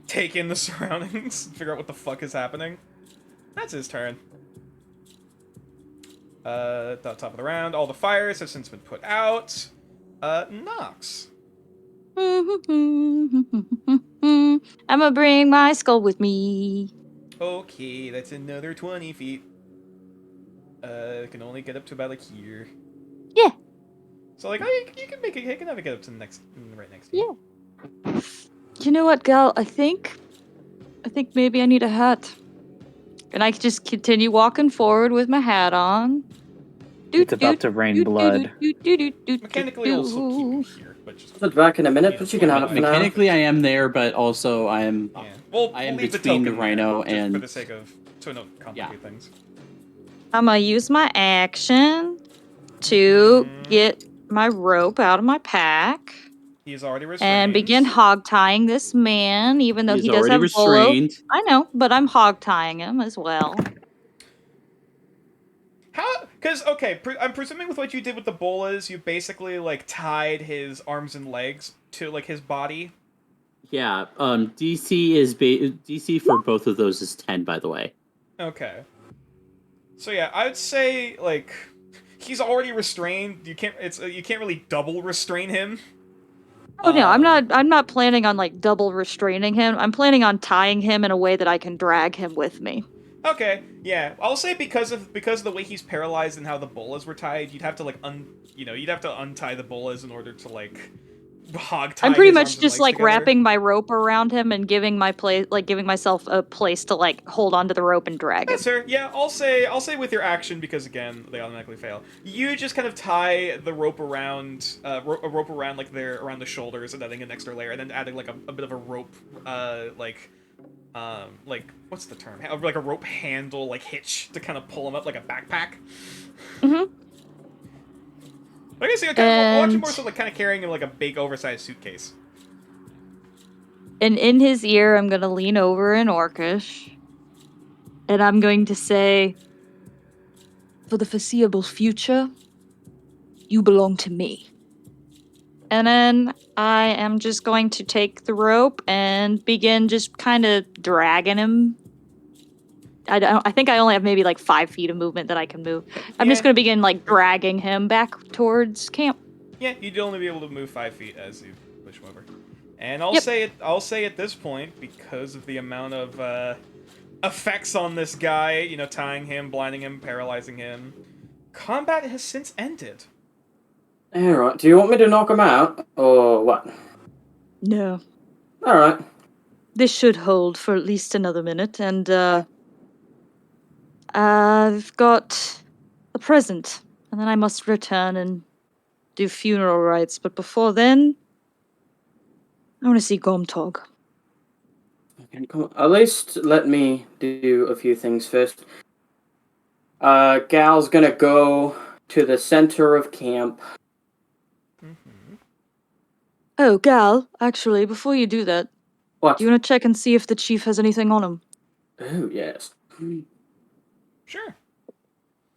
take in the surroundings and figure out what the fuck is happening. That's his turn. At the top of the round, all the fires have since been put out. Nox. I'm gonna bring my skull with me. Okay, that's another 20 feet. Can only get up to about like here. Yeah. So like, oh, you can make it. You can have it get up to right next to you. Yeah. You know what, gal? I think maybe I need a hat. And I can just continue walking forward with my hat on. It's about to rain blood. Mechanically, I'll still keep you here, but just I'll be back in a minute, but you can have it for now. Mechanically, I am there, but also I am. Yeah. Well, I am we'll leave between the token rhino there, just and for the sake of to not complicate things. I'm gonna use my action to get my rope out of my pack. He's already restrained. And begin hog tying this man, even though He's he does already have bolo. restrained. I know, but I'm hog tying him as well. How? Because okay, I'm presuming with what you did with the bolas, you basically like tied his arms and legs to like his body. Yeah. DC is DC for both of those is 10, by the way. Okay. So yeah, I would say like he's already restrained. You can't. You can't really double restrain him. Oh no, I'm not planning on like double restraining him. I'm planning on tying him in a way that I can drag him with me. Okay, yeah. I'll say because of the way he's paralyzed and how the bolas were tied, you'd have to like you'd have to untie the bolas in order to like hog tie. I'm pretty his much arms and just legs like together. wrapping my rope around him and giving myself a place to like hold onto the rope and drag him. That's fair. Yeah, I'll say with your action because again they automatically fail. You just kind of tie the rope around a rope around like around the shoulders and adding an extra layer, and then adding like a bit of a rope like what's the term? Like a rope handle like hitch to kind of pull him up like a backpack. Mm-hmm. I guess I'll watch him more so like kind of carrying him like a big oversized suitcase. And in his ear, I'm gonna lean over in Orcish, and I'm going to say, "For the foreseeable future, you belong to me." And then I am just going to take the rope and begin just kind of dragging him. I think I only have maybe like 5 feet of movement that I can move. I'm just going to begin like dragging him back towards camp. Yeah, you'd only be able to move 5 feet as you push him over. And I'll say at this point, because of the amount of effects on this guy, you know, tying him, blinding him, paralyzing him, combat has since ended. Alright, do you want me to knock him out, or what? No. Alright. This should hold for at least another minute, and I've got a present, and then I must return and do funeral rites, but before then, I want to see Gomtog. At least let me do a few things first. Gal's gonna go to the center of camp. Oh, Gal, actually, before you do that, What? do you want to check and see if the chief has anything on him? Oh, yes. Sure.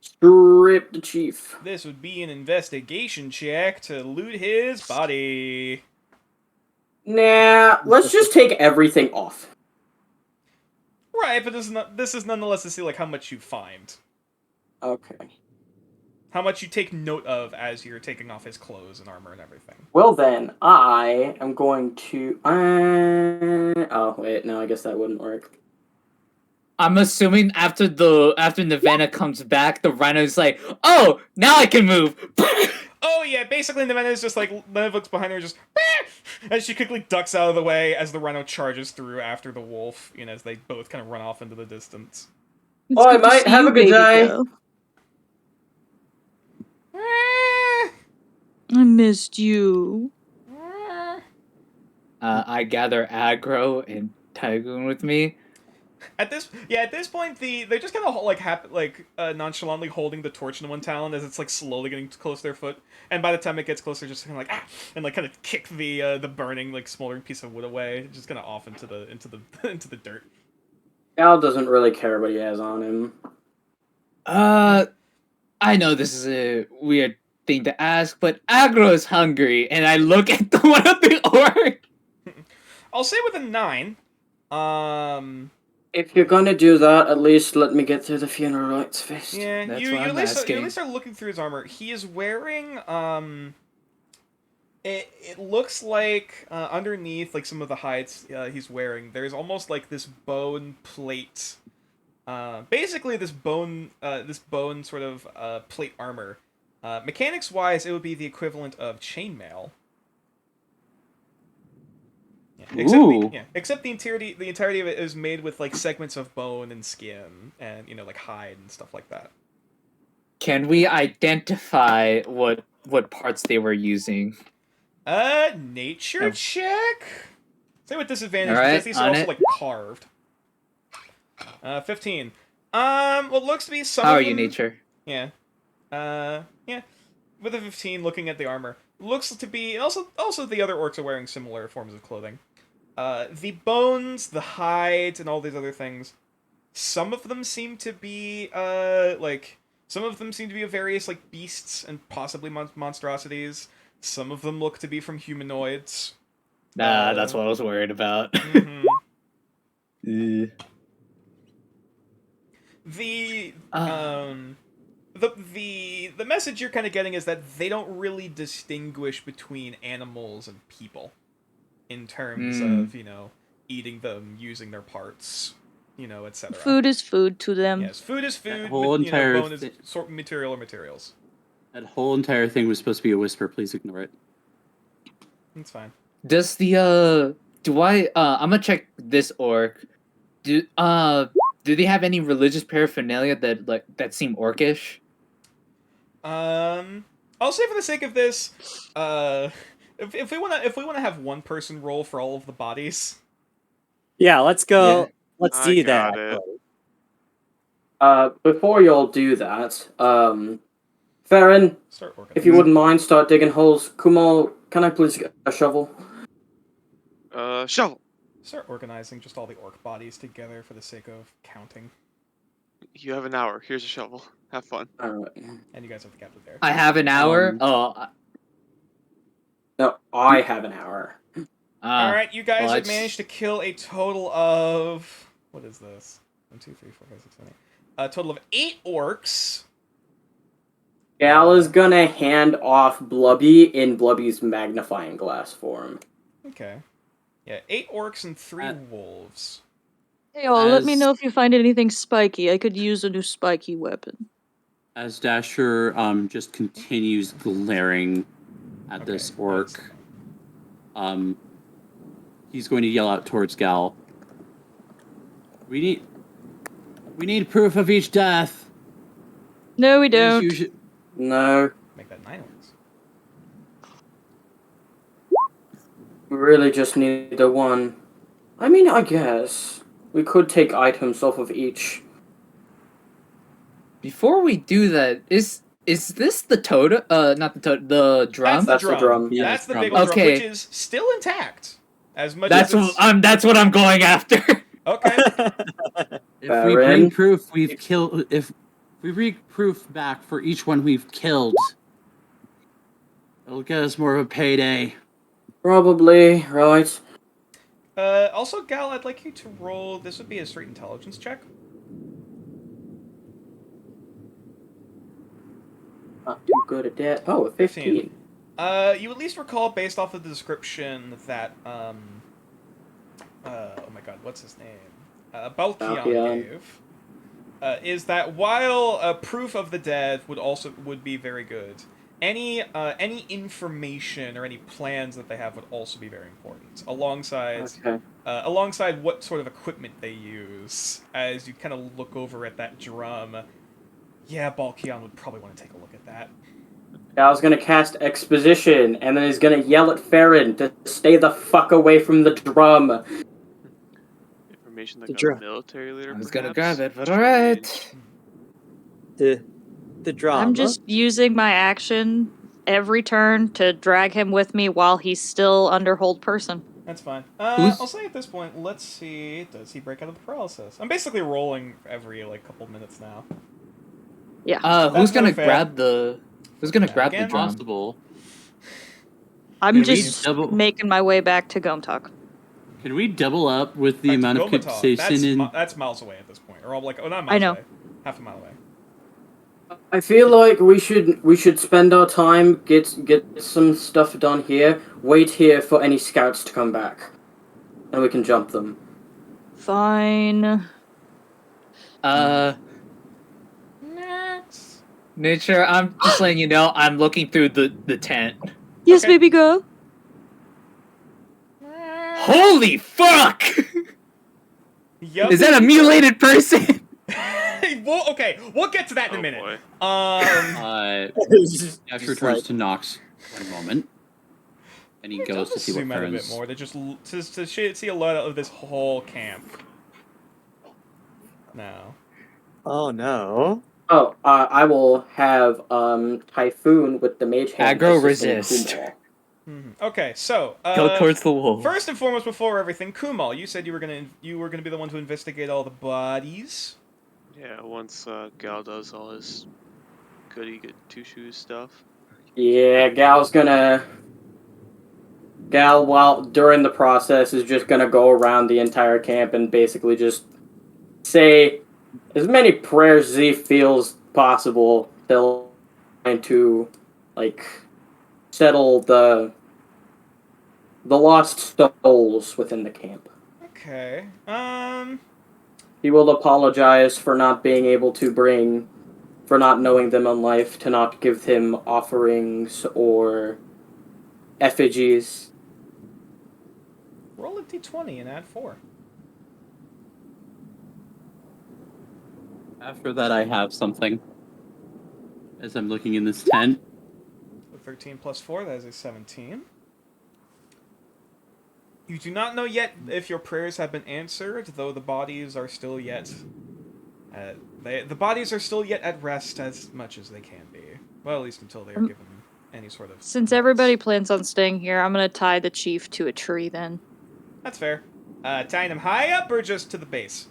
Strip the chief. This would be an investigation check to loot his body. Nah, let's just take everything off. Right, but this is nonetheless to see like how much you find. Okay. How much you take note of as you're taking off his clothes and armor and everything. Well then, I am going to... oh, wait, no, I guess that wouldn't work. I'm assuming after Nirvana comes back, the rhino's like, "Oh, now I can move." Oh yeah, basically Nirvana's just like, Nev looks behind her just, as she quickly ducks out of the way as the rhino charges through after the wolf, you know, as they both kind of run off into the distance. Oh, I might have a good day. I missed you. I gather aggro and Tygoon with me. At this point, they're just kind of like nonchalantly holding the torch in one talon as it's like slowly getting close to their foot, and by the time it gets closer, just kind of like and like kind of kick the burning like smoldering piece of wood away, just kind of off into the into the dirt. Gal doesn't really care what he has on him. I know this is a weird thing to ask, but aggro is hungry, and I look at one of the orcs. I'll say with a 9. If you're gonna do that, at least let me get through the funeral rites first. Yeah, That's you what at I'm least asking. start looking through his armor. He is wearing it looks like underneath like some of the hides he's wearing, there's almost like this bone plate. Basically this bone sort of plate armor. Mechanics wise, it would be the equivalent of chainmail. Yeah, except the entirety of it is made with like segments of bone and skin and like hide and stuff like that. Can we identify what parts they were using? Nature check. Say with disadvantage All right, because these are on also it. like carved. 15. What looks to be some. How of are you, them- nature? Yeah. Yeah. With a 15, looking at the armor, looks to be also the other orcs are wearing similar forms of clothing. The bones, the hides, and all these other things. Some of them seem to be some of them seem to be of various like beasts and possibly monstrosities. Some of them look to be from humanoids. Nah, that's what I was worried about. Mhm. the message you're kind of getting is that they don't really distinguish between animals and people in terms of, you know, eating them, using their parts, you know, etc. Food is food to them. Yes, food is food. whole You know, entire bone is thi- material or materials. That whole entire thing was supposed to be a whisper. Please ignore it. It's fine. Does the I'm gonna check this orc. Do they have any religious paraphernalia that seem orcish? I'll say for the sake of this, if we wanna have one person roll for all of the bodies. Yeah, let's go. Yeah. Let's I do got that. it. Before y'all do that, Farron, Start organizing. if you wouldn't mind, start digging holes. Kumal, can I please get a shovel? Shovel. Start organizing just all the orc bodies together for the sake of counting. You have an hour. Here's a shovel. Have fun. Alright. And you guys have the captive there. I have an hour. No, I have an hour. Alright, you guys well, have managed to kill a total of... What is this? 1, 2, 3, 4, 5, 6, 7, 8. A total of 8 orcs. Gal is gonna hand off Blubby in Blubby's magnifying glass form. Okay. Yeah, 8 orcs and 3 wolves. Hey, all, let me As- know if you find anything spiky. I could use a new spiky weapon. As Dasher just continues glaring at Okay, this orc, he's going to yell out towards Gal. We need proof of each death. No, we It is don't. usu- No, Make that 9 orcs. we really just need the one. I mean, I guess. We could take items off of each. Before we do that, is this the totem? Not the totem. The drum. That's the drum. Yeah, That's the drum. big old drum, Okay. which is still intact. As much That's as it's... that's what I'm going after. Okay. If we bring proof, we've killed. If we bring proof back for each one we've killed, it'll get us more of a payday. Probably, right. Also, Gal, I'd like you to roll... This would be a straight intelligence check. Not too good at that. Oh, a 15. You at least recall, based off of the description, that, oh my god, what's his name? Balkion Balkion. gave, is that while proof of the dead would be very good, any information or any plans that they have would also be very important, alongside alongside what sort of equipment they use. As you kind of look over at that drum, yeah, Balkion would probably want to take a look at that. Gal's gonna cast exposition, and then he's gonna yell at Farron to stay the fuck away from the drum. Information The like a drum. military leader. I was gonna perhaps? grab it, but alright. The drama. I'm just using my action every turn to drag him with me while he's still under hold person. That's fine. Who's- I'll say at this point, let's see, does he break out of the paralysis? I'm basically rolling every, like, couple minutes now. Yeah. Who's That's gonna not fair. grab the? Who's gonna grab the Again? drum? Possible. I'm Can we just double- making my way back to Gomtok. Can we double up with the Back to amount of Gomatar. compensation That's miles away at this point. Or, like, oh, not miles I know. away. Half a mile away. I feel like we should spend our time, get some stuff done here, wait here for any scouts to come back, and we can jump them. Fine. Next. Nature, I'm just letting you know I'm looking through the tent. Yes, Okay. baby girl. Holy fuck! Yup. Is that a mutilated person? Well, okay, we'll get to that in a Oh, minute. boy. Dasher turns to Nox for a moment, and he I'll goes to just see what zoom out a Farron's. bit more to just see a lot of this whole camp. Now. Oh no. Oh, I will have Typhoon with the mage hand. Aggro assisting resist. Kumal. Okay, so Go towards the wolf. first and foremost, before everything, Kumal, you said you were gonna be the one to investigate all the bodies. Yeah, once Gal does all his goody good two shoes stuff. Yeah, Gal, while during the process, is just gonna go around the entire camp and basically just say as many prayers as he feels possible. They'll trying to like settle the lost souls within the camp. Okay. He will apologize for not being able to for not knowing them in life, to not give him offerings or effigies. Roll a d20 and add 4. After that, I have something. As I'm looking in this tent. So 13 plus 4, that is a 17. You do not know yet if your prayers have been answered, though the bodies are still yet... the bodies are still yet at rest as much as they can be. Well, at least until they are given any sort of... Since everybody plans on staying here, I'm gonna tie the chief to a tree then. That's fair. Tying him high up or just to the base?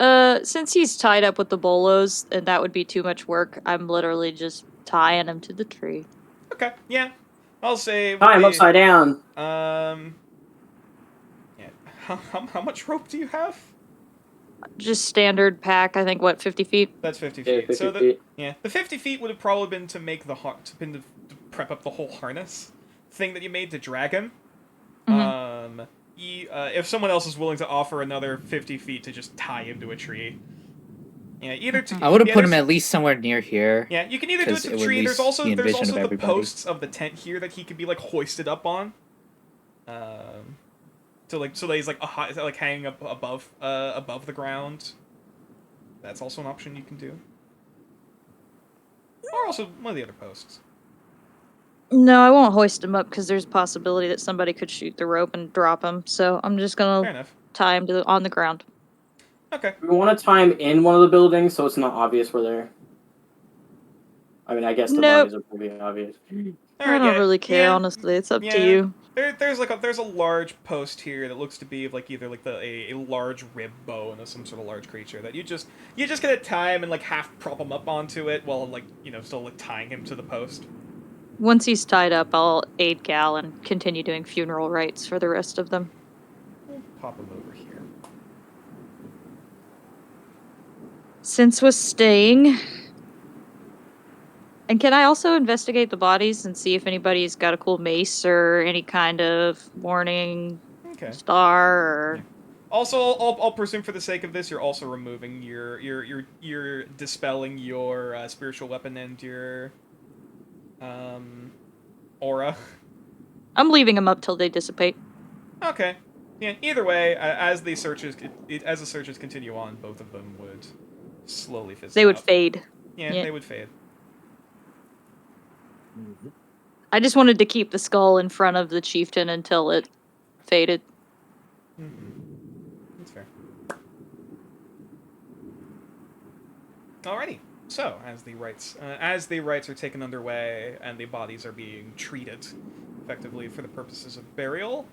Since he's tied up with the bolos, and that would be too much work, I'm literally just tying him to the tree. Okay, yeah. I'll say... Tie him upside down. Yeah. How much rope do you have? Just standard pack, I think, what, 50 feet? That's 50 Yeah, feet. 50 so feet. the 50 feet would have probably been to make the to prep up the whole harness thing that you made to drag him. If someone else is willing to offer another 50 feet to just tie him to a tree. Yeah, either to... I would have put him at least somewhere near here. Yeah, you can either do it 'cause to it the would tree. at There's least also be in vision of the everybody. posts of the tent here that he could be like hoisted up on. So that he's like hanging up above the ground. That's also an option you can do. Or also one of the other posts. No, I won't hoist him up because there's a possibility that somebody could shoot the rope and drop him. So I'm just Fair gonna enough. tie him on the ground. Okay. We want to tie him in one of the buildings so it's not obvious we're there. I mean, I guess the Nope. bodies are pretty obvious. I don't really care, honestly. It's up to you. There's a large post here that looks to be like either like a large rib bone of some sort of large creature that you just gotta tie him and like half prop him up onto it while like still like tying him to the post. Once he's tied up, I'll aid Gal and continue doing funeral rites for the rest of them. We'll pop him over here. Since we're staying... And can I also investigate the bodies and see if anybody's got a cool mace or any kind of warning star or... Also, I'll presume for the sake of this, you're also removing you're dispelling your spiritual weapon and your aura. I'm leaving them up till they dissipate. Okay. Yeah. Either way, as the searches continue on, both of them would slowly fizzle They would out. fade. Yeah, Yeah. they would fade. I just wanted to keep the skull in front of the chieftain until it faded. That's fair. Alrighty. So, as the rites are taken underway and the bodies are being treated effectively for the purposes of burial,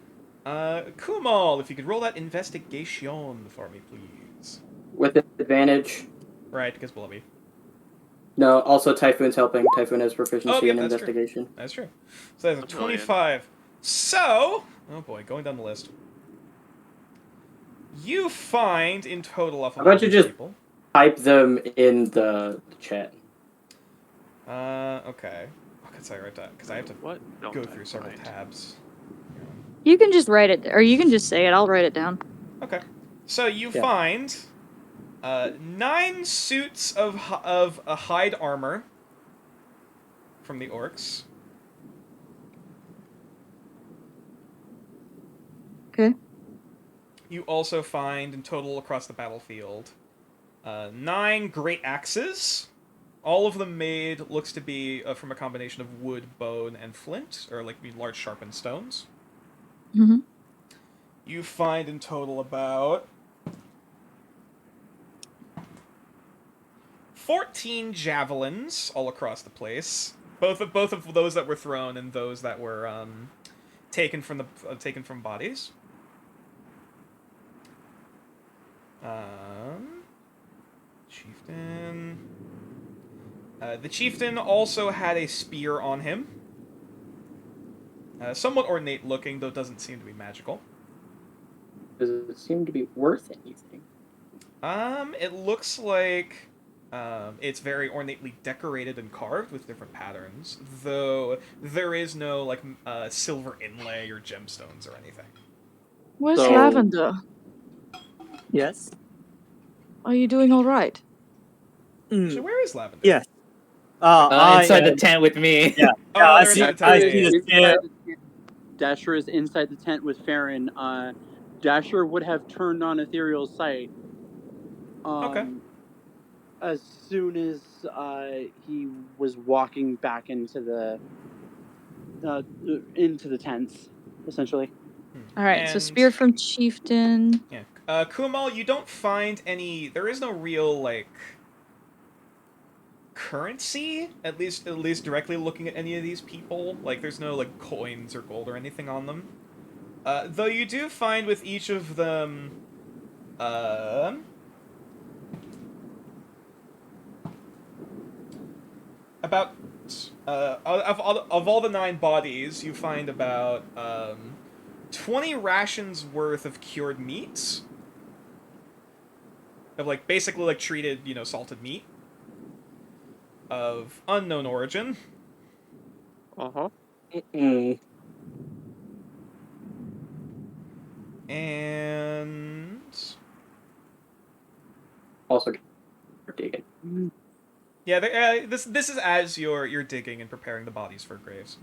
Kumal, if you could roll that investigation for me, please. With advantage. Right, because Blubby. No, also Typhoon's helping. Typhoon has proficiency in that's investigation. True. That's true. So that's a 25. So, oh boy, going down the list. You find in total of How about you just people. type them in the chat? Okay. Okay, sorry, right that because I have to Don't go I through several find? tabs. You can just write it, or you can just say it. I'll write it down. Okay. So you Yeah. find 9 suits of a hide armor from the orcs. Okay. You also find in total across the battlefield 9 great axes. All of them made looks to be from a combination of wood, bone, and flint, or like large sharpened stones. Mm-hmm. You find in total about 14 javelins all across the place. Both of those that were thrown and those that were taken from bodies. Chieftain. The chieftain also had a spear on him. Somewhat ornate looking, though it doesn't seem to be magical. Does it seem to be worth anything? It looks like it's very ornately decorated and carved with different patterns, though there is no like silver inlay or gemstones or anything. Where's So- Lavender? Yes. Are you doing all right? So where is Lavender? Yes. I Inside the am- tent with me. Yeah. Oh, I they're see- inside the I tent. see this- Inside the tent. Dasher is inside the tent with Farron. Dasher would have turned on Ethereal's sight. Okay. As soon as he was walking back into the tents, essentially. All right, so And- spear from Chieftain. Yeah. Kumal, you don't find any. There is no real like currency, at least directly looking at any of these people. Like, there's no like coins or gold or anything on them. Though you do find with each of them, about of all the 9 bodies, you find about 20 rations worth of cured meats. Of like basically like treated, salted meat. Of unknown origin. Uh-huh. Mm. And Also, digging. yeah, this is as you're digging and preparing the bodies for graves.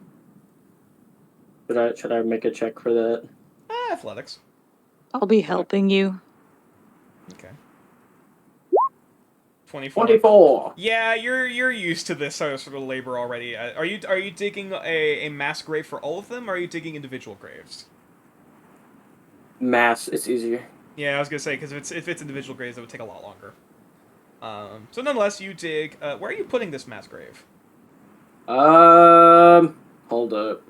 Should I make a check for that? Athletics. I'll be helping you. Okay. 24. 24. Yeah, you're used to this sort of labor already. Are you digging a mass grave for all of them, or are you digging individual graves? Mass, it's easier. Yeah, I was gonna say, because if it's individual graves, it would take a lot longer. So nonetheless, you dig. Where are you putting this mass grave? Hold up.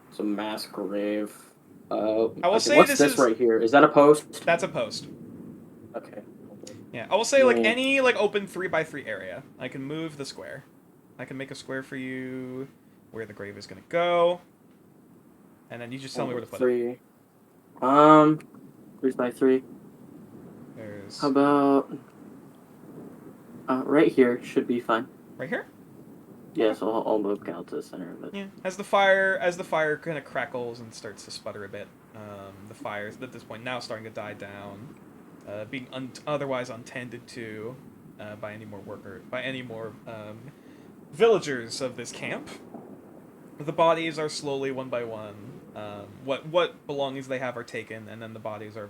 It's a mass grave. I will okay, say what's this this is- right here? Is that a post? That's a post. Okay. Yeah, I will say like Mm. any like open 3x3 area. I can move the square. I can make a square for you where the grave is gonna go, and then you just tell me where to put it. 3. 3 by 3. There's How about right here should be fine. right here. Yeah, so I'll move out to the center of it. Yeah, as the fire kind of crackles and starts to sputter a bit, the fire is at this point now starting to die down, being otherwise untended to by any more villagers of this camp. The bodies are slowly one by one. What belongings they have are taken, and then the bodies are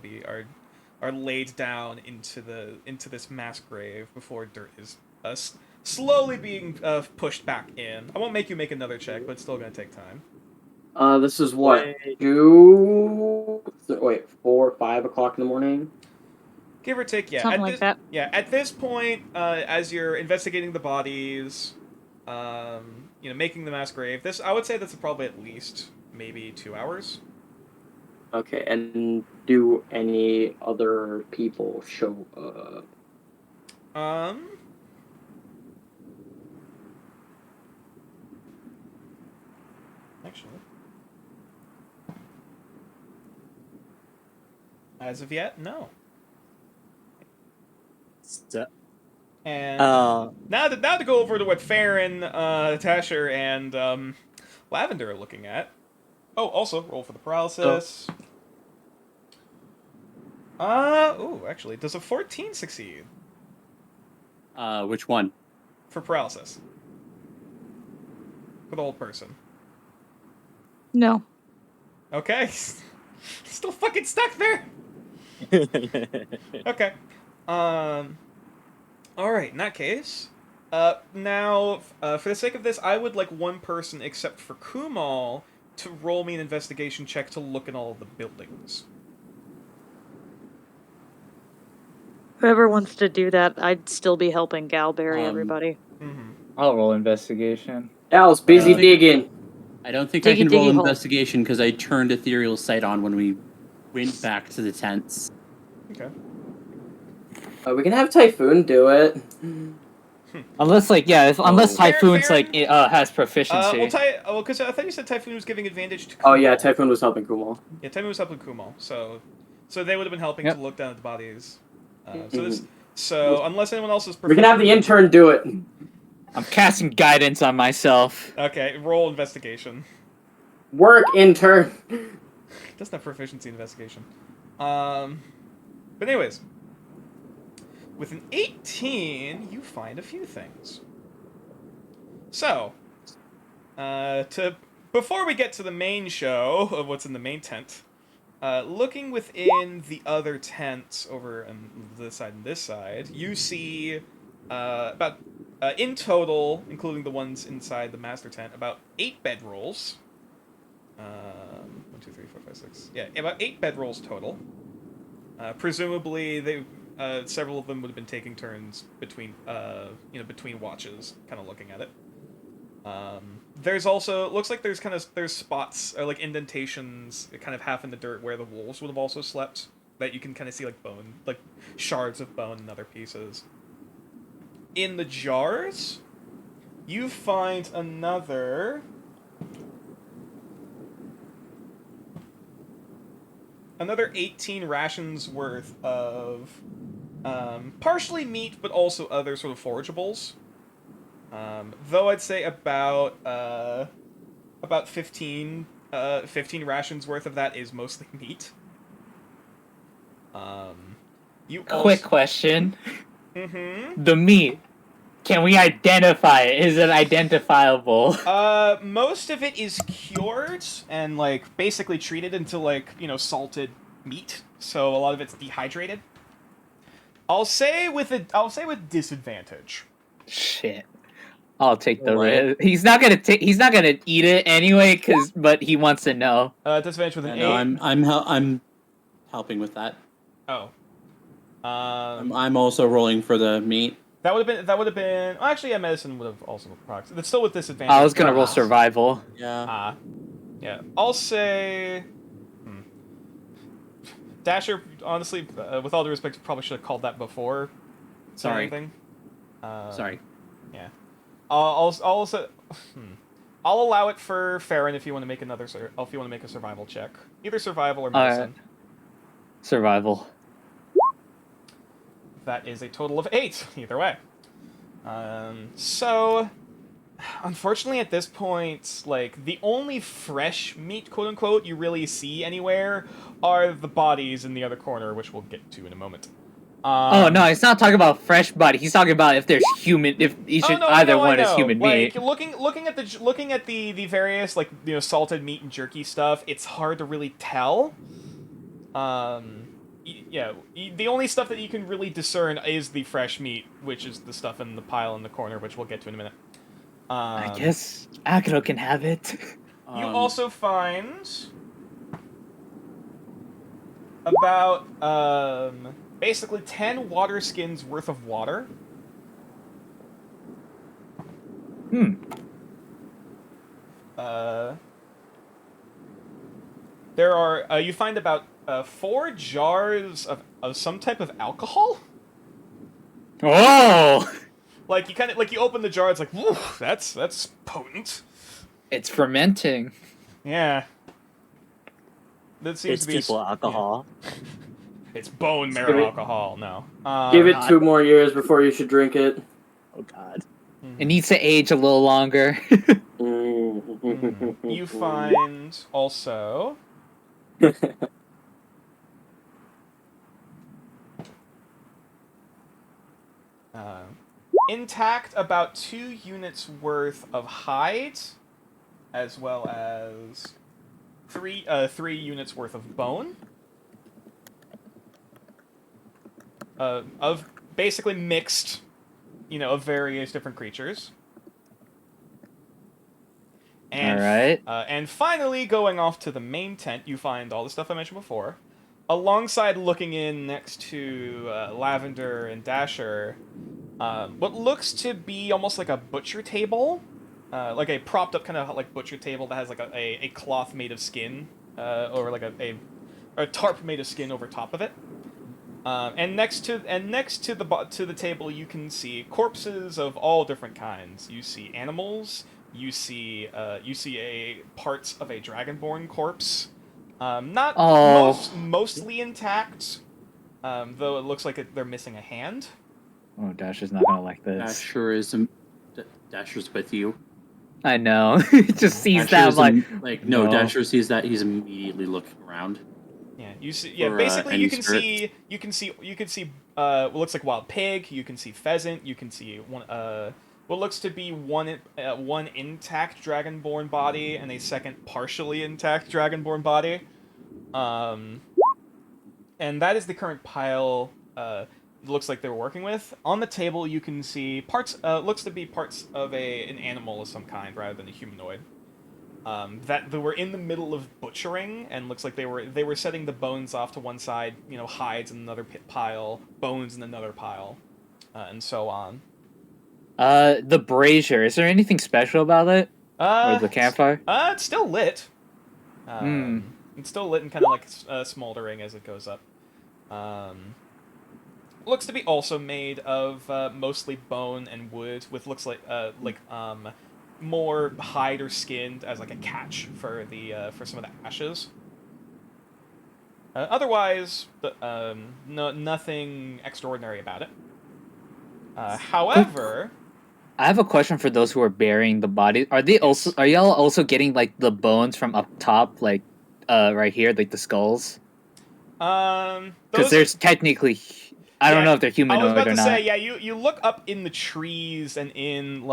laid down into this mass grave before dirt is slowly being pushed back in. I won't make you make another check, but it's still going to take time. This is what? Wait. 4, 5 o'clock in the morning? Give or take, yeah. Something like that. Yeah, at this point, as you're investigating the bodies, making the mass grave, I would say that's probably at least maybe 2 hours. Okay, and do any other people show up? Actually, as of yet, no. So, And uh, now to go over to what Farron, Tasher, and Lavender are looking at. Oh, also roll for the paralysis. Actually, does a 14 succeed Which one? for paralysis for the old person? No. Okay, still fucking stuck there. Okay. All right. In that case, now for the sake of this, I would like one person, except for Kumal, to roll me an investigation check to look in all of the buildings. Whoever wants to do that, I'd still be helping Gal bury Um, everybody. Mm-hmm. I'll roll investigation. Al's busy Uh, digging. I don't think I Diggy, can roll diggy hole. investigation because I turned Ethereal Sight on when we went back to the tents. Okay. We can have Typhoon do it. Unless, unless Fair- Typhoon's fair- has proficiency. Because I thought you said Typhoon was giving advantage to. Oh yeah, Kumal. Typhoon was helping Kumal. Yeah, Typhoon was helping Kumal, so they would have been helping Yep. to look down at the bodies. So unless anyone else is We can have the intern do it. I'm casting guidance on myself. Okay, roll investigation. Work, intern. Doesn't have proficiency in investigation. But anyways, with an 18, you find a few things. So, before we get to the main show of what's in the main tent, looking within the other tents over on this side and this side, you see about in total, including the ones inside the master tent, about 8 bedrolls. 1, 2, 3, 4, 5, 6. Yeah, about 8 bedrolls total. Presumably, they several of them would have been taking turns between between watches, kind of looking at it. There's also looks like there's spots or like indentations, kind of half in the dirt where the wolves would have also slept. That you can kind of see like bone, like shards of bone and other pieces. In the jars, you find another 18 rations worth of partially meat, but also other sort of forageables. Though I'd say about 15 rations worth of that is mostly meat. Quick question. Mm-hmm. The meat. Can we identify it? Is it identifiable? Most of it is cured and like basically treated into like, salted meat. So a lot of it's dehydrated. I'll say with disadvantage. Shit. I'll take the risk. He's not gonna eat it anyway, but he wants to know. Disadvantage with an 8. No, I'm helping with that. Oh. I'm also rolling for the meat. That would have been. Well, actually, yeah, medicine would have also procs. It's still with disadvantage. I was gonna roll survival. Yeah. Yeah. I'll say. Dasher, honestly, with all due respect, probably should have called that before. Sorry. Anything. Sorry. Yeah. I'll also. I'll allow it for Farron if you want to make if you want to make a survival check, either survival or medicine. Survival. That is a total of 8, either way. So, unfortunately at this point, like, the only fresh meat, quote-unquote, you really see anywhere are the bodies in the other corner, which we'll get to in a moment. Oh, no, he's not talking about fresh body. He's talking about if there's human, if either one is human meat. Looking at the various, like, salted meat and jerky stuff, it's hard to really tell. Yeah, the only stuff that you can really discern is the fresh meat, which is the stuff in the pile in the corner, which we'll get to in a minute. I guess Agro can have it. You also find about basically 10 water skins worth of water. There are you find about 4 jars of some type of alcohol. Oh! Like you open the jar, it's like, woo, that's potent. It's fermenting. Yeah. That seems to be alcohol. Yeah. It's bone marrow alcohol. No. Give it 2 more years before you should drink it. Oh God. It needs to age a little longer. You find also. Intact about 2 units worth of hide, as well as 3 units worth of bone. Of basically mixed, of various different creatures. And, Alright. And finally, going off to the main tent, you find all the stuff I mentioned before. Alongside looking in next to Lavender and Dasher, what looks to be almost like a butcher table. Like a propped up kind of like butcher table that has like a cloth made of skin, or like a tarp made of skin over top of it. And next to the table, you can see corpses of all different kinds. You see animals. You see parts of a dragonborn corpse. Mostly intact. though it looks like they're missing a hand. Oh, Dasher's not gonna like this. Dasher's with you. I know. He just sees that No, no. Dasher sees that, he's immediately looking around. Yeah, you see. Yeah, For, basically any you can spirit. see. You can see. What looks like wild pig. You can see pheasant. You can see one. What looks to be one intact dragonborn body and a second partially intact dragonborn body. And that is the current pile. Looks like they're working with. On the table, you can see parts. Looks to be parts of an animal of some kind rather than a humanoid. That they were in the middle of butchering, and looks like they were setting the bones off to one side, hides in another pile, bones in another pile, and so on. The brazier. Is there anything special about it? Or the campfire? It's still lit. It's still lit and kind of like smoldering as it goes up. Looks to be also made of mostly bone and wood, with looks like more hide or skinned as like a catch for some of the ashes. Otherwise, nothing extraordinary about it. However, I have a question for those who are burying the body. Are y'all also getting like the bones from up top, like right here, like the skulls? Because there's technically, I don't know if they're humanoid I was about or to not. say, yeah, you look up in the trees and in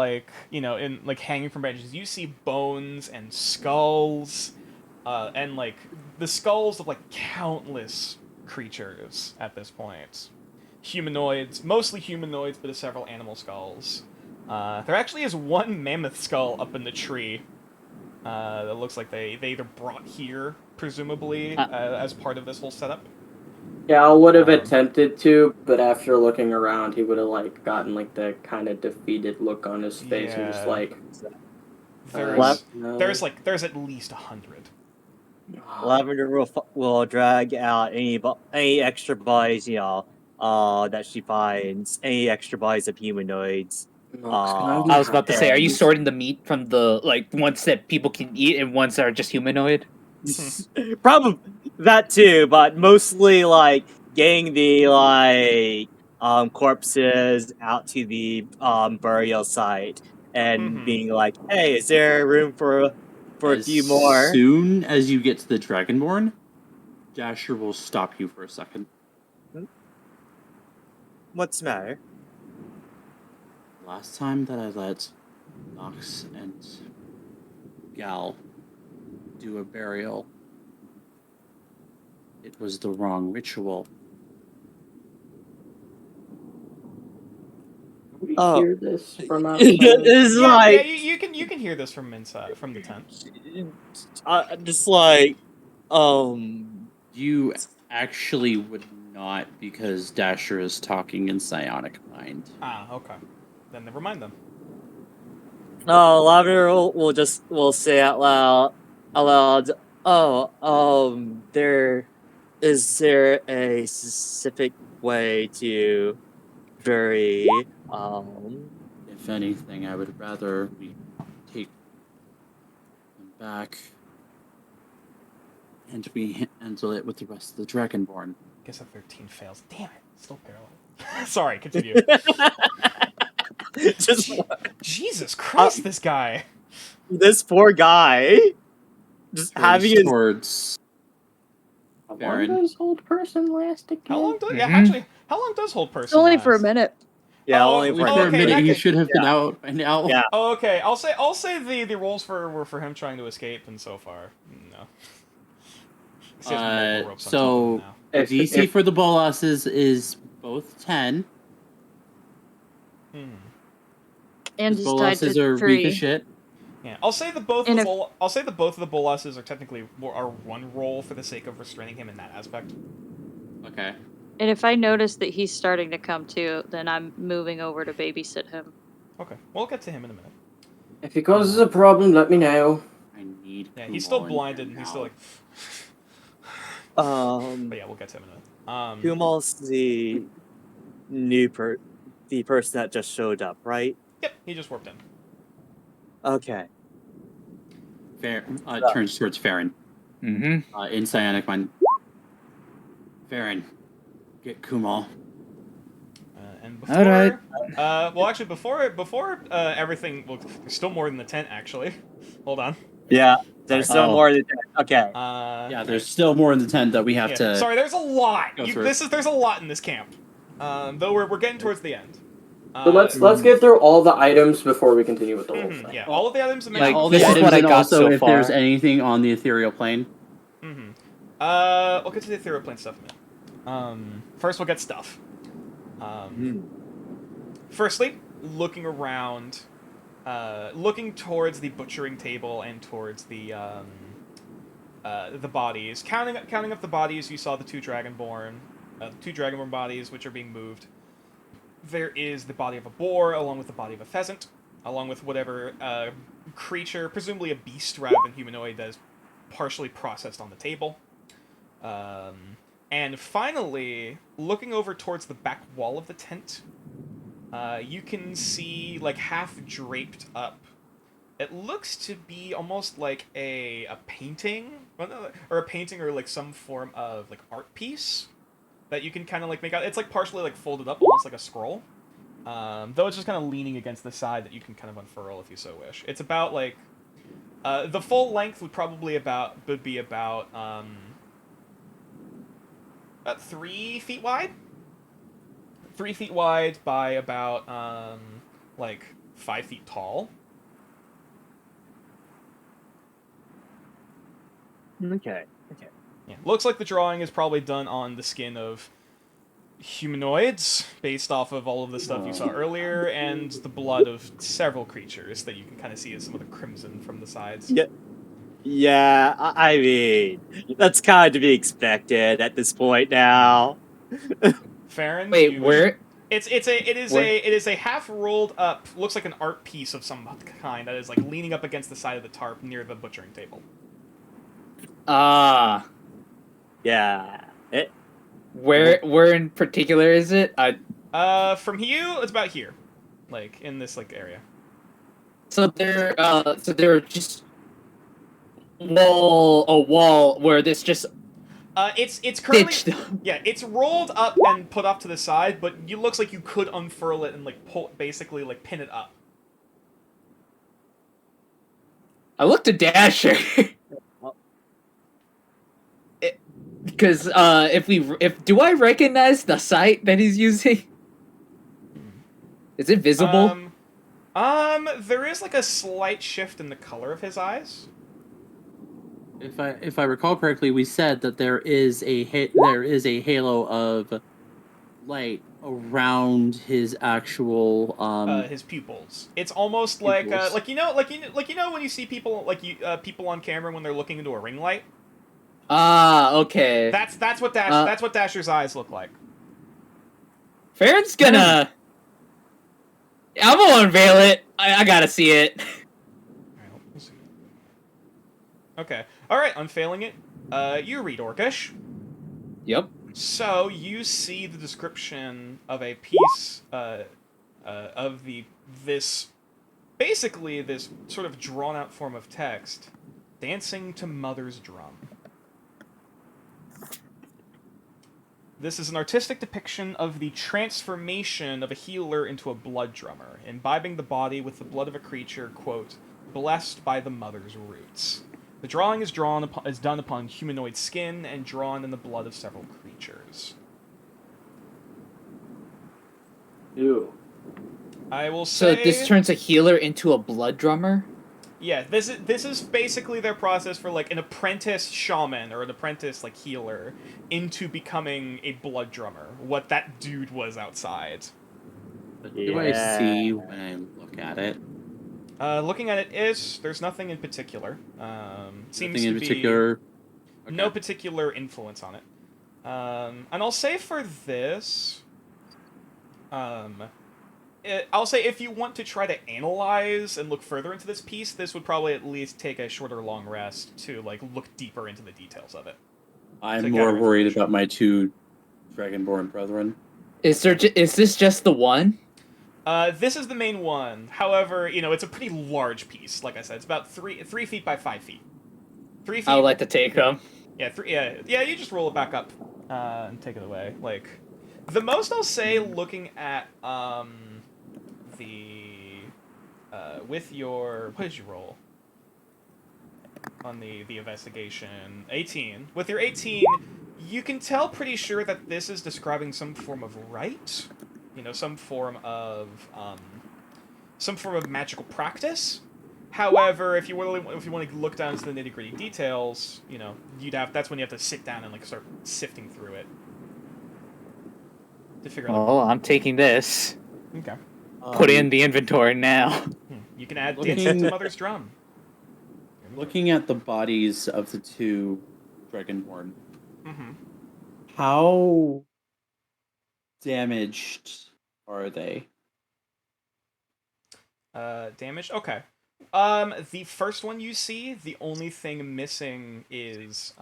hanging from branches, you see bones and skulls, and like the skulls of like countless creatures at this point. Humanoids, mostly humanoids, but several animal skulls. There actually is one mammoth skull up in the tree. That looks like they either brought here, presumably, as part of this whole setup. Yeah, I would have attempted to, but after looking around, he would have gotten the kind of defeated look on his face and just there's at least 100. Lavender will drag out any extra bodies, that she finds, any extra bodies of humanoids. I was about to say, are you sorting the meat from the ones that people can eat and ones that are just humanoid? Probably that too, but mostly getting the corpses out to the burial site and being like, hey, is there room for a few more? As soon as you get to the Dragonborn, Dasher will stop you for a second. What's the matter? Last time that I let Nox and Gal do a burial, it was the wrong ritual. We hear this from outside. You can hear this from inside, from the tent. You actually would not, because Dasher is talking in Psionic Mind. Ah, okay. Then never mind them. No, Lavender will say out loud. Is there a specific way to bury? If anything, I would rather we take them back and we handle it with the rest of the Dragonborn. Guess a 13 fails. Damn it, still parallel. Sorry, continue. Jesus Christ, this guy. This poor guy. Just having his towards How long does hold person last again? How long does hold person It's only last? for a minute. Yeah, only for a minute. He should have been out by now. Yeah. Oh, okay. I'll say the rolls were for him trying to escape, and so far, no. So the DC for the Bolasses is both 10. And he's tied Bolasses to are 3. weak as shit. Yeah, I'll say that both of the Bolasses are technically are one roll for the sake of restraining him in that aspect. Okay. And if I notice that he's starting to come to, then I'm moving over to babysit him. Okay, we'll get to him in a minute. If he causes a problem, let me know. I need. Yeah, he's still blinded, and he's still like. But yeah, we'll get to him in a minute. Kumal's the person that just showed up, right? Yep, he just warped in. Okay. Turns towards Farron. Mm-hmm. In Psionic Mind. Farron, Get Kumal. And before, Alright. Well, actually, before everything, well, there's still more than the tent. Actually, hold on. Yeah, there's still more than that. Okay. Yeah, there's still more in the tent that we have to. Sorry, there's a lot. go through. There's a lot in this camp. Though we're getting towards the end. So let's get through all the items before we continue with the whole thing. Yeah, all of the items. Like all this the is items, what I and got also so if far. there's anything on the ethereal plane. We'll get to the ethereal plane stuff in a minute. First, we'll get stuff. Firstly, looking around, looking towards the butchering table and towards the bodies. Counting up the bodies, you saw the two Dragonborn bodies which are being moved. There is the body of a boar, along with the body of a pheasant, along with whatever creature, presumably a beast rather than humanoid, that is partially processed on the table. And finally, looking over towards the back wall of the tent, you can see, like, half draped up. It looks to be almost like a painting, or like some form of like art piece that you can kind of like make out. It's like partially like folded up, almost like a scroll. Though it's just kind of leaning against the side that you can kind of unfurl if you so wish. It's about like the full length would be about 3 feet wide. 3 feet wide by about like 5 feet tall. Okay. Yeah. Looks like the drawing is probably done on the skin of humanoids, based off of all of the stuff you saw earlier, and the blood of several creatures that you can kind of see as some of the crimson from the sides. Yeah, I mean, that's kind of to be expected at this point now. Farron, Wait, where? It is a half rolled up, looks like an art piece of some kind that is like leaning up against the side of the tarp near the butchering table. Ah. Yeah. Where in particular is it? From you, it's about here, like in this like area. So they're just wall where this just. It's currently it's rolled up and put off to the side, but it looks like you could unfurl it and like basically like pin it up. I looked at Dasher. Because do I recognize the sight that he's using? Is it visible? There is like a slight shift in the color of his eyes. If I recall correctly, we said that there is a halo of light around his actual his pupils. It's almost like you know when you see people people on camera when they're looking into a ring light. Ah, okay. That's what Dasher's eyes look like. Farron's gonna. I'm gonna unveil it. I gotta see it. Okay. Alright, unfailing it. You read Orcish. Yep. So, you see the description of a piece of this sort of drawn-out form of text, dancing to Mother's Drum. This is an artistic depiction of the transformation of a healer into a blood drummer, imbibing the body with the blood of a creature, quote, blessed by the mother's roots. The drawing is done upon humanoid skin and drawn in the blood of several creatures. Ew. I will say... So this turns a healer into a blood drummer? Yeah, this is basically their process for like an apprentice shaman or an apprentice like healer into becoming a blood drummer. What that dude was outside. Do I see when I look at it? Looking at it, there's nothing in particular. Seems Nothing in to be particular. Okay. no particular influence on it. And I'll say for this, I'll say if you want to try to analyze and look further into this piece, this would probably at least take a short or long rest to like look deeper into the details of it. I'm more worried about my two Dragonborn brethren. Is this just the one? This is the main one. However, it's a pretty large piece. Like I said, it's about 3 feet by 5 feet. 3 feet. I would like to take them. Yeah, yeah. You just roll it back up and take it away. Like, The most I'll say, looking at with your, what did you roll on the investigation? 18. With your 18, you can tell pretty sure that this is describing some form of rite, you know, some form of magical practice. However, if you want to look down into the nitty-gritty details, you know, that's when you have to sit down and like start sifting through it to figure out. Oh, I'm taking this. Okay. Put it in the inventory now. You can add dancing to Mother's Drum. Looking at the bodies of the two Dragonborn, Mm-hmm. how damaged are they? Damage? Okay. The first one you see, the only thing missing is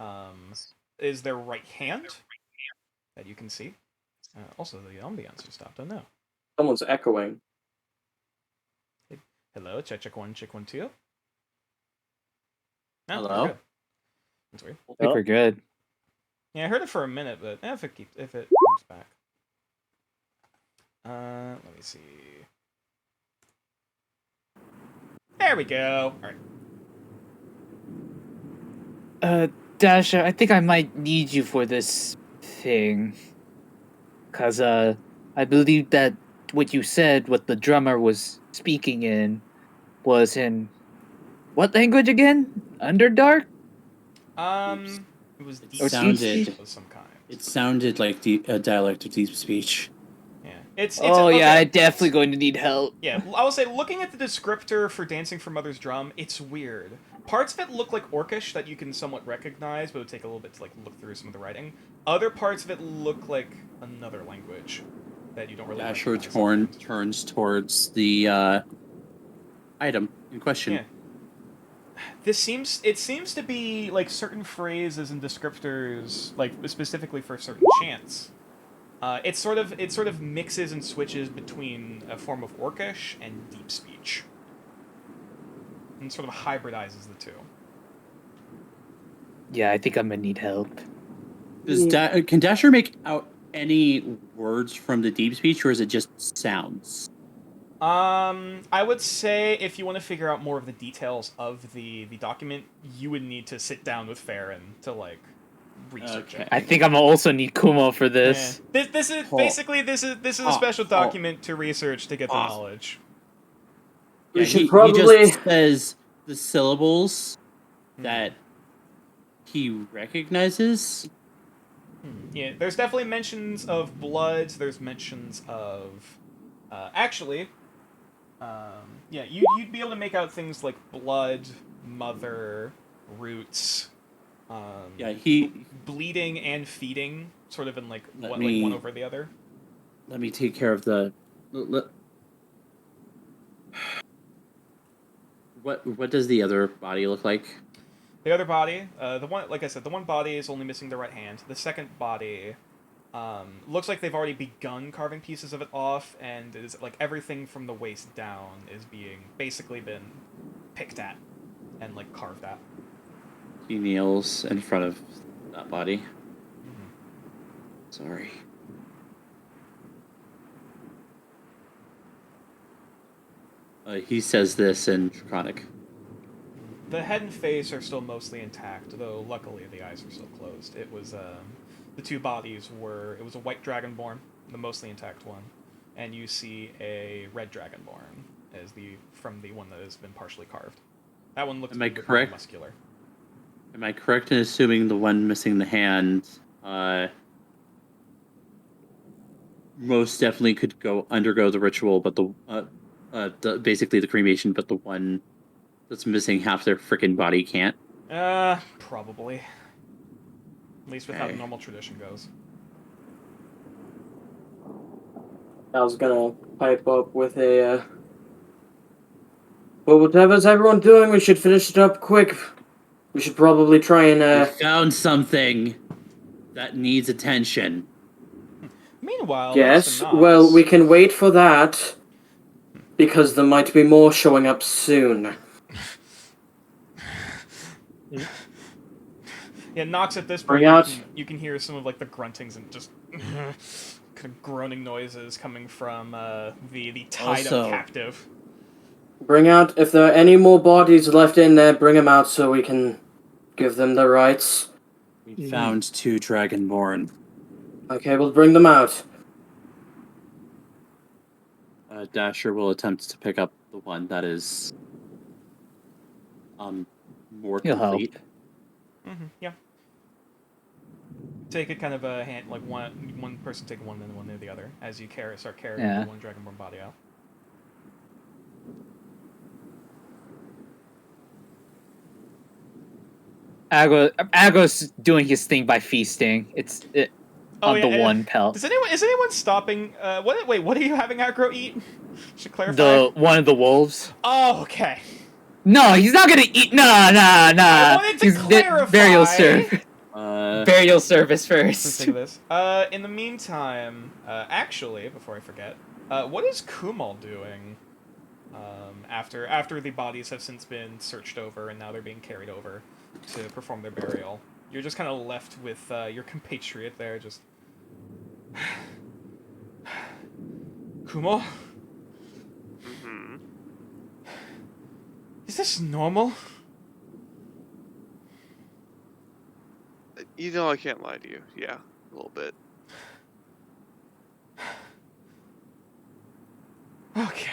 their right hand that you can see. Also, the ambiance has stopped. Oh no. Someone's echoing. Hello, check 1, check 1, 2. No, Hello? we're good. That's weird. I think we're good. Yeah, I heard it for a minute, but if it comes back. Let me see. There we go. All right. Dasher, I think I might need you for this thing. Cause I believe that what you said, what the drummer was speaking in, was in what language again? Underdark? It was deep sounded- speech of some kind. It sounded like a dialect of deep speech. Yeah, it's Oh okay. yeah, I'm definitely going to need help. Yeah, I will say, looking at the descriptor for Dancing for Mother's Drum, it's weird. Parts of it look like Orcish that you can somewhat recognize, but it would take a little bit to like look through some of the writing. Other parts of it look like another language that you don't really Dasher recognize. turns towards the item in question. Yeah. It seems to be like certain phrases and descriptors, like specifically for certain chants. It sort of mixes and switches between a form of Orcish and deep speech, and sort of hybridizes the two. Yeah, I think I'm gonna need help. Can Dasher make out any words from the deep speech, or is it just sounds? I would say if you want to figure out more of the details of the document, you would need to sit down with Farron to like research it. I think I'm gonna also need Kumo for this. Yeah. This is basically this is a special document to research to get the knowledge. We Yeah, should he probably. just says the syllables that he recognizes. Yeah, there's definitely mentions of blood. There's mentions of, actually, yeah, you'd be able to make out things like blood, mother, roots. Yeah, he bleeding and feeding, sort of in like Let one me- over the other. Let me take care of the. What does the other body look like? The other body, the one, like I said, the one body is only missing the right hand. The second body, looks like they've already begun carving pieces of it off, and is like everything from the waist down is basically been picked at and like carved at. He kneels in front of that body. Sorry. He says this in Draconic. The head and face are still mostly intact, though luckily the eyes are still closed. It was the two bodies were it was a white dragonborn, the mostly intact one, and you see a red dragonborn as from the one that has been partially carved. That one looks Am I a bit more correct? muscular. Am I correct in assuming the one missing the hand most definitely could undergo the ritual, but basically the cremation, but the one that's missing half their frickin' body can't? Probably. At least with how the Okay. normal tradition goes. I was gonna pipe up with a. Well, whatever's everyone doing, we should finish it up quick. We should probably try and. We found something that needs attention. Meanwhile, Yes, Lester Knox- well, we can wait for that. Because there might be more showing up soon. Yeah, Knox at this point, Bring out- you can hear some of like the gruntings and just kind of groaning noises coming from the tied Also- up captive. Bring out, if there are any more bodies left in there, bring them out so we can give them the rights. We found 2 Dragonborn. Okay, we'll bring them out. Dasher will attempt to pick up the one that is more He'll help. complete. Yeah. Take it kind of a hand, like one person take one and one near the other as you start carrying Yeah. the one Dragonborn body out. Agro's doing his thing by feasting. On the one pelt. Is anyone stopping? What are you having Aggro eat? Should clarify. The one of the wolves. Oh, okay. No, he's not gonna eat. Nah. I wanted to clarify. Burial service Let's first. take this. In the meantime, actually, before I forget, what is Kumal doing? After the bodies have since been searched over and now they're being carried over to perform their burial, you're just kind of left with your compatriot there, just. Kumal? Mm-hmm. Is this normal? You know I can't lie to you. Yeah, a little bit. Okay.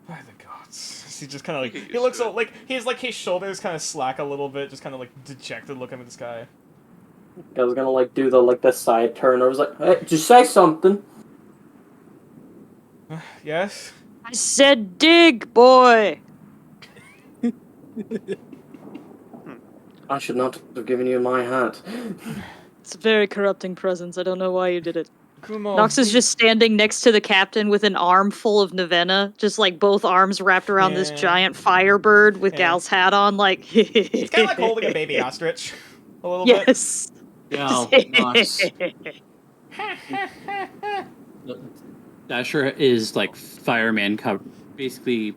By the gods. He just kind of like, Get he used looks to so, like, his shoulders kind of slack a little bit, just kind of like dejected looking at this guy. I was gonna do the side turn. I was like, hey, just say something. Yes? I said dig, boy! I should not have given you my hat. It's a very corrupting presence. I don't know why you did it. Kumal. Nox is just standing next to the captain with an arm full of Navenna, just like both arms wrapped around this Yeah. giant firebird with Yeah. Gal's hat on, like. He's kind of like holding a baby ostrich. A little bit. Yes. Yeah, Nox. Dasher is like fireman, basically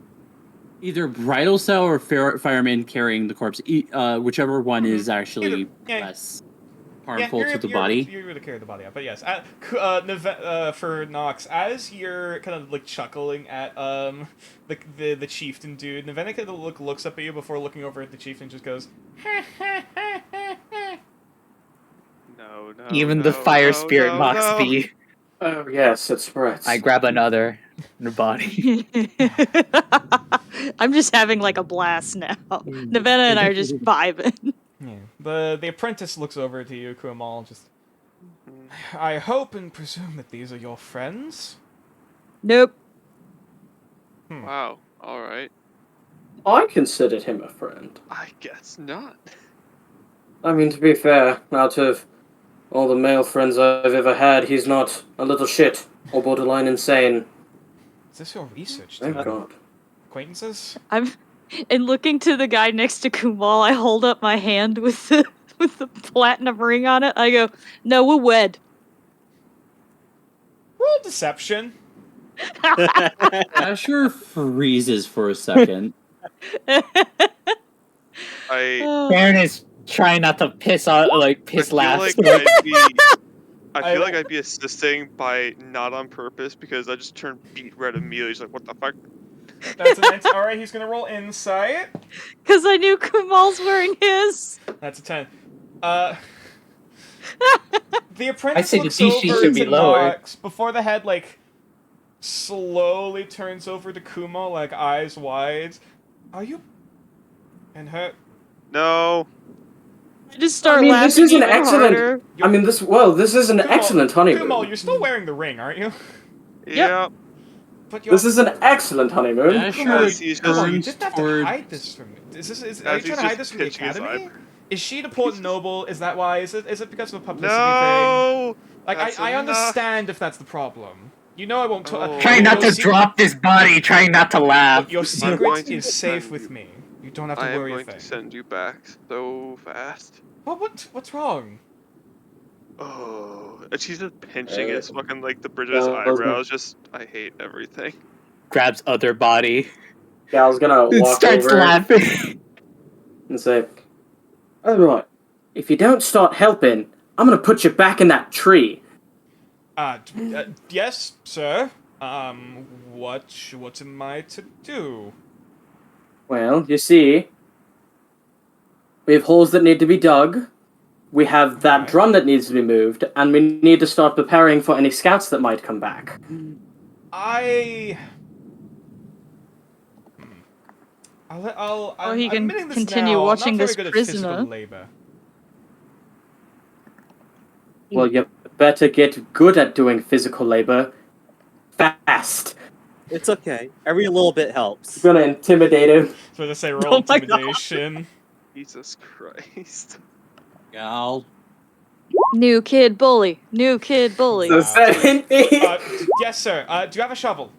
either bridal cell or fireman carrying the corpse. Whichever one is actually Yeah. less harmful you're to the you're body. You're able to carry the body out, but yes, for Nox, as you're kind of like chuckling at the chieftain dude, Navenna kind of looks up at you before looking over at the chieftain, and just goes. No. Even the fire spirit mocks no. me. Oh yes, it's right. I grab another in the body. I'm just having like a blast now. Navenna and I are just vibing. Yeah. The apprentice looks over to you, Kumal, just. I hope and presume that these are your friends. Nope. Wow. All right. I considered him a friend. I guess not. I mean, to be fair, out of all the male friends I've ever had, he's not a little shit or borderline insane. Is this your research? Thank team? God. Acquaintances? And looking to the guy next to Kumal, I hold up my hand with the platinum ring on it. I go, "No, we're wed." Roll deception. Dasher freezes for a second. Baron is trying not to piss on, piss laugh. I feel like I'd be assisting by not on purpose because I just turned beet red immediately. He's like, what the fuck? That's a nice. All right, he's gonna roll insight. Because I knew Kumal's wearing his. That's a 10. The apprentice I'd say the looks DC over should be to lower. Nox before the head slowly turns over to Kumal, eyes wide. Are you? And her. No. I just start I mean, laughing this is an even excellent. harder. I mean, this is an excellent honeymoon. Kumal, you're still wearing the ring, aren't you? Yeah. But This is an excellent honeymoon. Kumal, he's Kumal, you just didn't have to hide this from me. Are you trying to hide this from the academy? Is she the Port Noble? Is that why? Is it because of a publicity No. thing? That's I enough. understand if that's the problem. You know I won't. Try not to drop this body. Try not to laugh. Your going secret to is safe send with me. You don't have to I am worry a going thing. to send you back so fast. What's wrong? Oh, and she's just pinching his fucking the bridge of his that was eyebrows. Just, I hate everything. Grabs other body. Yeah, I was gonna walk Starts over laughing. and say, "All right, if you don't start helping, I'm gonna put you back in that tree." Yes, sir. What am I to do? Well, you see, we have holes that need to be dug. We have that Right. drum that needs to be moved, and we need to start preparing for any scouts that might come back. I. Or he I'm can admitting this continue now. watching I'm not this very good at physical prisoner. labor. Well, you better get good at doing physical labor fast. It's okay. Every little bit helps. I'm gonna intimidate him. So to say roll Oh my God. intimidation. Jesus Christ. Yeah, I'll. New kid bully. New kid bully. So Wow. 17. Yes, sir. Do you have a shovel?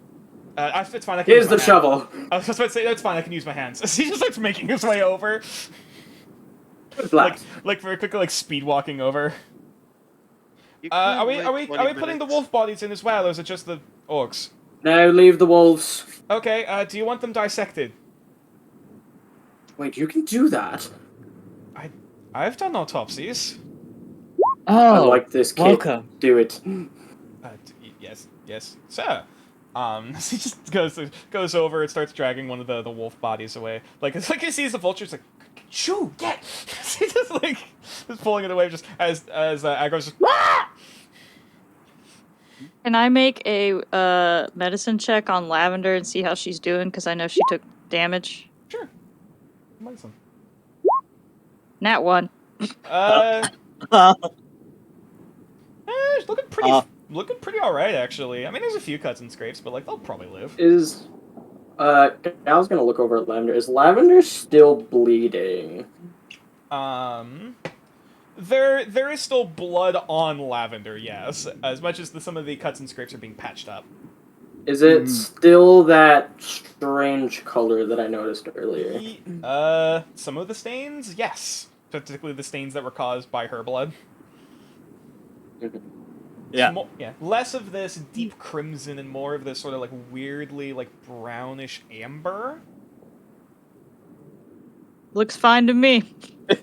It's fine. I can Here's use my the hand. shovel. I was just about to say that's fine. I can use my hands. He just starts making his way over, Black. like very quickly, like speed walking over. You Are could we wait are we 20 are we putting the minutes. wolf bodies in as well, or is it just the orcs? No, leave the wolves. Okay. Do you want them dissected? Wait, you can do that? I've done autopsies. I Oh, like this kid. welcome. Do it. Yes, sir. He just goes over and starts dragging one of the wolf bodies away. Like it's like he sees the vulture, it's like, shoo, get! He's just like just pulling it away, just as Agro's just. Can I make a medicine check on Lavender and see how she's doing? Because I know she took damage. Sure. Medicine. Nat 1. She's looking pretty alright actually. I mean, there's a few cuts and scrapes, but like they'll probably live. Is I was gonna look over at Lavender. Is Lavender still bleeding? There is still blood on Lavender, yes. As much as some of the cuts and scrapes are being patched up. Is it still that strange color that I noticed earlier? Some of the stains, yes. Particularly the stains that were caused by her blood. Yeah. Less of this deep crimson and more of this sort of like weirdly like brownish amber. Looks fine to me.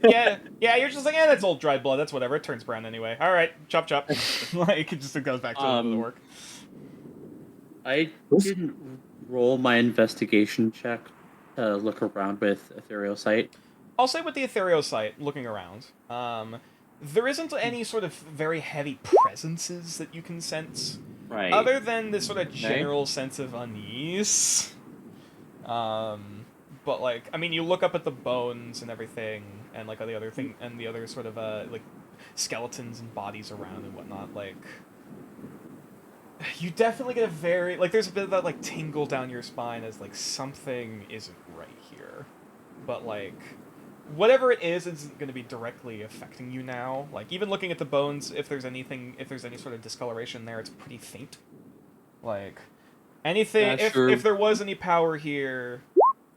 yeah, you're just like, that's old dried blood. That's whatever. It turns brown anyway. All right, chop chop. Like it goes back to the work. I didn't roll my investigation check to look around with Ethereal Sight. I'll say with the Ethereal Sight, looking around, there isn't any sort of very heavy presences that you can sense. Right. Other than this sort of general sense of unease. But like, I mean, you look up at the bones and everything, and like the other thing, and the other sort of like skeletons and bodies around and whatnot. Like, you definitely get a very like. There's a bit of that like tingle down your spine as like something isn't right here, but like. Whatever it is isn't going to be directly affecting you now. Like, even looking at the bones, if there's any sort of discoloration there, it's pretty faint. Like, anything, if there was any power here,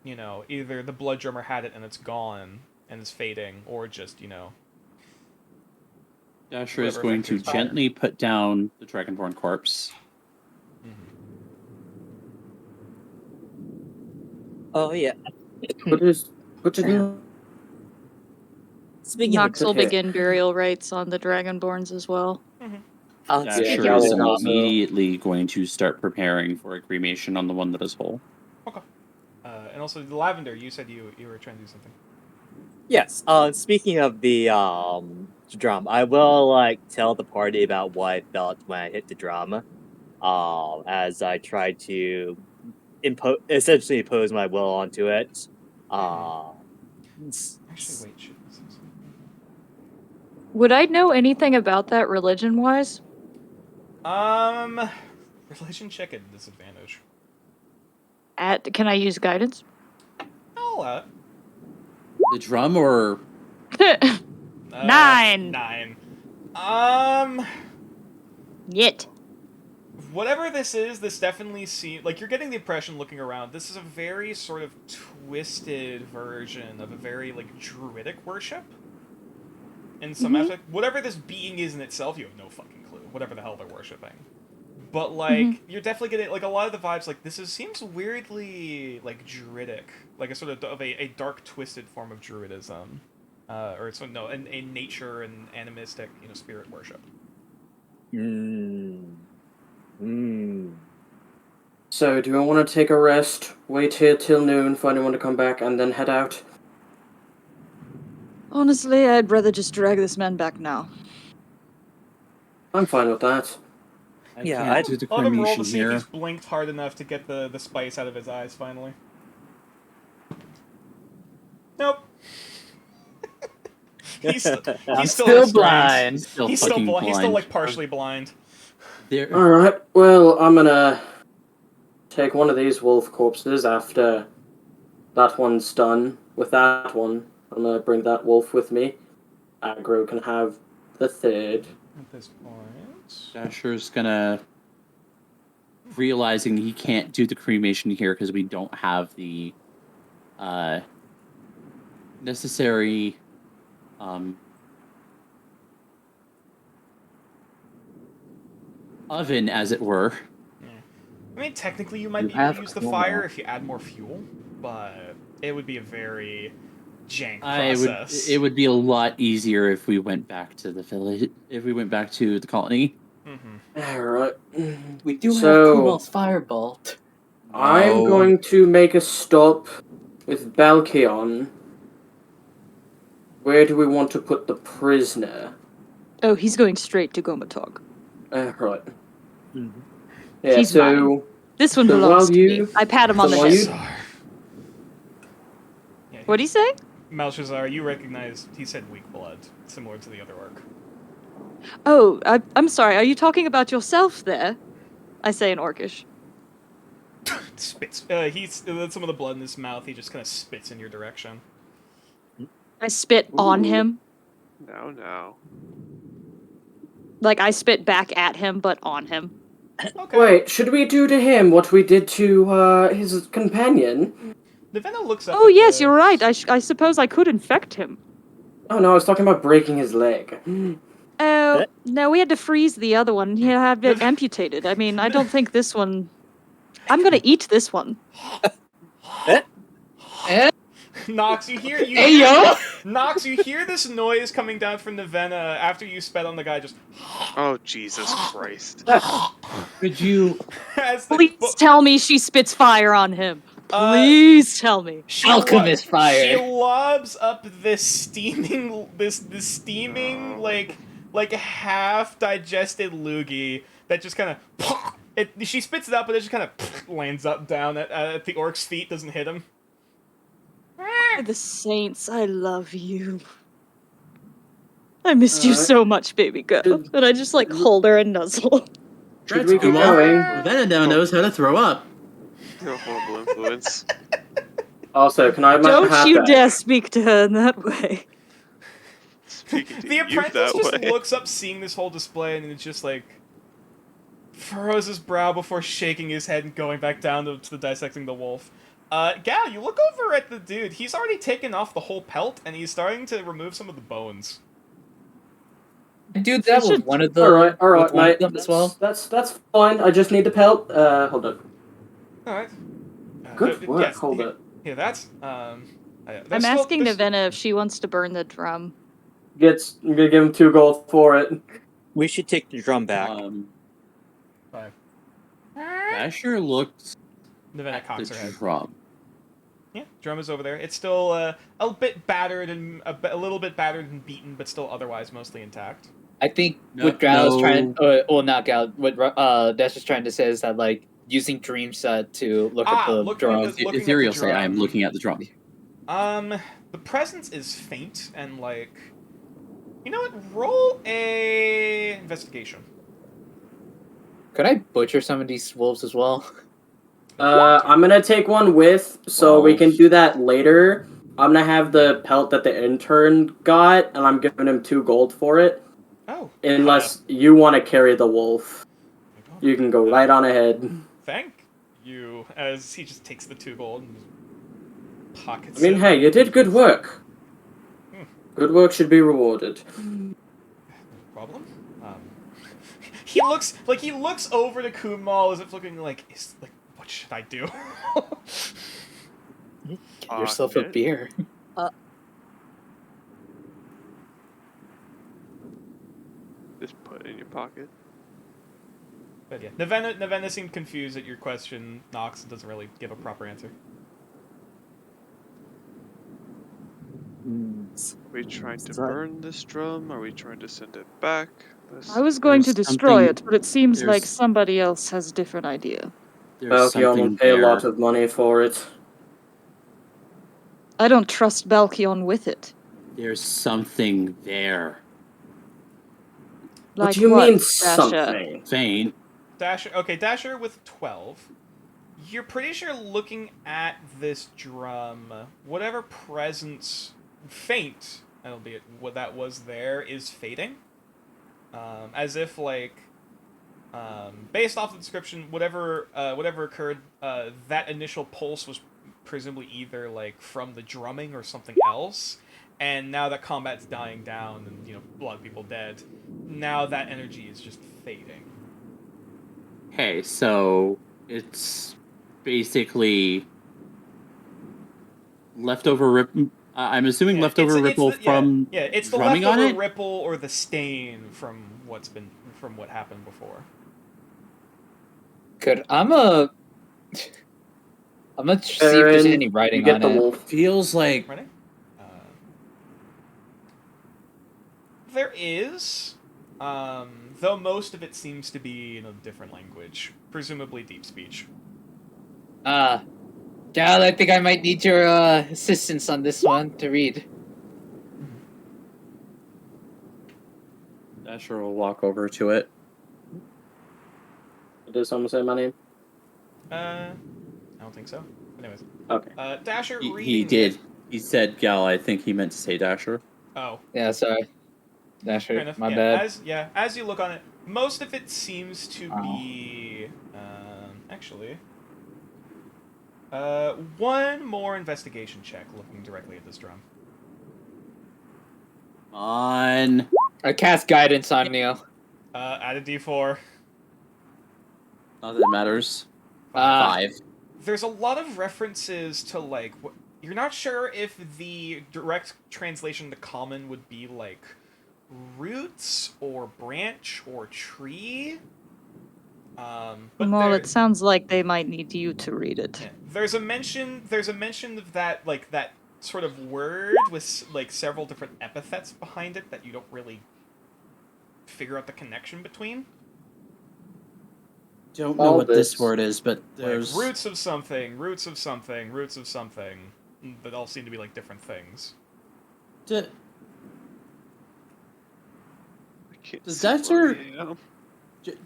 you know, either the blood drummer had it and it's gone and is fading, or just, you know... Dasher is going to gently put down the Dragonborn corpse. Oh, yeah. What you do? Speaking Nox will of okay. begin burial rites on the Dragonborns as well. Dasher is immediately going to start preparing for a cremation on the one that is whole. Okay. And also, the Lavender, you said you were trying to do something. Yes. Speaking of the drum, I will like tell the party about what I felt when I hit the drum. As I tried to essentially impose my will onto it. Actually, wait. Would I know anything about that religion-wise? Religion check at disadvantage. Can I use guidance? I'll The drum or 9. 9. Yet. Whatever this is, this definitely seems... Like, you're getting the impression looking around, this is a very sort of twisted version of a very, like, druidic worship. In some aspect. Whatever this being is in itself, you have no fucking clue. Whatever the hell they're worshipping. But, like, you're definitely getting... Like, a lot of the vibes, like, seems weirdly, like, druidic. Like, a sort of a dark, twisted form of druidism. A nature and animistic, you know, spirit worship. So, do I want to take a rest, wait here till noon for anyone to come back, and then head out? Honestly, I'd rather just drag this man back now. I'm fine with that. Yeah, Can't do the I'll have him roll cremation to see if here. he's blinked hard enough to get the spice out of his eyes finally. Nope. he's still I'm has still strands. blind. Still He's still fucking blind. He's still blind. like partially blind. There. Alright, well, I'm gonna take one of these wolf corpses after that one's done. With that one, I'm gonna bring that wolf with me. Aggro can have the third. At this point. Dasher's gonna, realizing he can't do the cremation here because we don't have the necessary oven, as it were. I mean, technically, you might You be able have to use the Chroma. fire if you add more fuel, but it would be a very jank It process. would be a lot easier if we went back to the village, if we went back to the colony. Alright. We do So- have Kumal's firebolt. I'm No. going to make a stop with Balkion. Where do we want to put the prisoner? Oh, he's going straight to Gomatog. Right. Yeah, He's so... This one So belongs while to me. you- I pat him on so the while head. you- What'd he say? Malshazar, you recognize he said weak blood, similar to the other orc. Oh, I'm sorry. Are you talking about yourself there? I say in Orcish. Spits. He's some of the blood in his mouth. He just kind of spits in your direction. I spit on him. No. Like I spit back at him, but on him. Okay. Wait, should we do to him what we did to his companion? Nevena looks up. Oh at yes, the- you're right. I suppose I could infect him. Oh no, I was talking about breaking his leg. Oh no, we had to freeze the other one. He had it amputated. I mean, I don't think this one. I'm gonna eat this one. Nox, you hear you. Hey, yo! Nox, you hear this noise coming down from Nevena after you sped on the guy. Just Oh Jesus Christ! Could you? as the, Please tell me she spits fire on him. Please tell me. She Alchemist fire. She lobs up this steaming, this steaming like half digested loogie that just kind of she spits it out, but it just kind of lands up down at the orc's feet. Doesn't hit him. The saints, I love you. I missed you so much, baby girl. And I just like hold her and nuzzle. Should we keep Well, going? Nevena now knows how to throw up. Your horrible influence. Also, can I have my Don't hat you back? dare speak to her in that way. Speaking to The you apprentice that just way. looks up, seeing this whole display, and it's just like furrows his brow before shaking his head and going back down to the dissecting the wolf. Gal, you look over at the dude. He's already taken off the whole pelt, and he's starting to remove some of the bones. Dude, that was one of the. Alright, with one mate. of them as well. That's fine. I just need the pelt. Hold on. Alright. Good work, hold it. Yeah, that's, I'm asking Nevena if she wants to burn the drum. I'm gonna give him 2 gold for it. We should take the drum back. Dasher looked Nevena at cocks her the head. drum. Yeah, drum is over there. It's still a bit battered and a little bit battered and beaten, but still otherwise mostly intact. I think No- what Drow's no- trying, well, not Gal, what Dash is trying to say is that like using Dream Set to look at the looking drum. at the- looking at Ethereal the say, I am drum. looking at the drum. The presence is faint and like, you know what? Roll a investigation. Could I butcher some of these wolves as well? I'm gonna take one with, so we can do that later. I'm gonna have the pelt that the intern got, and I'm giving him 2 gold for it. Oh. Unless you want to carry the wolf. You can go right on ahead. Thank you. As he just takes the 2 gold and pockets I mean, it. hey, you did good work. Good work should be rewarded. Problem? He looks over to Kumal as if looking like, what should I do? Get yourself a beer. Just put it in your pocket. But yeah, Navenna seemed confused at your question, Nox, and doesn't really give a proper answer. Are we trying to burn this drum? Are we trying to send it back? I was going to destroy something- it, but it seems like there's- somebody else has a different idea. There's Balkion will something pay a there. lot of money for it. I don't trust Balkion with it. There's something there. What Like do you what, mean Dasha? something? Fane. Dasher with 12. You're pretty sure looking at this drum, whatever presence, faint, albeit what that was there, is fading. As if, like, based off the description, whatever occurred, that initial pulse was presumably either, like, from the drumming or something else, and now that combat's dying down and, you know, a lot of people dead, now that energy is just fading. Okay, so it's basically leftover rip. I'm assuming leftover ripple from it's the drumming on leftover it. ripple or the stain from what happened before. Good. I'm gonna see if there's any writing you get on the it. wolf. Feels like Ready? There is, though most of it seems to be in a different language, presumably deep speech. Gal, I think I might need your assistance on this one to read. Dasher will walk over to it. Did someone say my name? I don't think so. Anyways. Okay. Dasher He reading did. it- He said Gal. I think he meant to say Dasher. Oh. Yeah, sorry. Fair Dasher, enough. my yeah, bad. As you look on it, most of it seems to be, actually, one more investigation check looking directly at this drum. On. I cast guidance on you. Add a d4. Not that it matters. 5. There's a lot of references to, like, you're not sure if the direct translation to common would be, like, roots or branch or tree. But Well, it sounds like they might need you to read it. yeah, there's a mention of that, like, that sort of word with, like, several different epithets behind it that you don't really figure out the connection between. Don't know All what this this- word is, but Like, there's roots of something, roots of something, roots of something, that all seem to be, like, different things. D- Does see Dasher? what I am.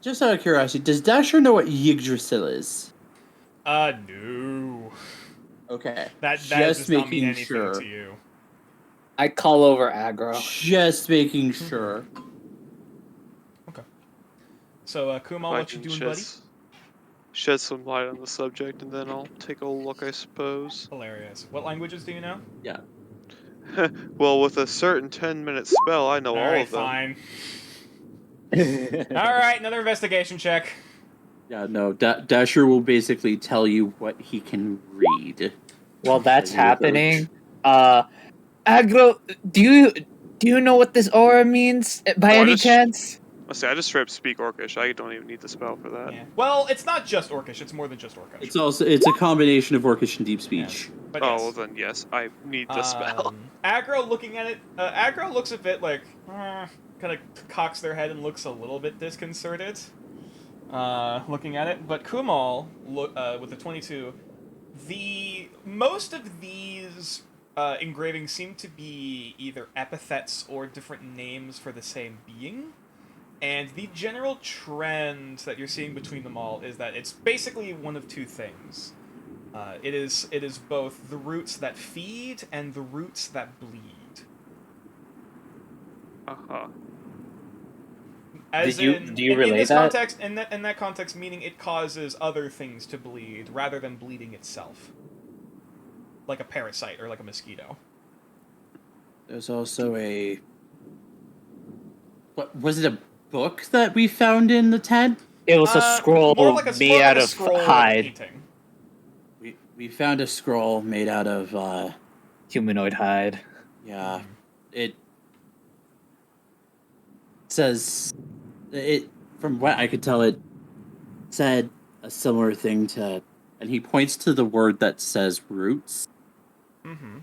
Just out of curiosity, does Dasher know what Yggdrasil is? No. Okay. That just does not mean making anything sure. to you. I call over aggro. Just making sure. So, Kumal, I what you can doing, buddy? shed some light on the subject, and then I'll take a look, I suppose. Hilarious. What languages do you know? Yeah. Well, with a certain 10-minute spell, I know all Alright, of them. fine. Alright, another investigation check. Yeah, no. Dasher will basically tell you what he can read. While that's Your happening, aggro, do you know what this aura means by Oh, I any just- chance? I just straight up speak Orcish. I don't even need the spell for that. Yeah. Well, it's not just Orcish, it's more than just Orcish. It's a combination of Orcish and Deep Speech. But Oh, yes. well then yes, I need the spell. Aggro looking at it, Aggro looks a bit like, kind of cocks their head and looks a little bit disconcerted, looking at it. But Kumal, with the 22, most of these engravings seem to be either epithets or different names for the same being. And the general trend that you're seeing between them all is that it's basically one of two things. It is both the roots that feed and the roots that bleed. Uh-huh. Do you relay in this that? context, in that context, meaning it causes other things to bleed rather than bleeding itself, like a parasite or like a mosquito. There's also a. What was it? A book that we found in the tent? It was a scroll more like a, made more like out a of scroll with a hide. painting. We found a scroll made out of Humanoid hide. yeah. It says it from what I could tell it said a similar thing to, and he points to the word that says roots. Mm-hmm.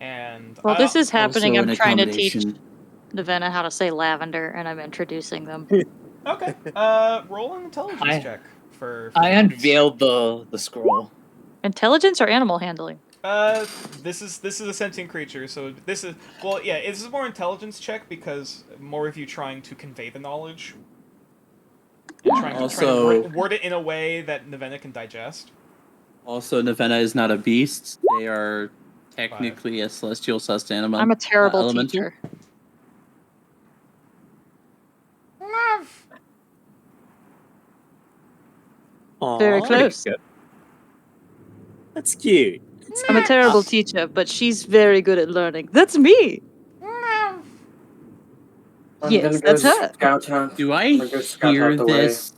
And While this is happening, Also I'm an trying to teach accommodation. Navenna how to say lavender, and I'm introducing them. okay. Roll an intelligence I- check for I the roots. unveiled the scroll. Intelligence or animal handling? This is a sentient creature, so this is this is more intelligence check because more of you trying to convey the knowledge and trying to Also- word it in a way that Navenna can digest. Also, Navenna is not a beast. They are technically a celestial sustainable. I'm a terrible elemental. teacher. Love. Very Aw, close. That's cute. I'm a terrible teacher, but she's very good at learning. That's me. Love. I'm Yes, gonna go that's her. scout hunt. Do I I'm gonna go scout hear out the way. this?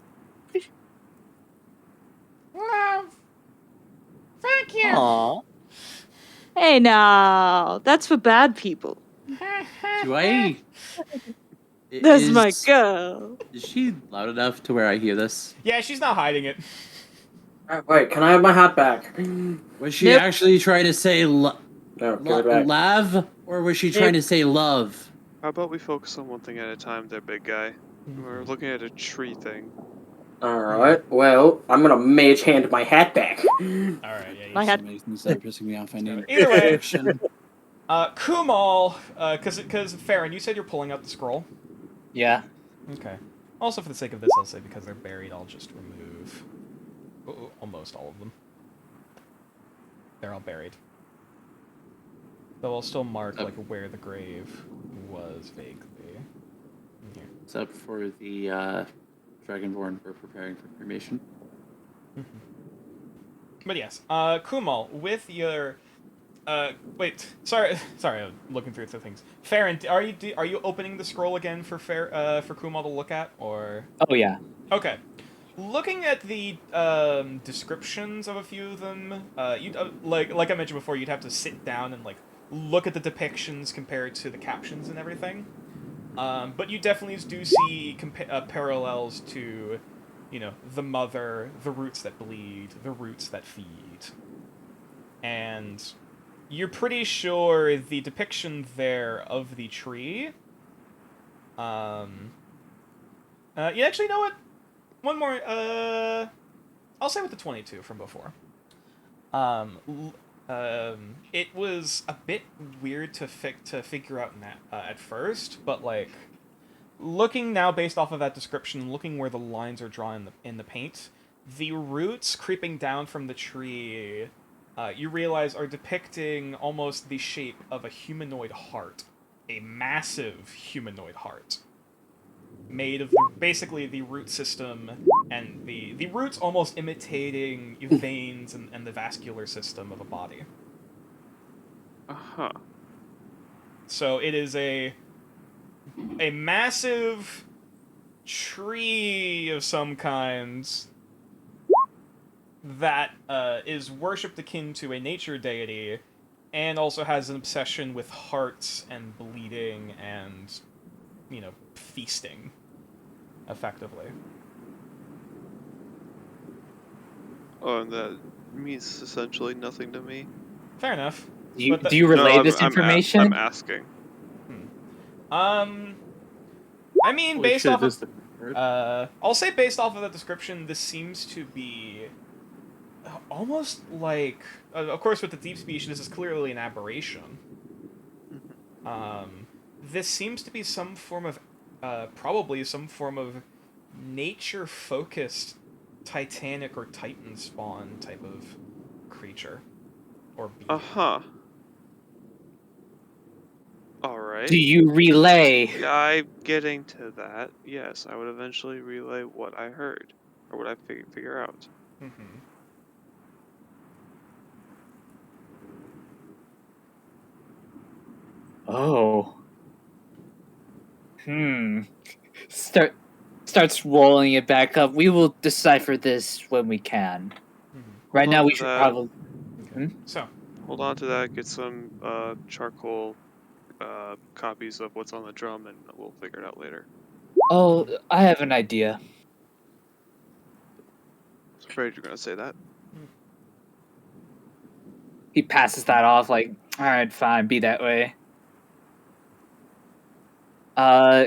Love. Thank you. Aw. Hey now, that's for bad people. Do I? That's my girl. Is she loud enough to where I hear this? Yeah, she's not hiding it. Wait, can I have my hat back? Was she actually trying to say No, give it back. lav, or was she trying to say love? How about we focus on one thing at a time there, big guy? We're looking at a tree thing. Alright, well, I'm gonna mage hand my hat back. Alright, yeah. My hat. Instead of pissing me off, I need Either way, action. Kumal, because Farron, you said you're pulling out the scroll. Yeah. Okay. Also, for the sake of this, I'll say because they're buried, I'll just remove almost all of them. They're all buried. Though I'll still mark like where the grave was vaguely. In here. Except for the Dragonborn we're preparing for cremation. But yes, Kumal, with your wait, sorry, I'm looking through the things. Farron, are you opening the scroll again for Kumal to look at, or? Oh yeah. Okay. Looking at the descriptions of a few of them, you like I mentioned before, you'd have to sit down and like look at the depictions compared to the captions and everything. But you definitely do see parallels to, you know, the mother, the roots that bleed, the roots that feed, and you're pretty sure the depiction there of the tree. You actually know what? One more, I'll say with the 22 from before. It was a bit weird to figure out at first, but like, looking now based off of that description, looking where the lines are drawn in the paint, the roots creeping down from the tree, you realize are depicting almost the shape of a humanoid heart. A massive humanoid heart. Made of basically the root system, and the roots almost imitating veins and the vascular system of a body. Uh-huh. So it is a massive tree of some kinds that is worshipped akin to a nature deity, and also has an obsession with hearts and bleeding and, you know, feasting, effectively. Oh, and that means essentially nothing to me. Fair enough. Do you relay this information? I'm asking. I mean, Holy based shit, off this of, is the I'll say based off of that description, this seems to be almost like, of course, with the deep species, this is clearly an aberration. This seems to be some form of, probably some form of nature-focused Titanic or Titan spawn type of creature or being. Uh-huh. Alright. Do you relay? I'm getting to that. Yes, I would eventually relay what I heard. Or what I figure out. Mm-hmm. Oh. Starts rolling it back up. We will decipher this when we can. Right now, we should probably. So, hold on to that. Get some charcoal copies of what's on the drum, and we'll figure it out later. Oh, I have an idea. was afraid you were gonna say that. He passes that off like, all right, fine, be that way.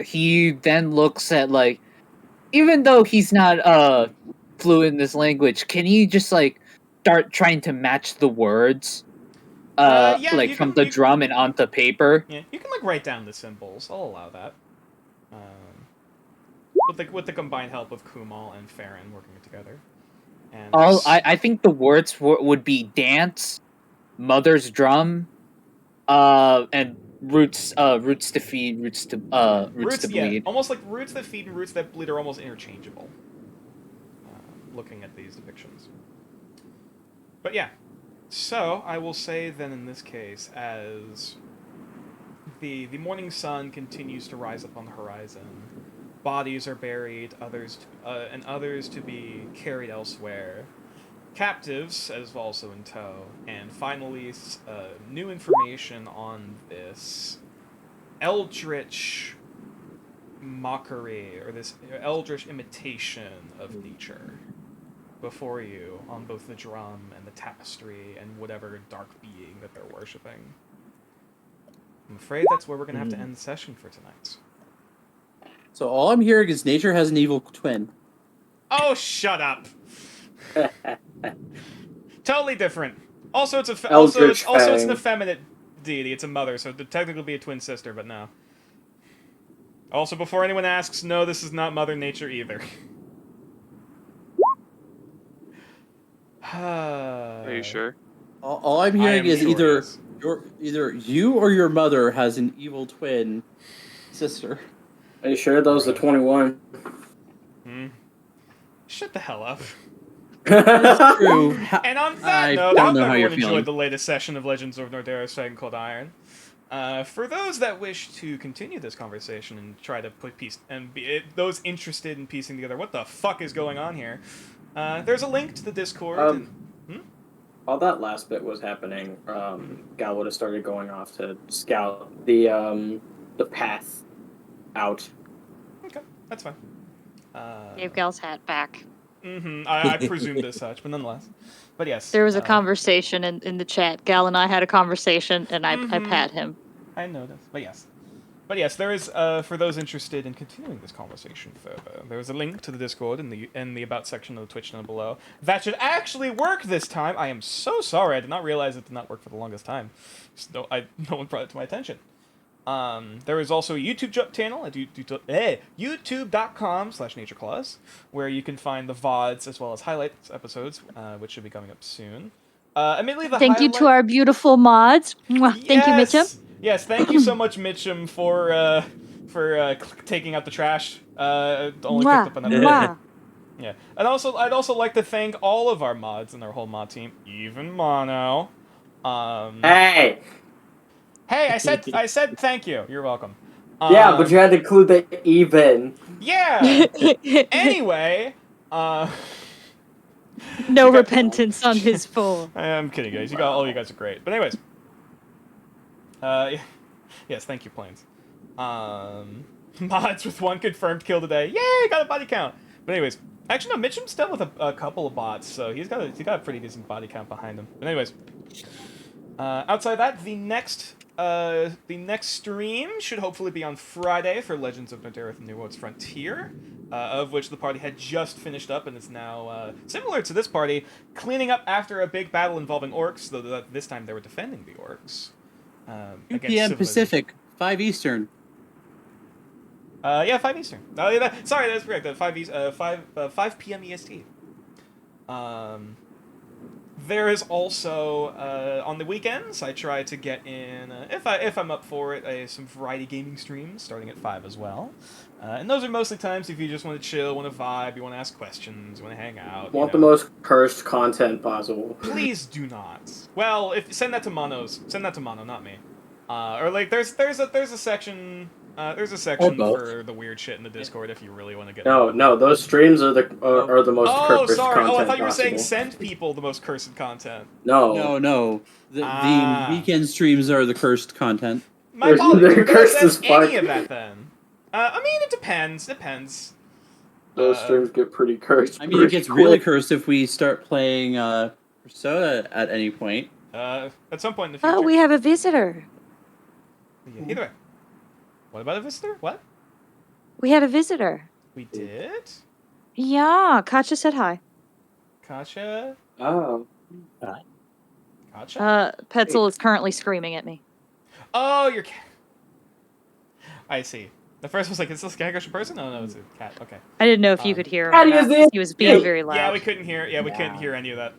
He then looks at like, even though he's not fluent in this language, can he just like start trying to match the words? Yeah, like from the drum and onto paper. Yeah, you can like write down the symbols. I'll allow that. With the combined help of Kumal and Farron working together. And I think the words would be dance, mother's drum, and roots to feed, roots to bleed. Yeah, almost like roots that feed and roots that bleed are almost interchangeable. Looking at these depictions. But yeah, so I will say then in this case, as the morning sun continues to rise up on the horizon, bodies are buried, others to be carried elsewhere, captives as also in tow, and finally new information on this eldritch mockery, or this eldritch imitation of nature before you on both the drum and the tapestry and whatever dark being that they're worshipping. I'm afraid that's where we're going to have to end the session for tonight. So all I'm hearing is nature has an evil twin. Oh, shut up! Totally different. Also, it's an effeminate deity. It's a mother, so it would technically be a twin sister, but no. Also, before anyone asks, no, this is not Mother Nature either. Are you sure? All I'm hearing is either you or your mother has an evil twin sister. Are you sure those are 21? Shut the hell up. That's true. And on that note, I hope everyone enjoyed the latest session of Legends of Nordaeus Dragon Cold Iron. For those that wish to continue this conversation and try to put those interested in piecing together what the fuck is going on here, there's a link to the Discord. While that last bit was happening, Gal would have started going off to scout the path out. Okay, that's fine. Gave Gal's hat back. I presumed as such, but nonetheless. But yes. There was a conversation in the chat. Gal and I had a conversation, and I pat him. I noticed, but yes. But yes, there is, for those interested in continuing this conversation further, there is a link to the Discord in the About section of the Twitch channel below. That should actually work this time! I am so sorry, I did not realize it did not work for the longest time. No one brought it to my attention. There is also a YouTube channel at youtube.com/natureclaws, where you can find the VODs as well as highlights episodes, which should be coming up soon. Admittedly, Thank you to our beautiful mods. Mwah. Thank you, Mitchum. Yes, thank you so much, Mitchum, for taking out the trash. Only picked up another. Yeah, and also I'd also like to thank all of our mods and our whole mod team, even Mono. Hey, I said thank you. You're welcome. Yeah, but you had to include the even. Yeah. Anyway, no repentance on his full. I'm kidding, guys. All you guys are great. But anyways. Yes, thank you, Plains. Mods with 1 confirmed kill today. Yay, got a body count. But anyways, actually no, Mitchum's done with a couple of bots, so he's got a pretty decent body count behind him. But anyways, outside that, the next stream should hopefully be on Friday for Legends of Nordaeus: New World's Frontier, of which the party had just finished up and is now, similar to this party, cleaning up after a big battle involving orcs, though this time they were defending the orcs. 2 p.m. Pacific, 5 Eastern. Yeah, 5 Eastern. Sorry, that's correct. 5 p.m. EST. There is also on the weekends I try to get in if I'm up for it some variety gaming streams starting at 5 as well. And those are mostly times if you just want to chill, want to vibe, you want to ask questions, want to hang out. Want the most cursed content possible. Please do not. Well, send that to Mono, not me. Or like there's a section for the weird shit in the Discord if you really want to get. No, those streams are the most cursed sorry. content I thought you were saying possible. send people the most cursed content. No. The weekend streams are the cursed content. My apologies. They're cursed as fuck. Any of that then? I mean, it depends. Those streams get pretty cursed. I mean, it gets really cursed if we start playing Persona at any point. At some point in the future. Oh, we have a visitor. Yeah, either way. What about a visitor? What? We had a visitor. We did? Yeah, Katja said hi. Katja? Oh. Katja? Petzel is currently screaming at me. Oh, you're. I see. The first was like, is this a Gagash person? Oh, no, it's a cat. Okay. I didn't know if you could hear him. Cat or not, is 'cause it? He was being very loud. Yeah, we couldn't hear. Yeah, we couldn't hear any of that.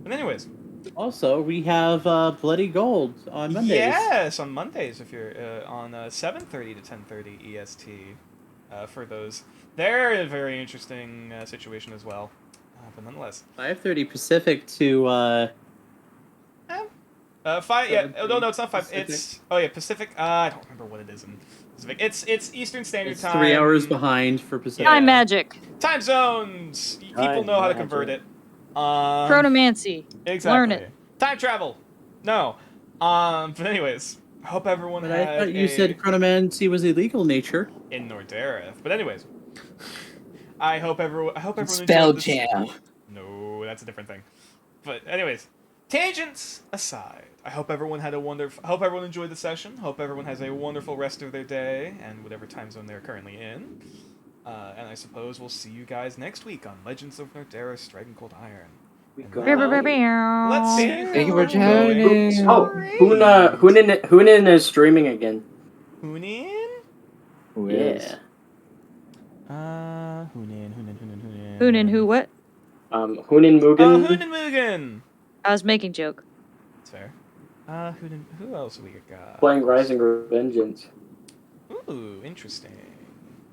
But anyways. Also, we have Bloody Gold on Mondays. Yes, on Mondays if you're on 7:30 to 10:30 EST. For those, they're a very interesting situation as well. But nonetheless. 5:30 Pacific to 5. Yeah. Oh, no, it's not 5. Pacific. It's Pacific. I don't remember what it is in Pacific. It's Eastern Standard It's Time. 3 hours behind for Pacific. Time magic. Time zones. People know how to convert it. Chronomancy. Exactly. Learn it. Time travel. No. But anyways, I hope everyone But had I thought you said chronomancy was illegal nature. in Nordareth. But anyways, I hope everyone. Spell enjoyed this- jam. No, that's a different thing. But anyways, tangents aside, I hope everyone had a hope everyone enjoyed the session. Hope everyone has a wonderful rest of their day and whatever time zone they're currently in. And I suppose we'll see you guys next week on Legends of Nordaris: Strike and Cold Iron. Let's see. Thank you for who joining. goes Oh, first. Hunin is streaming again. Hunin? Who is? Yeah. Hunin. Hunin who what? Hunin Mugen. Hunin Mugen. I was making joke. That's fair. Hunin. Who else we got? Playing Rising Revengeance. Ooh, interesting.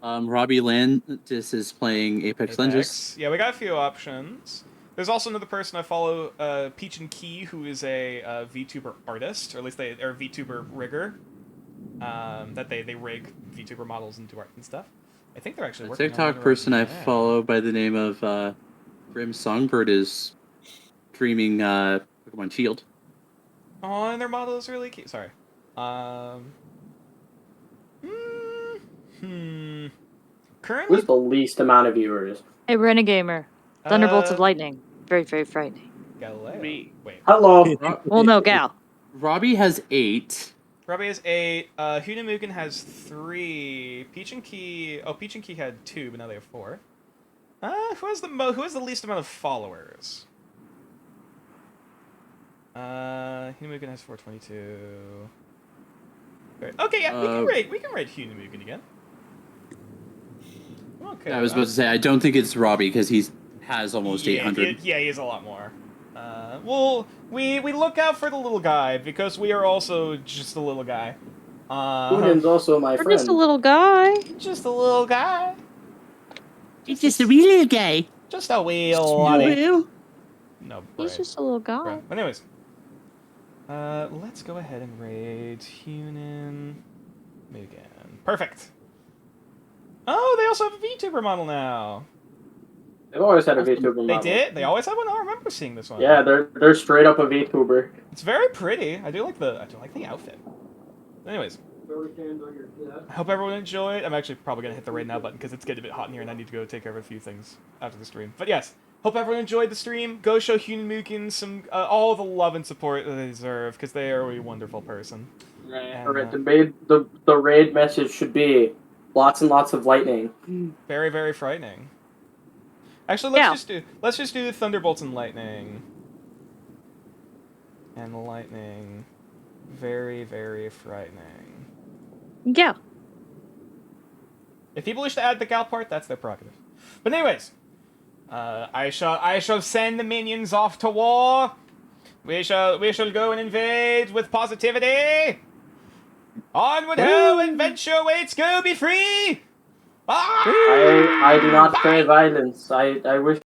Robbie Landis is playing Apex Legends. Yeah, we got a few options. There's also another person I follow, Peach and Key, who is a VTuber artist, or at least they're a VTuber rigger. That they rig VTuber models into art and stuff. I think they're actually A working on TikTok one right person I now. follow by the name of Grim Songbird is streaming Pokemon Shield. Oh, and their model is really cute. Sorry. Currently, Who's the least amount of viewers? Hey, Renegamer. Thunderbolts Uh, of lightning. Very, very frightening. Galileo. Me. Wait. Hello. Well, no, Gal. Robbie has 8. Robbie has 8. Hunamugen has 3. Peach and Key. Oh, Peach and Key had 2, but now they have 4. Who has the least amount of followers? Hunamugen has 422. Okay, yeah, we can rate Hunamugen again. Okay. I was about to say I don't think it's Robbie because he has almost Yeah, 800. he has a lot more. Well, we look out for the little guy because we are also just a little guy. Hunin's also my We're friend. just a little guy. Just a little guy. It's just a wee little guy. Just a wee little. No, He's right. just a little guy. Right. But anyways, let's go ahead and raid Hunin Mugen. Perfect. Oh, they also have a VTuber model now. They've always had a VTuber model. They did? They always had one? I remember seeing this one. Yeah, they're straight up a VTuber. It's very pretty. I do like the outfit. Anyways, I hope everyone enjoyed. I'm actually probably gonna hit the raid now button because it's getting a bit hot in here and I need to go take care of a few things after the stream. But yes, hope everyone enjoyed the stream. Go show Hunin Mugen some all the love and support that they deserve because they are a wonderful person. And, Alright, the raid message should be lots and lots of lightning. very, very frightening. Actually, let's just do Thunderbolts and Lightning. And lightning. Very, very frightening. Yeah. If people wish to add the gal part, that's their prerogative. But anyways, I shall send the minions off to war. We shall go and invade with positivity. Onward ho, adventure waits, go be free. Ah! I do not crave violence. I wish